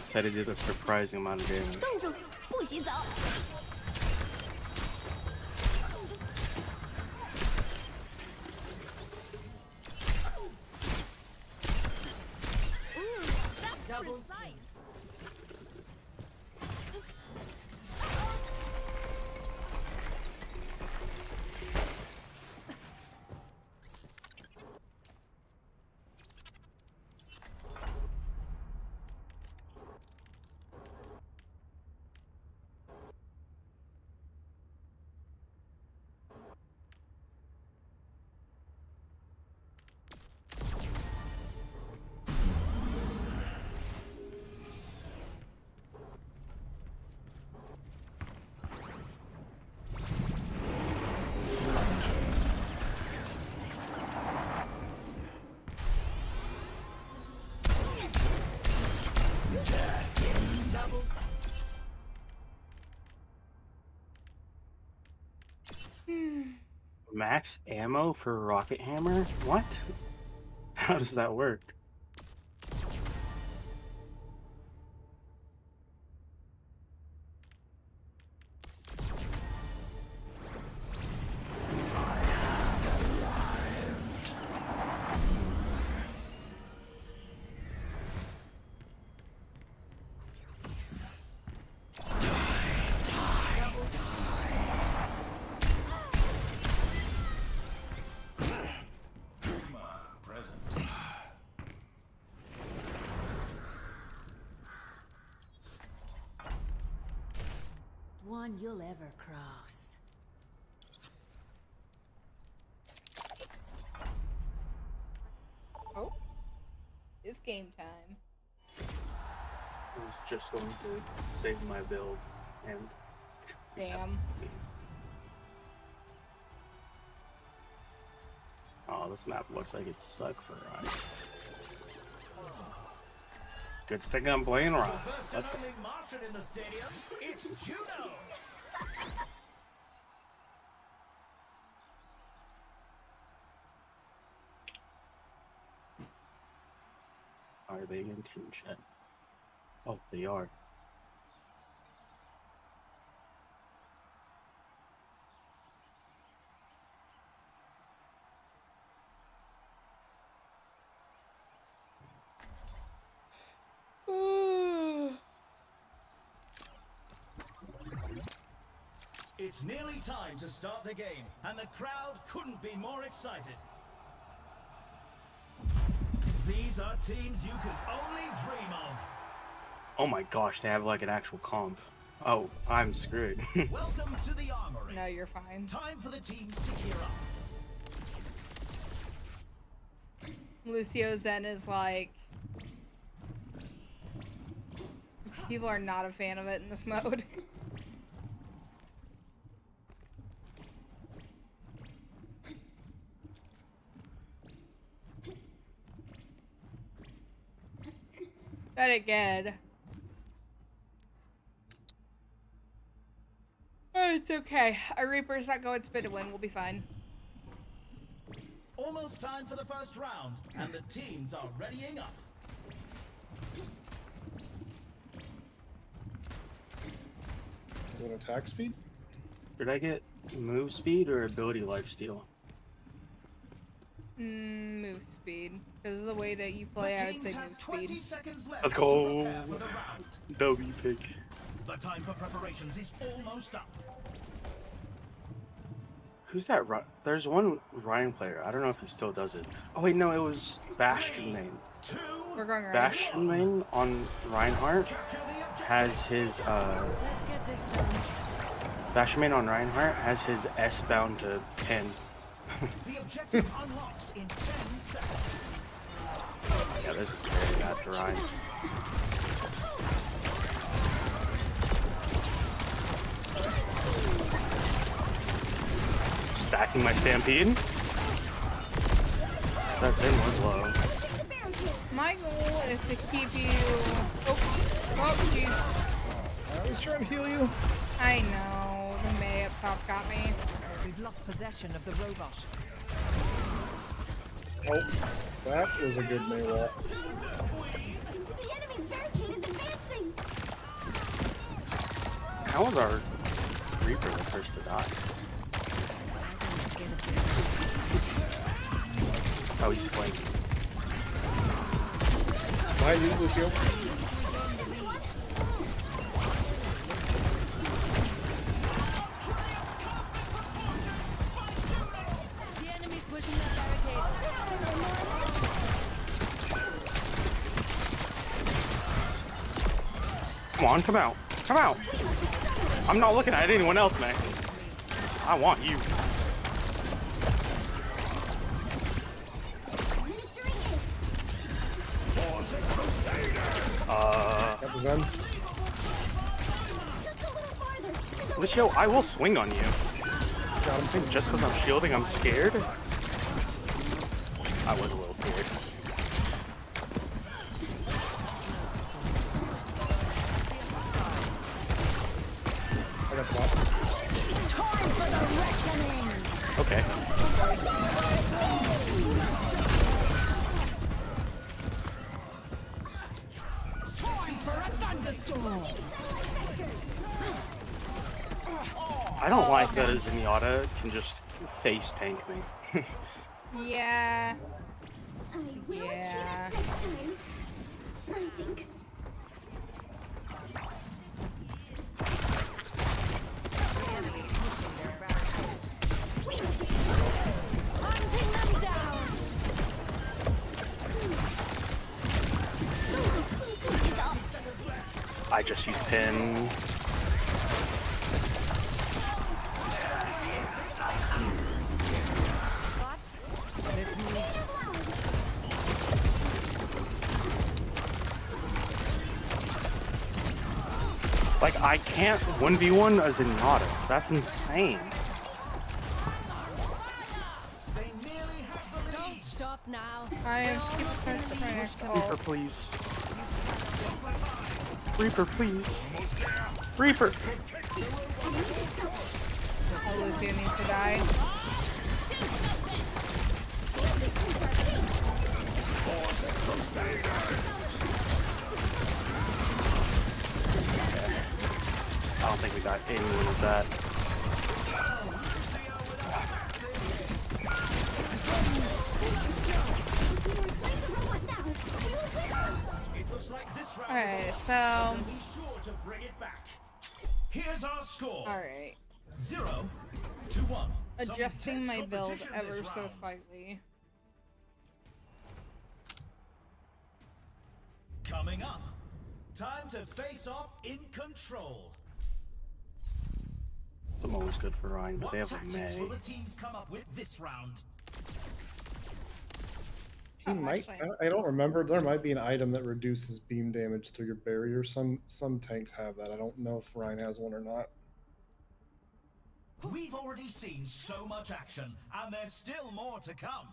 said it did a surprising amount of damage. 冻住，不许走。That's precise. Max ammo for rocket hammer? What? How does that work? One you'll ever cross. Oh, it's game time. I was just going to save my build and... Damn. Oh, this map looks like it sucked for Ryan. Good thing I'm playing Ryan. Let's go. Martian in the stadium. It's Juno. Are they in team chat? Oh, they are. It's nearly time to start the game, and the crowd couldn't be more excited. These are teams you could only dream of. Oh my gosh, they have like an actual comp. Oh, I'm screwed. Welcome to the armory. No, you're fine. Time for the teams to gear up. Lucio Zen is like... People are not a fan of it in this mode. But again... Oh, it's okay. Our Reaper's not going spin to win. We'll be fine. Almost time for the first round, and the teams are readying up. You want attack speed? Did I get move speed or ability lifesteal? Move speed. Because of the way that you play, I would say move speed. Let's go. W pick. The time for preparations is almost up. Who's that? There's one Ryan player. I don't know if he still does it. Oh wait, no, it was Bastion main. We're going right. Bastion main on Reinhardt has his Let's get this done. Bastion main on Reinhardt has his S bound to 10. The objective unlocks in 10 seconds. Yeah, this is very bad for Ryan. Stacking my Stampede. That's in was low. My goal is to keep you... Oh, jeez. I was trying to heal you. I know. The May up top got me. We've lost possession of the robot. Oh, that was a good melee. The enemy's barricade is advancing. How was our Reaper the first to die? Oh, he's flanking. Behind you, Lucio. The enemy's pushing that barricade. Come on, come out. Come out. I'm not looking at anyone else, man. I want you. Got the Zen. Lucio, I will swing on you. Got him. Just because I'm shielding, I'm scared? I was a little scared. I got the bot. Time for the reckoning. Okay. I don't like that a Zenyatta can just face tank me. Yeah. I will Yeah. achieve it this time. I think. Hunting them down. I just use pin. It's me. Like, I can't 1v1 a Zenyatta. That's insane. Don't stop now. I am 50% for my next Reaper, ult. please. Reaper, please. Reaper! Oh, Lucio needs to die. I don't think we got anyone with that. It looks like this round Alright, is so. off. Be sure to bring it back. Here's our score. Alright. 0-1. Some Adjusting intense my build competition ever this so round. slightly. Coming up, time to face off in control. I'm always good for Ryan, but What they have a tactics will May. the teams come up with this round? He might. I don't remember. There might be an item that reduces beam damage through your barrier. Some tanks have that. I don't know if Ryan has one or not. We've already seen so much action, and there's still more to come.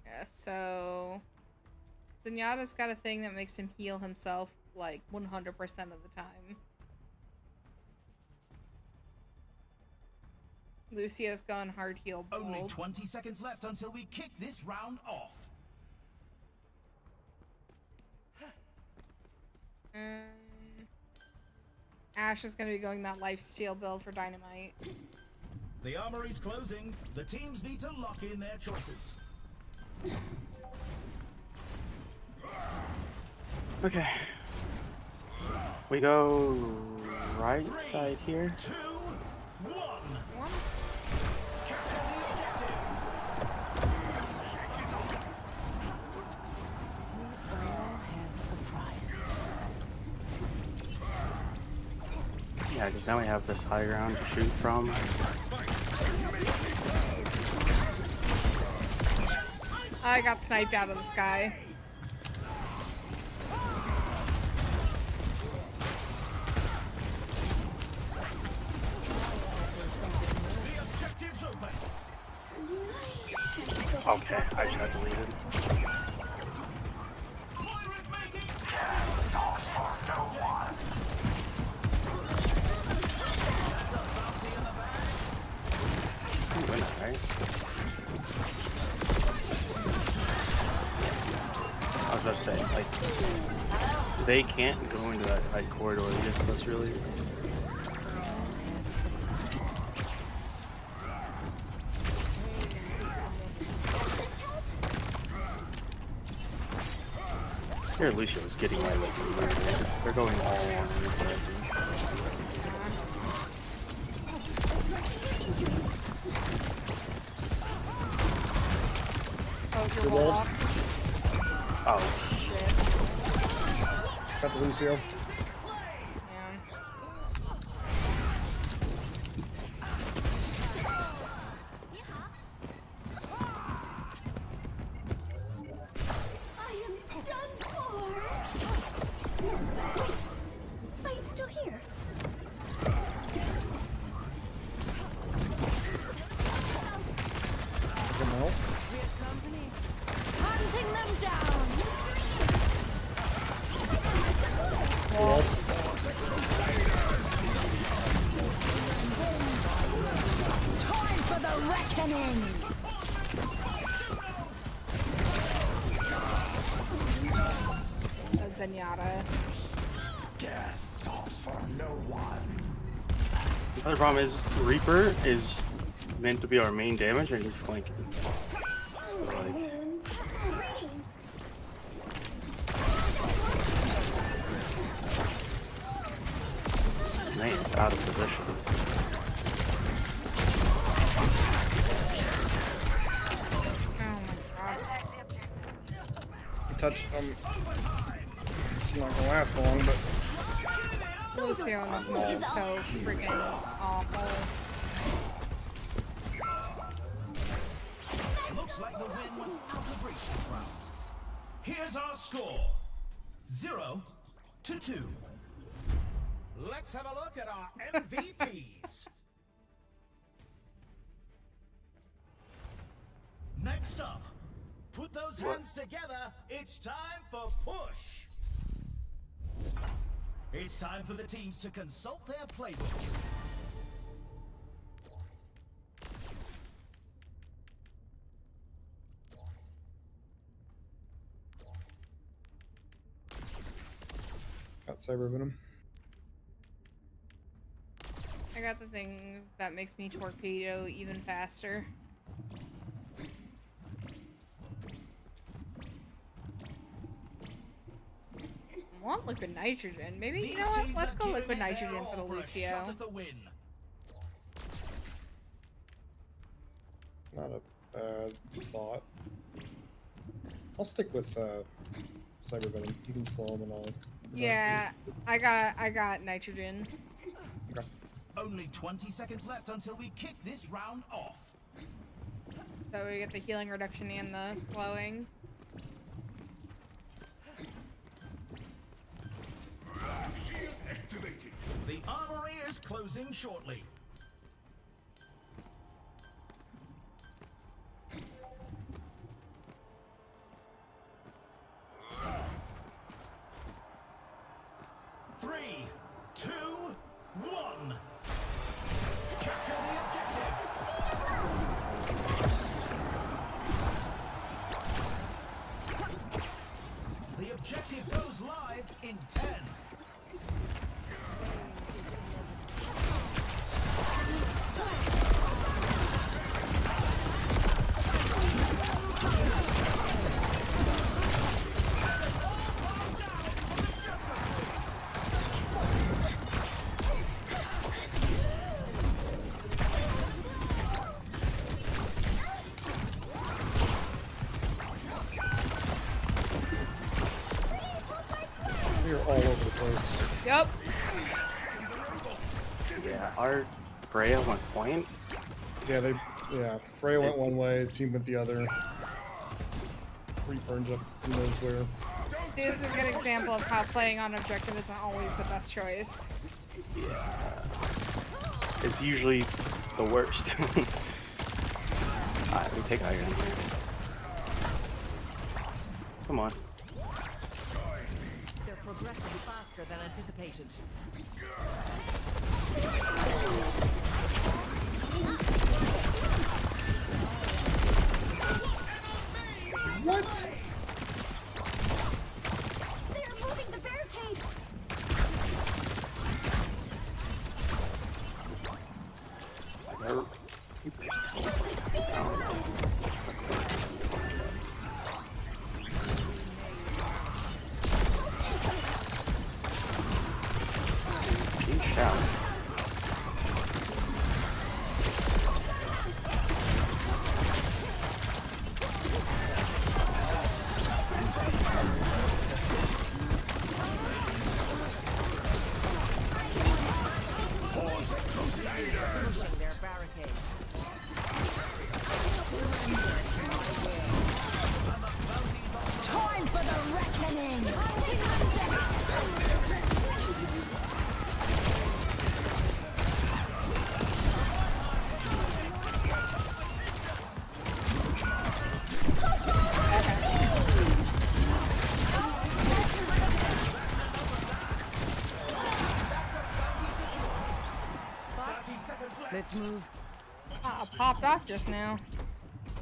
Yeah, so. Zenyatta's got a thing that makes him heal himself like 100% of the time. Lucio's gone hard heal bold. Only 20 seconds left until we kick this round off. Ash is gonna be going that lifesteal build for Dynamite. The armory's closing. The teams need to lock in their choices. Okay. We go right side here. 2, 1. Capture the objective. Yeah, because now we have this high ground to shoot from. I got sniped out of the sky. The objective's open. Okay, I just got deleted. Moira's making. I'm winning, right? I was about to say, like, they can't go into that tight corridor. I guess that's really. Here, Lucio is getting away with it. They're going all on the play. Oh, your Good wall roll. off. Oh, Shit. Got the Lucio. Yeah. I am done for. I am still here. Come out. Hunting them down. pinata. Death stops for no one. The other problem is Reaper is meant to be our main damage and he's flanking. So, like, man, it's out of position. Touch it's not gonna last long, but Lucio in this mode is so freaking awful. Looks like the win was out of reach this round. Here's our score. 0-2. Let's have a look at our MVPs. Next up, put those hands together. It's time for push. It's time for the teams to consult their playbooks. got Cyber Venom. I got the thing that makes me torpedo even faster. I want liquid nitrogen. Maybe, you know what? Let's go liquid nitrogen for the Lucio. Not a bad thought. I'll stick with Cyber Venom. You can slow him and all. Yeah, I got nitrogen. Okay. Only 20 seconds left until we kick this round off. So we get the healing reduction and the slowing. Shield activated. The armory is closing shortly. Three, two, one. Capture the objective. The objective goes live in 10. You're all over the place. Yep. Yeah, our Freya went point. Yeah, Freya went one way, the team went the other. Reaper ends up who knows where. This is a good example of how playing on objective isn't always the best choice. It's usually the worst. Alright, we take iron. Come on. They're progressing faster than anticipated. What? They're moving the barricade. Their barricade. Time for the reckoning. Let's move. I popped off just now.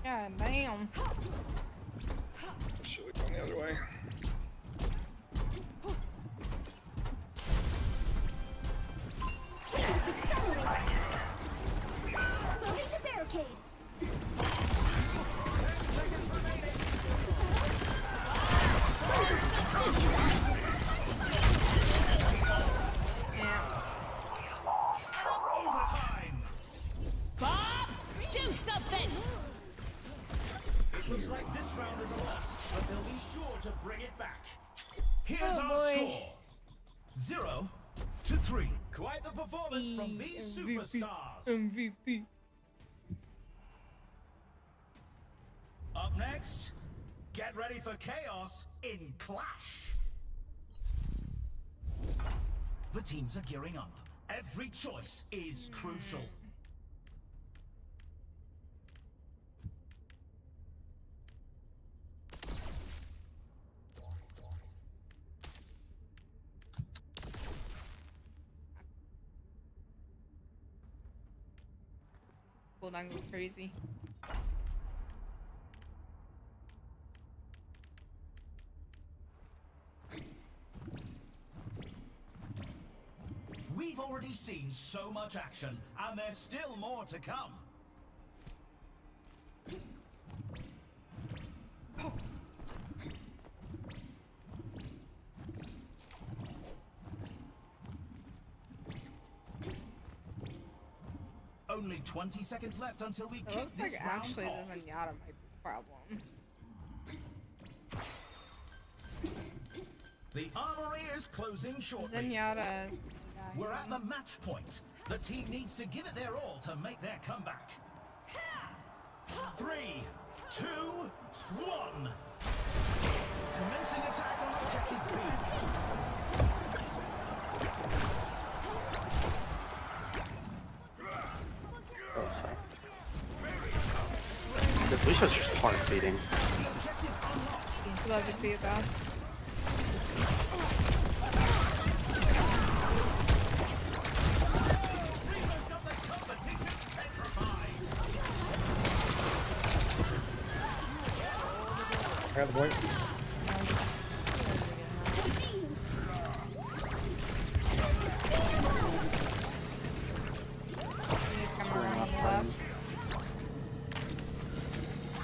God damn. Should we go the other way? Here's Oh, our boy. score. 0-3. Quite the performance from these superstars. MVP. Up next, get ready for chaos in Clash. The teams are gearing up. Every choice is crucial. Cooldown goes crazy. We've already seen so much action, and there's still more to come. Only 20 seconds left until we It kick looks like this round actually off. the Zenyatta might be the problem. The armory is closing shortly. Zenyatta is We're at the match point. The team needs to give it their all to make their comeback. 3, 2, 1. Commencing attack on objective B. Oh, sorry. This Lucia's just farm feeding. Love to see it though. I got the point.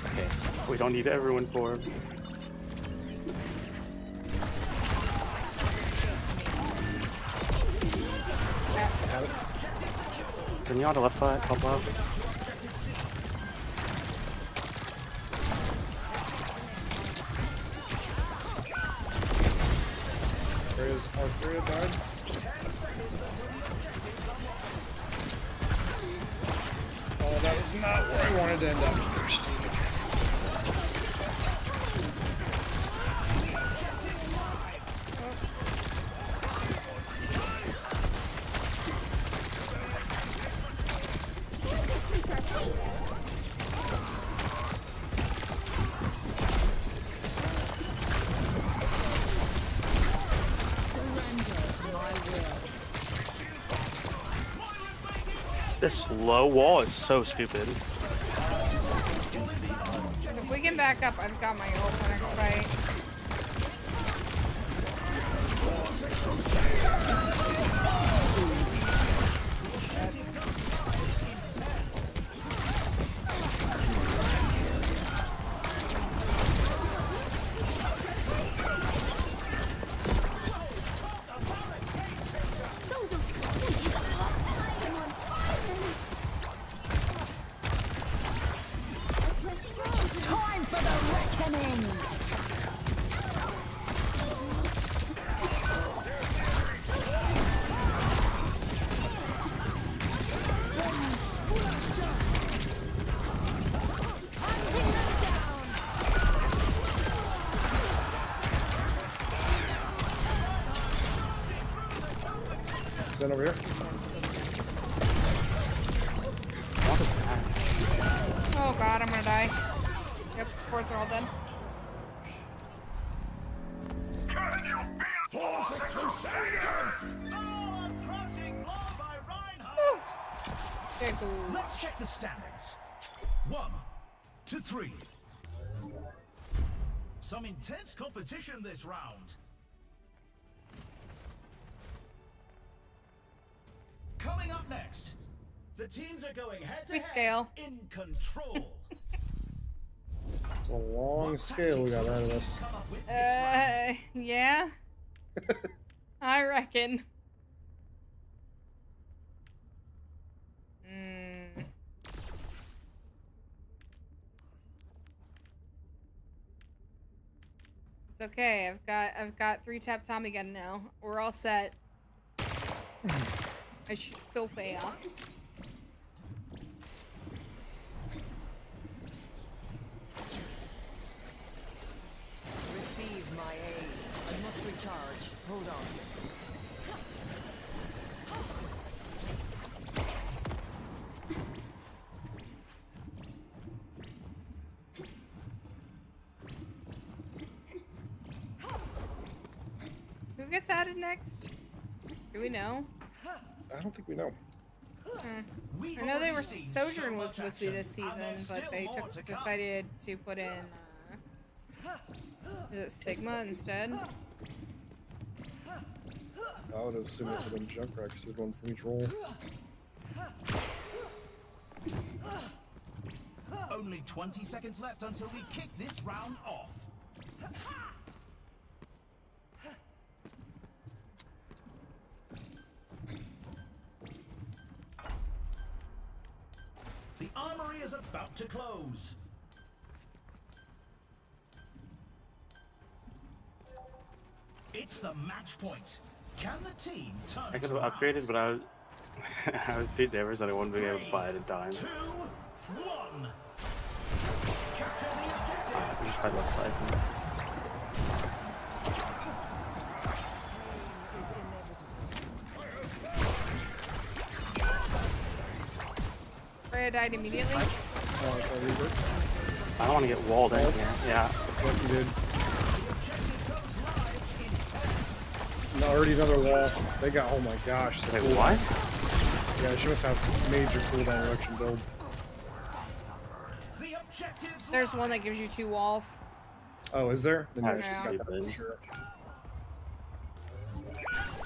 Okay, we don't need everyone for. Zenyatta left side, top left. There is Arthur died. Oh, that was not where I wanted to end up. Thirsty. This low wall is so stupid. If we can back up, I've got my ult for next fight. Time for the reckoning! Zen over here. What is that? Oh god, I'm gonna die. Yep, supports are all done. Can you feel for the Crusaders? Oh, a crushing blow by Reinhardt. Very cool. Let's check the standings. 1 to 3. Some intense competition this round. Coming up next, the teams are going head to We head scale. in control. It's a long scale we got out of this. Come up with this round. Yeah. I reckon. It's okay. I've got 3-tap Tommy gun now. We're all set. I should so fail. Receive my aid. I must recharge. Hold on. Who gets added next? Do we know? I don't think we know. I know they were Sojourn was supposed to be this season, but they decided to put in is it Sigma instead? I would have assumed it would have been Junkrat because there's one from each role. Only 20 seconds left until we kick this round off. The armory is about to close. It's the match point. Can the team turn I could have upgraded, but I was too diverse that I wouldn't be able to buy it in time. 2, 1. Capture the objective. I just fight left side. Freya died immediately. Oh, it's a Reaper. I don't want to get walled in here. Yeah. What you did. No, already another wall. They got, oh my gosh. Wait, what? Yeah, she must have major cooldown reduction build. There's one that gives you 2 walls. Oh, is there? Then That's yeah, she's got that stupid. for sure.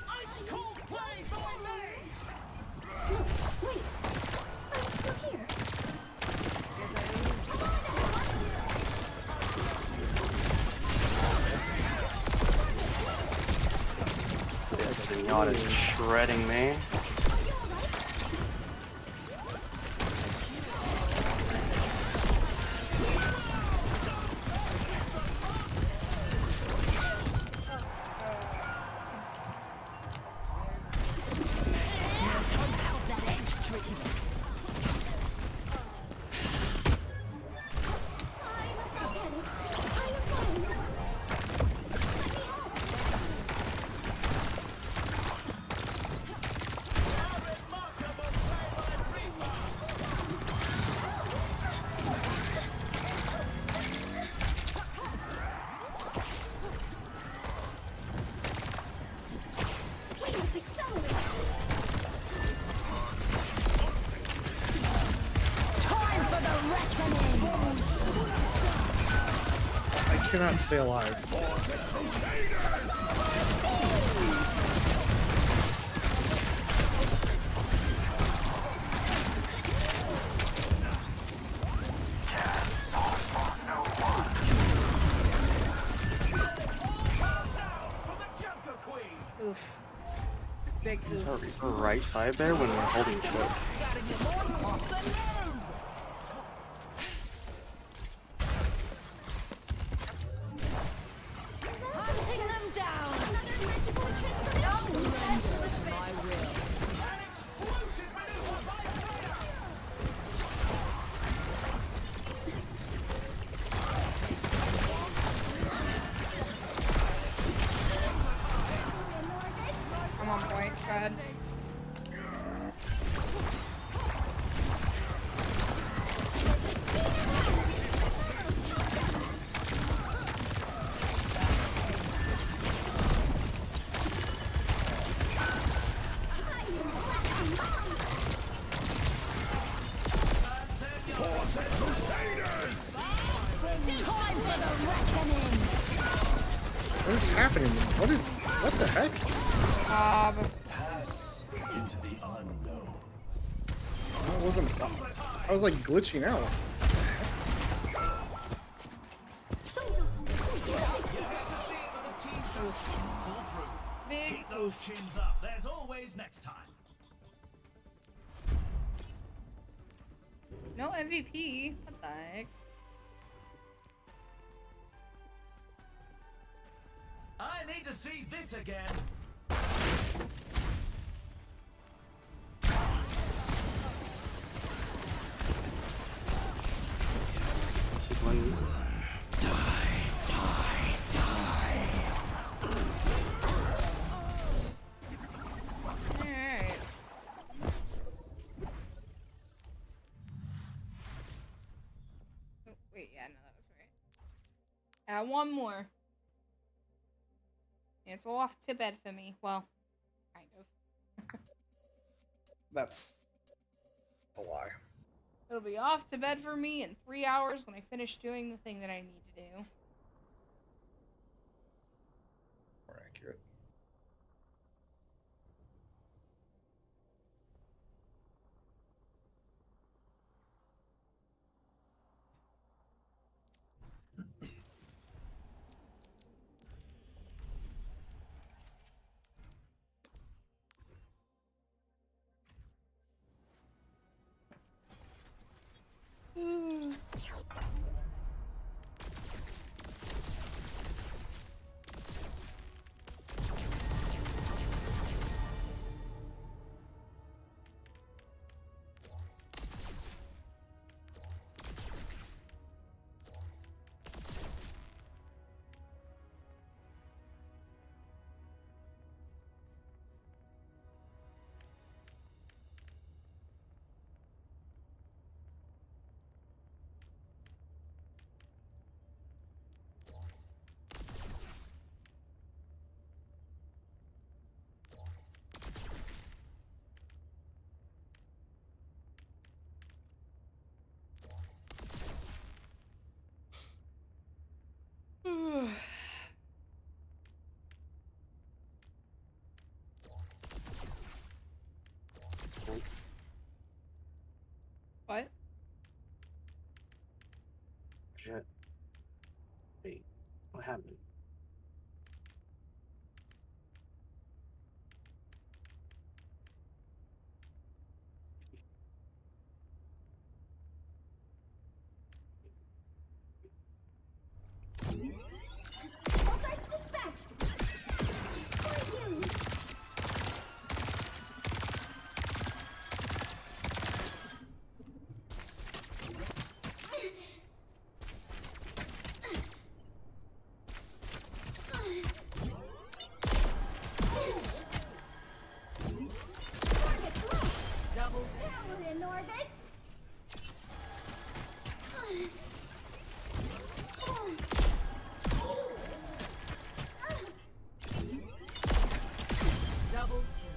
Ice cold play by me. Wait, I'm still here. This Ellainad is shredding me. I cannot stay alive. Oof. Big Is oof. our Reaper right side there when we're holding choke? Hunting them down. Surrender to my will. I'm on point. Go ahead. Time for the reckoning. What is happening? What the heck? Pass into the unknown. I was like glitching out. Big Keep those chins up. There's always next time. no MVP. What the heck? I need to see this again. Should one. Alright. Oh, wait, yeah, no, that was right. One more. It's off to bed for me. Well, kind of. That's a lie. It'll be off to bed for me in 3 hours when I finish doing the thing that I need to do. More accurate. What? Shit. Wait, what happened? Pulsar's dispatched! For you! Double. Power in orbit! Double kill.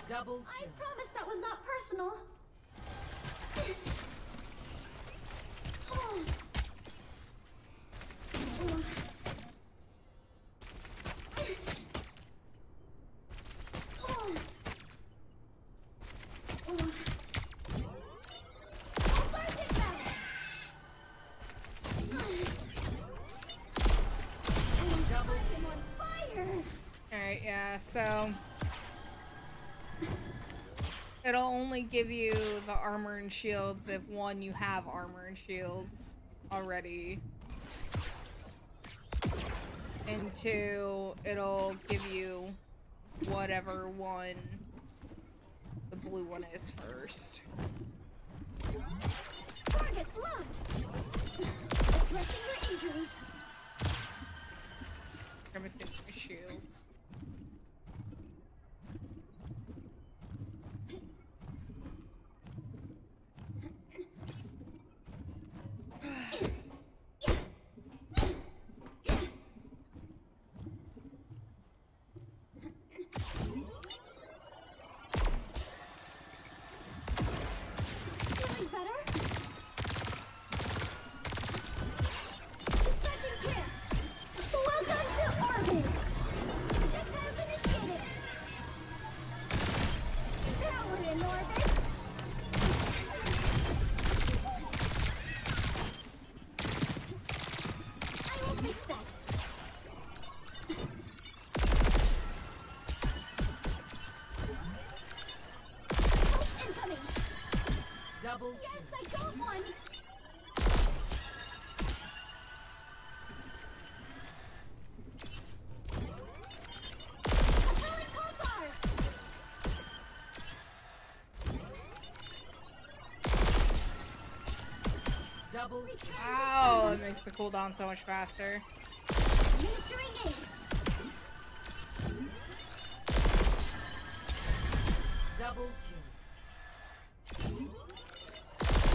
Double I kill. promise that was not personal. Alright, yeah, so it'll only give you the armor and shields if one, you have armor and shields already, and two, it'll give you whatever one the blue one is first. Target's locked. Addressing your injuries. I'm assuming the shields. Feeling better? Dispatching care. Welcome to orbit. in orbit. I will fix that. Incoming. Double. Yes, I got one. Atomic pulsar. Double. Ow, it makes the cooldown so much faster. Ministering aid. Double kill.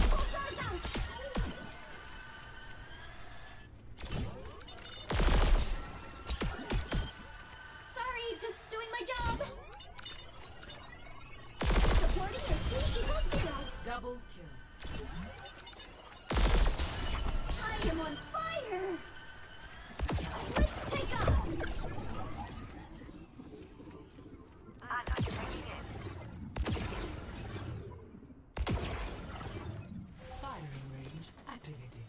Pulsar's out. Sorry, just doing my job. Supporting your T equals 0. Double kill. I am on fire. Let's take off. Firing range activated.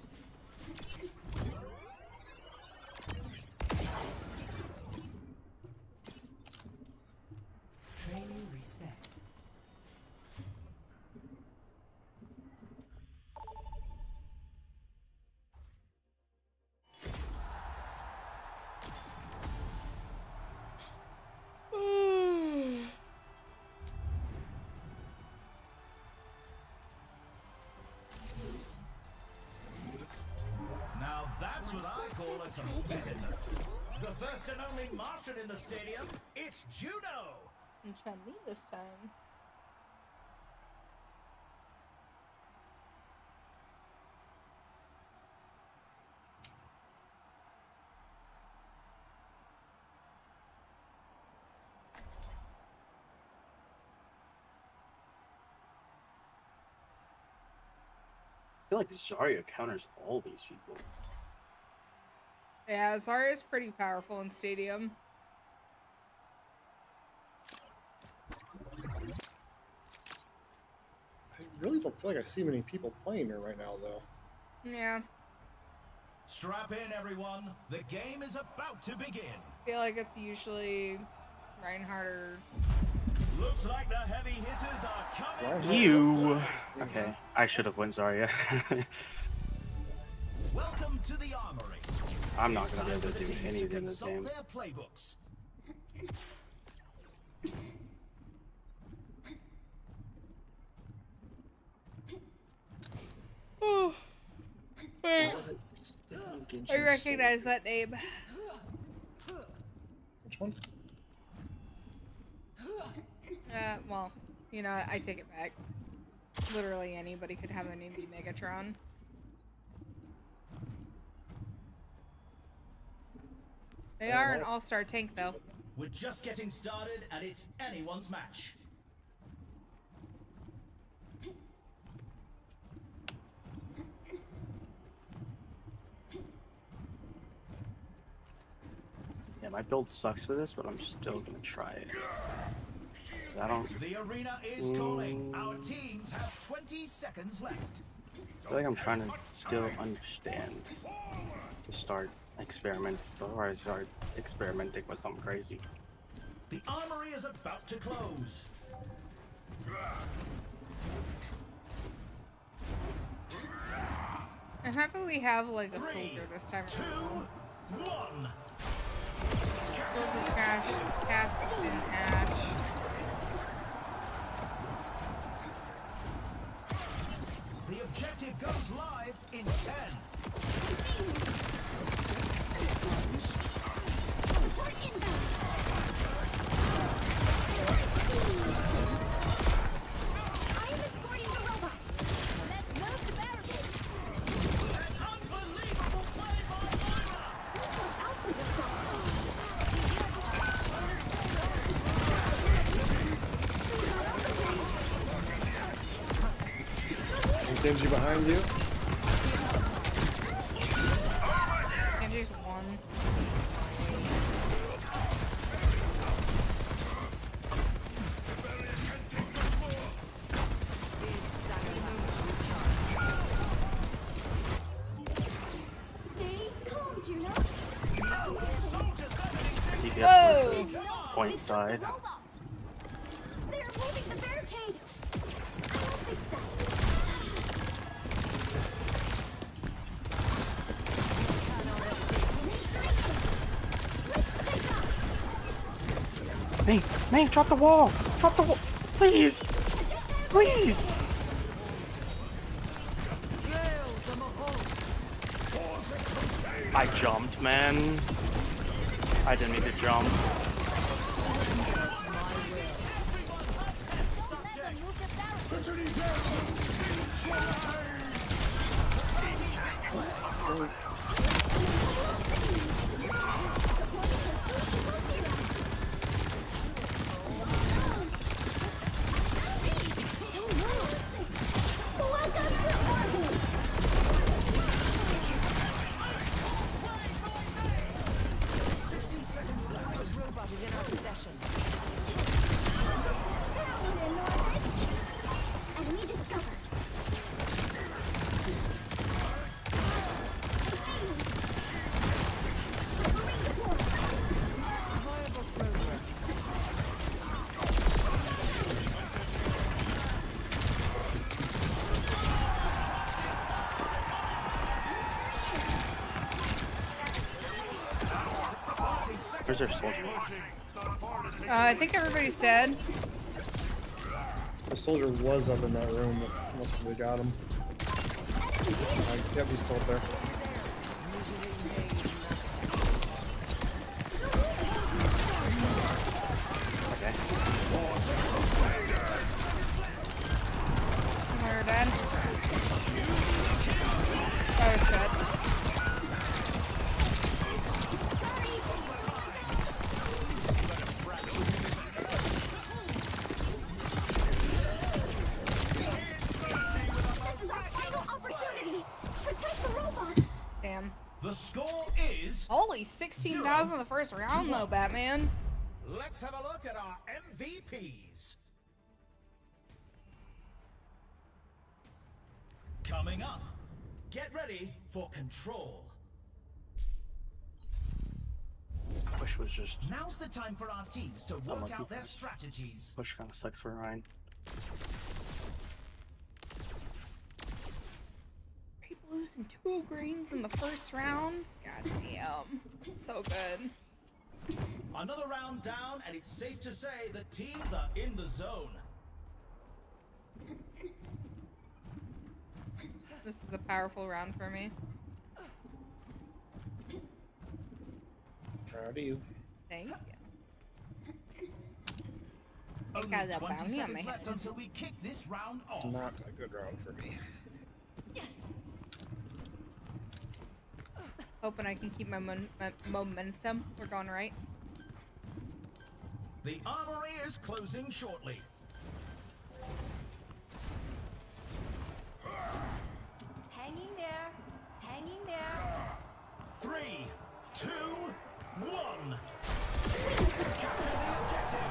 Training reset. Now that's what I call a competitor. The first and only Martian in the stadium, it's Juno! I'm trying to leave this time. I feel like Zarya counters all these people. Yeah, Zarya's pretty powerful in Stadium. I really don't feel like I see many people playing her right now, though. Yeah, Strap in, everyone. The game is about to begin. I feel like it's usually Reinhardt or... Looks like the heavy hitters are coming. You. Okay, I should have won Zarya. Welcome to the armory. I'm not gonna be able to do Teams anything to in this consult game. their playbooks. I recognize that name. Which one? Well, you know, I take it back. Literally anybody could have their name be Megatron. They are an all-star tank, though. We're just getting started, and it's anyone's match. Yeah, my build sucks for this, but I'm still gonna try it. 'Cause I don't. The arena is calling. Our teams have 20 seconds left. I feel like I'm trying to still understand to start experiment before I start experimenting with something crazy. The armory is about to close. I'm happy we have like a soldier this time. 2, 1. Soldier Cass and Ash. The objective goes live in 10. I am escorting the robot. Let's move the barricade. An unbelievable play by Moira. Please look out for yourself. Is Genji behind you? Genji's one. right side. They're moving the barricade. I'll fix that. Main, drop the wall! Drop the wall! Please! Please! I jumped, man. I didn't need to jump. Enemy discovered. Where's their soldier? I think everybody's dead. The soldier was up in that room. Must have got him. Yep, he's still up there. Okay. We're dead. Oh shit. Damn. The score is Holy 16,000 the first round though, Batman. Let's have a look at our MVPs. Coming up, get ready for Control. Push was just... Now's the time for our teams to work out their strategies. Push kind of sucks for Ryan. Losing 2 greens in the first round? God damn. So good. Another round down, and it's safe to say the teams are in the zone. This is a powerful round for me. Proud of you. Thank you. Only got that 20 bounty on my seconds head. left until we kick this round off. Not a good round for me. Hoping I can keep my momentum. We're going right. The armory is closing shortly. Hanging there. Hanging there. 3, 2, 1. Capture the objective.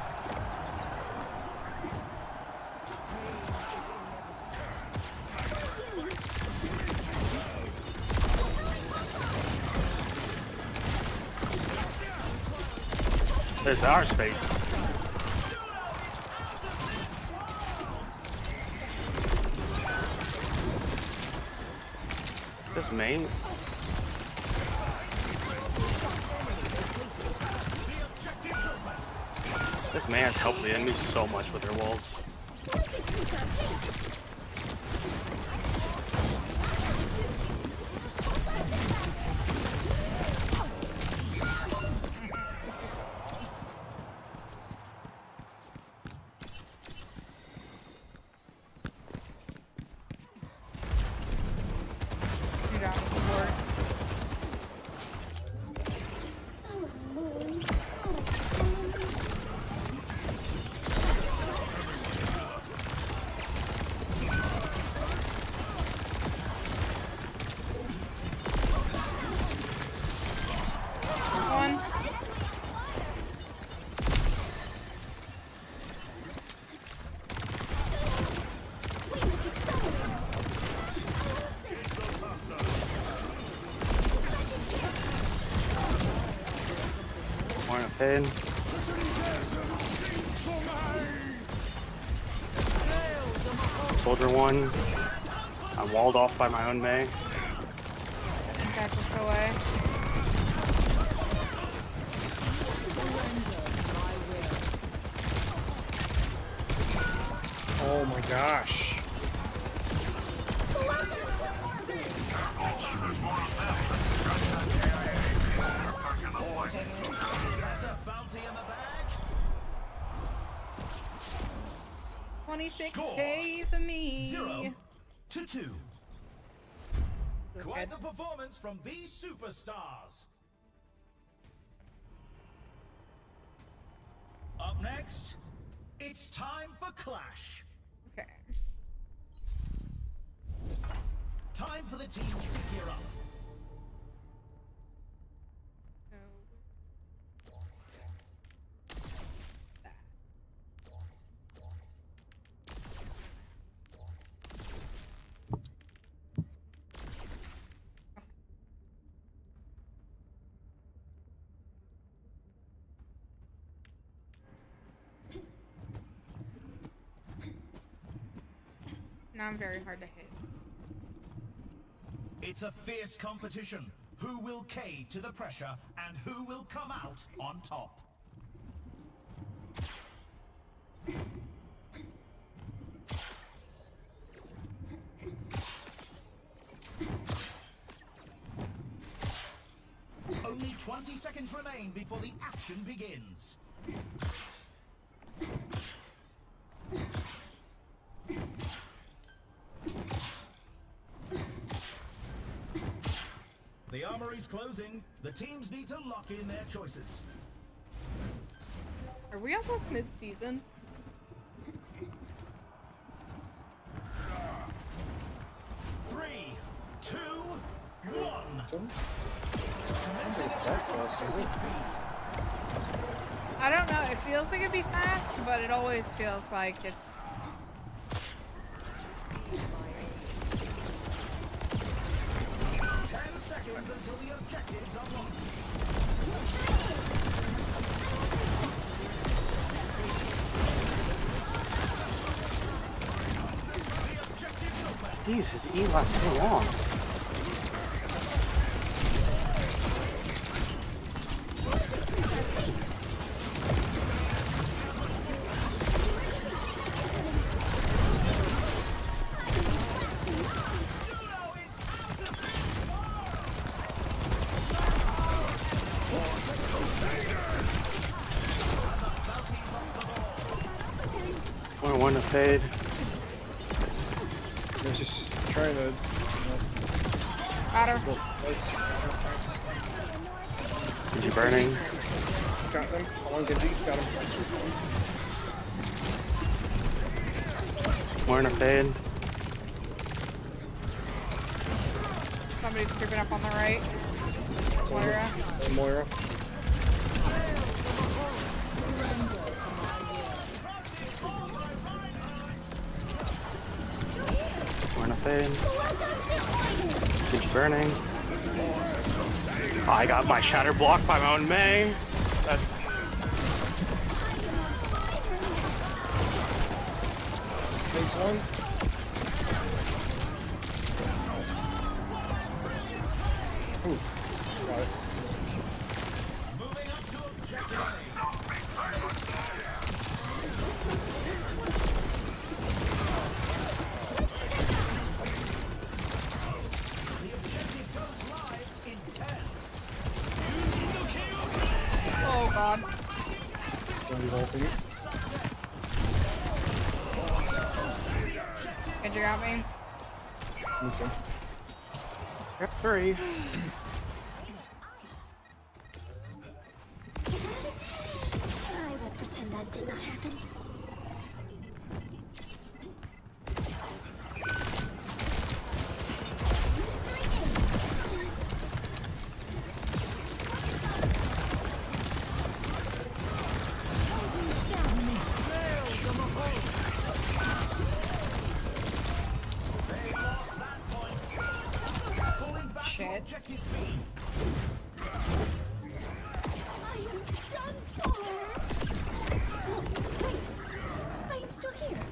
This is our space. This main. This man has helped the enemy so much with their walls. You're down with support. One. More in a pin. soldier one. I'm walled off by my own Mei. That's just away. Oh my gosh. That's a bounty in the bag. 26K for me. 0-2. Feels Quite good. the performance from these superstars. Up next, it's time for Clash. Okay. Time for the teams to gear up. Now I'm very hard to hit. It's a fierce competition. Who will cave to the pressure and who will come out on top? Only 20 seconds remain before the action begins. The armory's closing. The teams need to lock in their choices. Are we almost mid-season? Three, two, one. I don't know. It feels like it'd be fast, but it always feels like it's... 10 seconds until the objectives unlock. Jeez, his E lasts so long. One to fade. I was just trying to. Got her. Nice. Genji burning. Got him. Come on, Genji. Got him. One to fade. Somebody's creeping up on the right. Moira. Moira. One to fade. Genji burning. I got my shatter blocked by my own Mei. That's. Takes one. Ooh. Got it. Moving up to objective A. The objective goes live in 10. Oh god. Genji's ulting. Genji got me. Me too. Yep, 3. I will pretend that did not happen. They lost that point. Falling back to Shit. objective B. I am done for. Oh, wait. I am still here.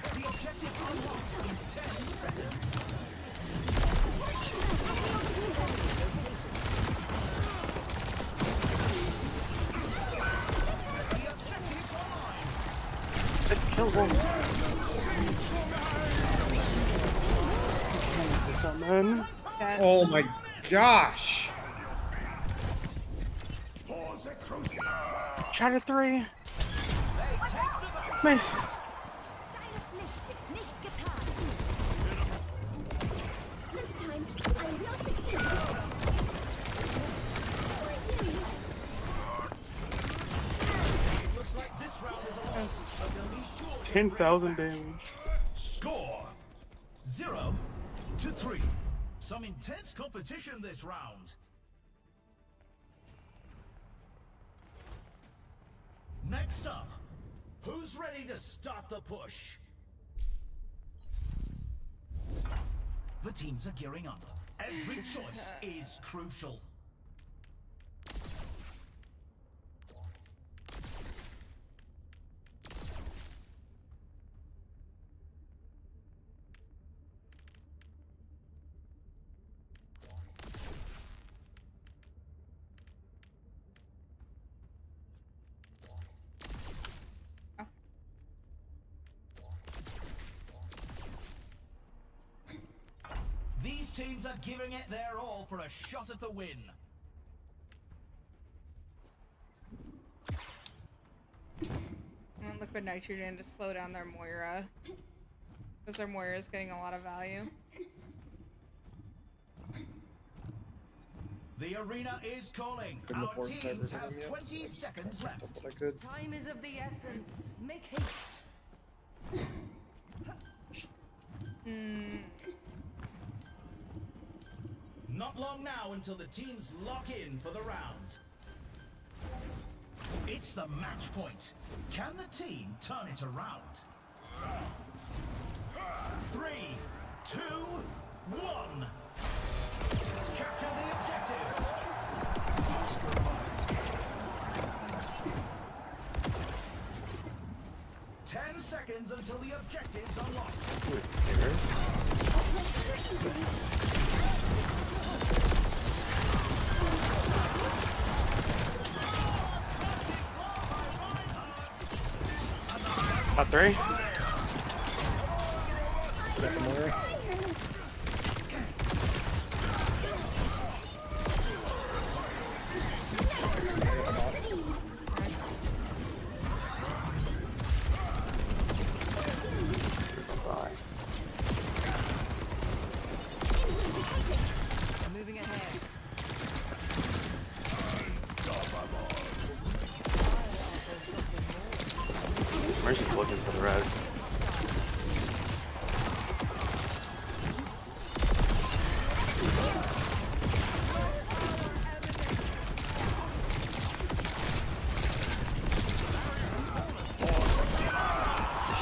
The objective terrible. Summon. Oh my gosh! Shatter 3. Nice. This time, I will succeed. 10,000 damage. Score 0-3. Some intense competition this round. Next up, who's ready to start the push? The teams are gearing up. Every choice is crucial. These teams are giving it their all for a shot at the win. I want liquid nitrogen to slow down their Moira. Because their Moira is getting a lot of value. The arena is calling. Couldn't Our afford teams cyber have yet, 20 so seconds left. that's what I could. Time is of the essence. Make haste. Not long now until the teams lock in for the round. It's the match point. Can the team turn it around? 3, 2, 1. Capture the objective. Ten seconds until the objective's unlocked. Top 3. Got the Moira. Moving ahead. Mercy's looking for the res.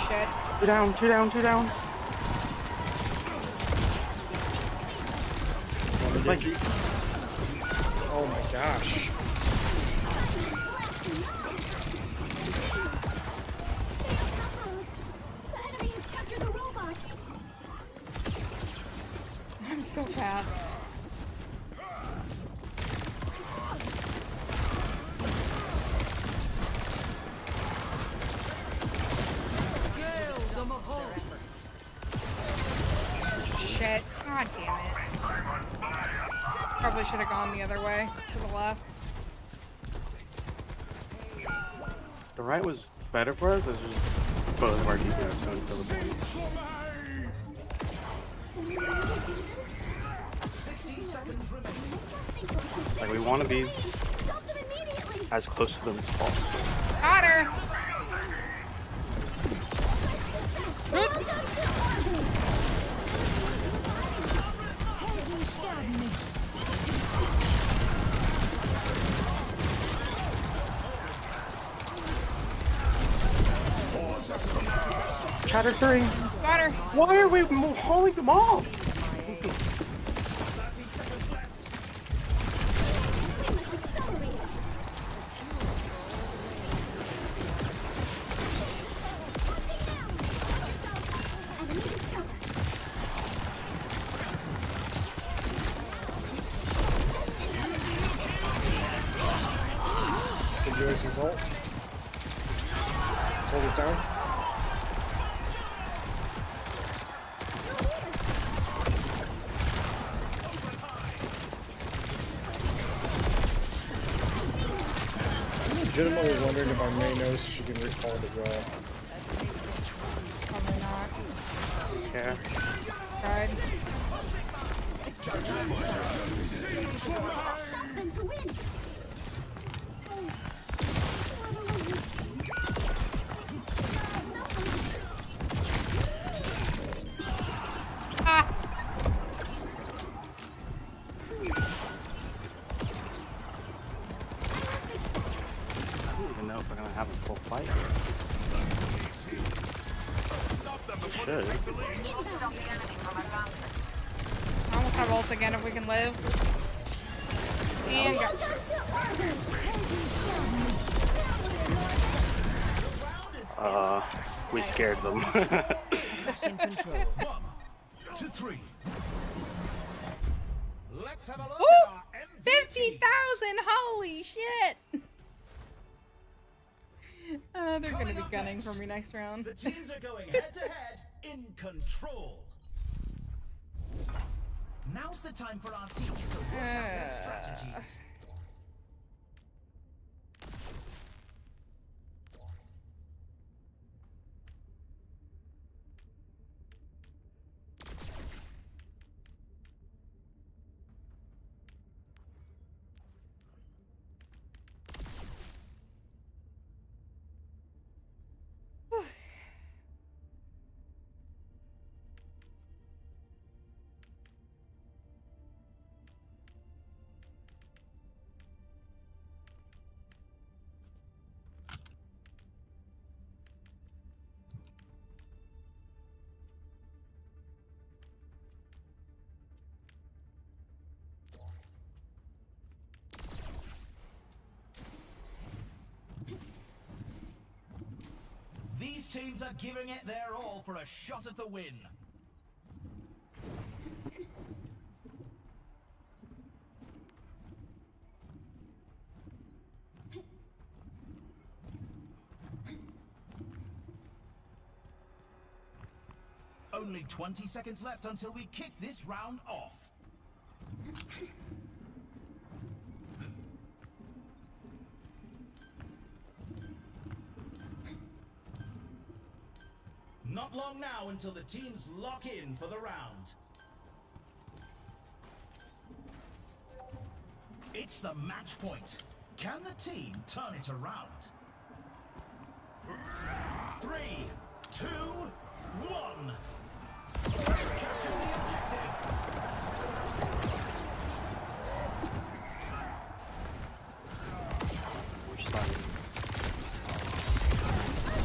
Shit. 2 down, 2 down, 2 down. It's like, Oh my gosh. The enemy has captured the robot. I'm so fast. Gale the Mahal. Shit. God damn it. Probably should have gone the other way. To the left. the right was better for us. It's just both of our DPS don't kill the bait. Like, we want to be as close to them as possible. Got her! Chatter 3! Got her! Why are we hauling them off? Enjoys his ult. Let's hold it down. legitimately wondering if our May knows she can recall the well. Probably not. Yeah. Tried. Stop them to win. Ah! I don't even know if we're gonna have a full fight. We should. I almost have ult again if we can live. And go. We scared them. In control. 1, 2, 3. Let's have a look Ooh! at our MVP. 50,000! Holy shit! They're gonna Coming be up gunning next, for me next round. The teams are going head to head in control. Now's the time for our teams to work out their strategies. These teams are giving it their all for a shot at the win. Only 20 seconds left until we kick this round off. Not long now until the teams lock in for the round. It's the match point. Can the team turn it around? 3, 2, 1. Capture the objective. We're starting.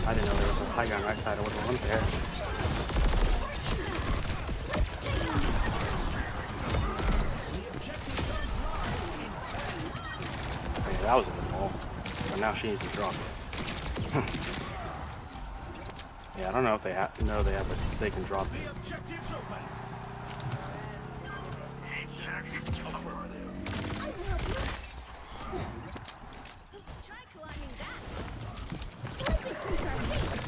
I didn't know there was a high ground right side. I wouldn't went there. Okay, that was a good ball. But now she needs to drop it. Yeah, I don't know if they know they can drop it. The objective's open. Try climbing that. Let's increase our pace.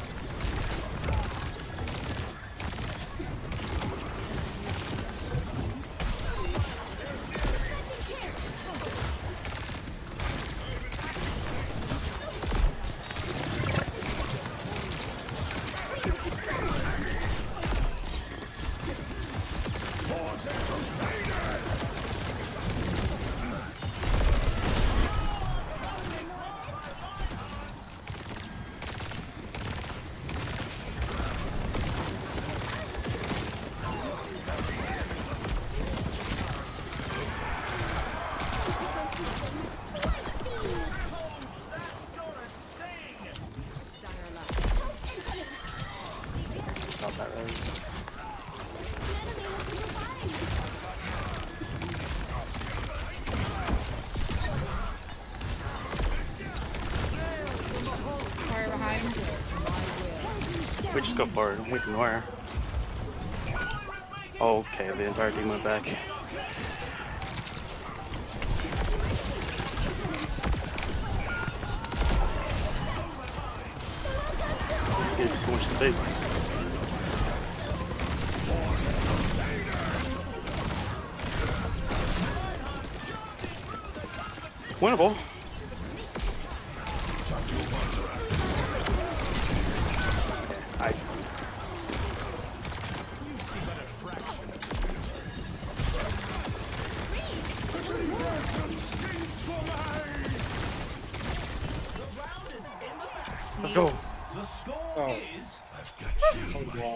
Stop that raise. Fire behind. We just go forward. We ignore her. Oh, okay, the entire team went back. It's too much space. Winnable.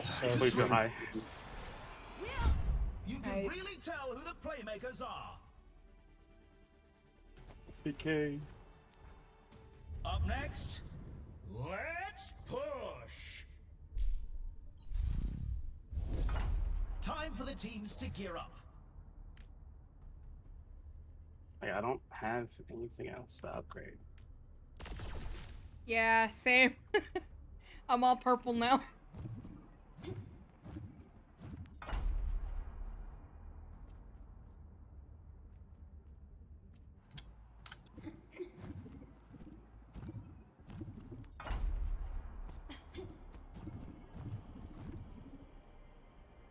so Please go high. You can Nice. really tell who the playmakers are. PK. Up next, let's push. Time for the teams to gear up. Like, I don't have anything else to upgrade. Yeah, same. I'm all purple now.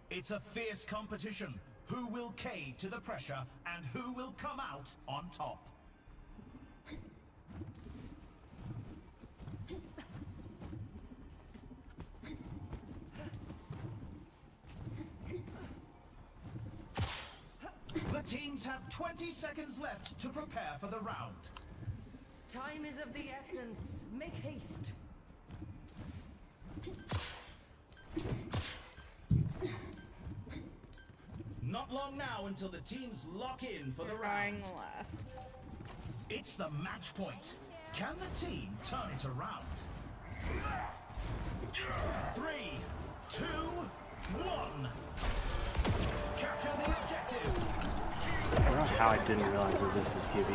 It's a fierce competition. Who will cave to the pressure and who will come out on top? The teams have 20 seconds left to prepare for the round. Time is of the essence. Make haste. Not long now until the teams lock in for the Going round. left. It's the match point. Can the team turn it around? 3, 2, 1. Capture the objective. I don't know how I didn't realize that this was Gibby.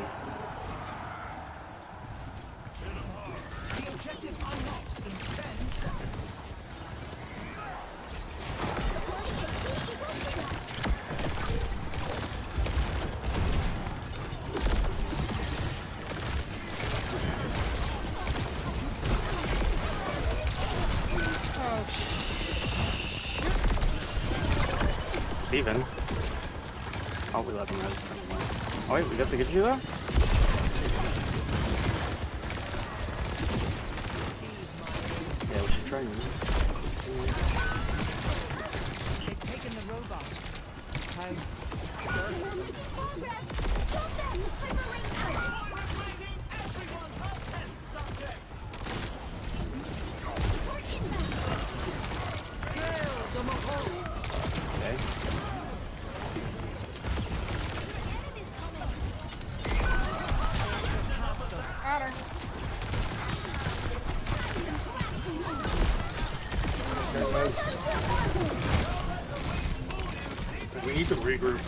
The objective unlocks in 10 seconds. Oh, It's even. Oh, we let him res. Never mind. Oh wait, we got the Genji though? Yeah, we should try and They've taken the robot. How dirty. Progress! Stop them! Hyperlink out! Everyone, our test subject. We're inbound! okay. Enemies coming! got her. There it was. We need to regroup.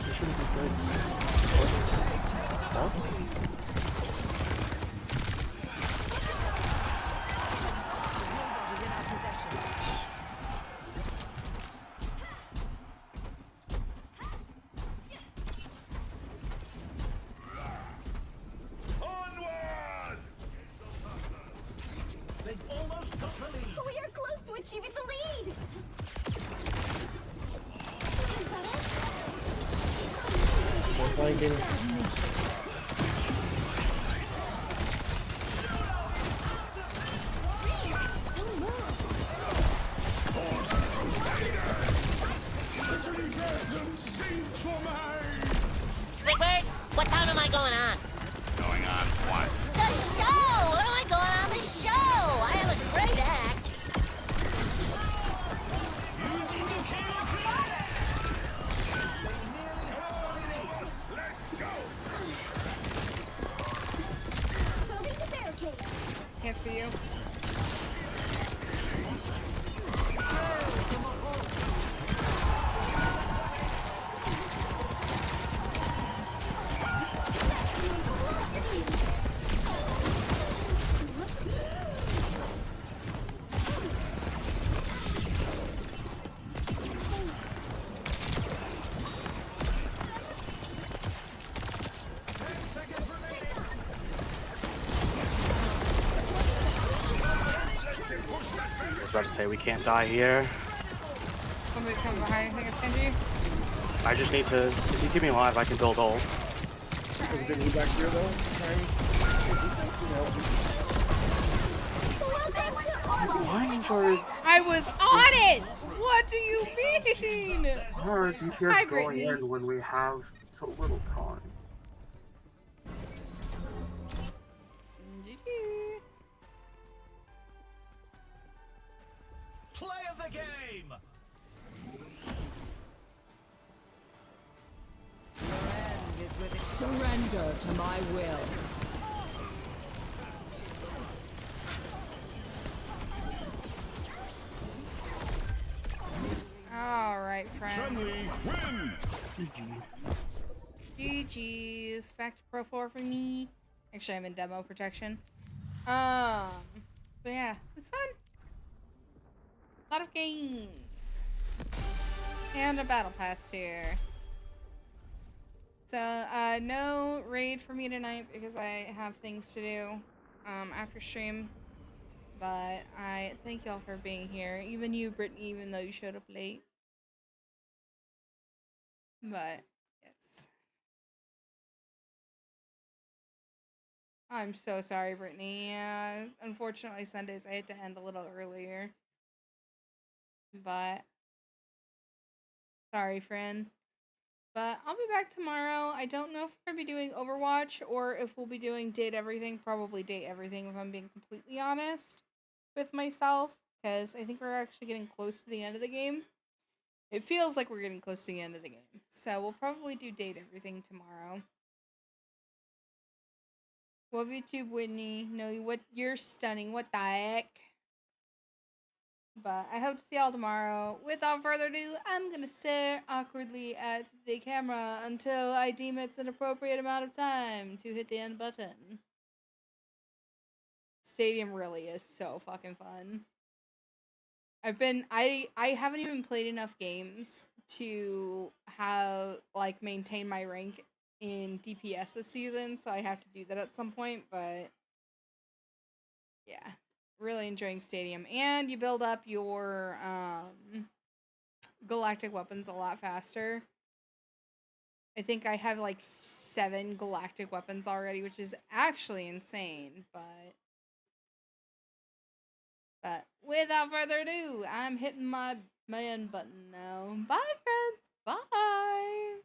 This shouldn't be good. What? Robot is in our possession. Onward! They've almost got the lead. We are close to achieving the lead! We're flanking. Don't move! Squidward, what time am I going on? Going on what? The show! What am I going on the show? I have a great act. Let's go! Moving the barricade! Can't see you. I was about to say we can't die here. Somebody's coming behind. You think it's Genji? I just need to. If you keep me alive, I can build ult. Is Genji back here though? Trying. Welcome to Overwatch! Why are I was on it! What do you mean? our Hi, DPS going Brittany. in when we have so little time? GG. Play of the the game. Your end is with surrender to my will. All right, friends. Chun-Li wins! GG's. Back to Pro 4 for me. Actually, I'm in demo protection. But yeah, it's fun. A lot of games. And a battle pass here. So, no raid for me tonight because I have things to do after stream. But I thank y'all for being here. Even you, Brittany, even though you showed up late. But, yes. I'm so sorry, Brittany. Unfortunately, Sundays I had to end a little earlier. But, sorry, friend. But I'll be back tomorrow. I don't know if we're going to be doing Overwatch or if we'll be doing Date Everything. Probably Date Everything if I'm being completely honest with myself. Because I think we're actually getting close to the end of the game. It feels like we're getting close to the end of the game. So we'll probably do Date Everything tomorrow. Love YouTube, Whitney. No, what you're stunning. What the heck? But I hope to see y'all tomorrow. Without further ado, I'm gonna stare awkwardly at the camera until I deem it's an appropriate amount of time to hit the end button. Stadium really is so fucking fun. I haven't even played enough games to have, like, maintain my rank in DPS this season, so I have to do that at some point, but yeah. Really enjoying Stadium. And you build up your galactic weapons a lot faster. I think I have like 7 galactic weapons already, which is actually insane, but without further ado, I'm hitting my man button now. Bye, friends. Bye.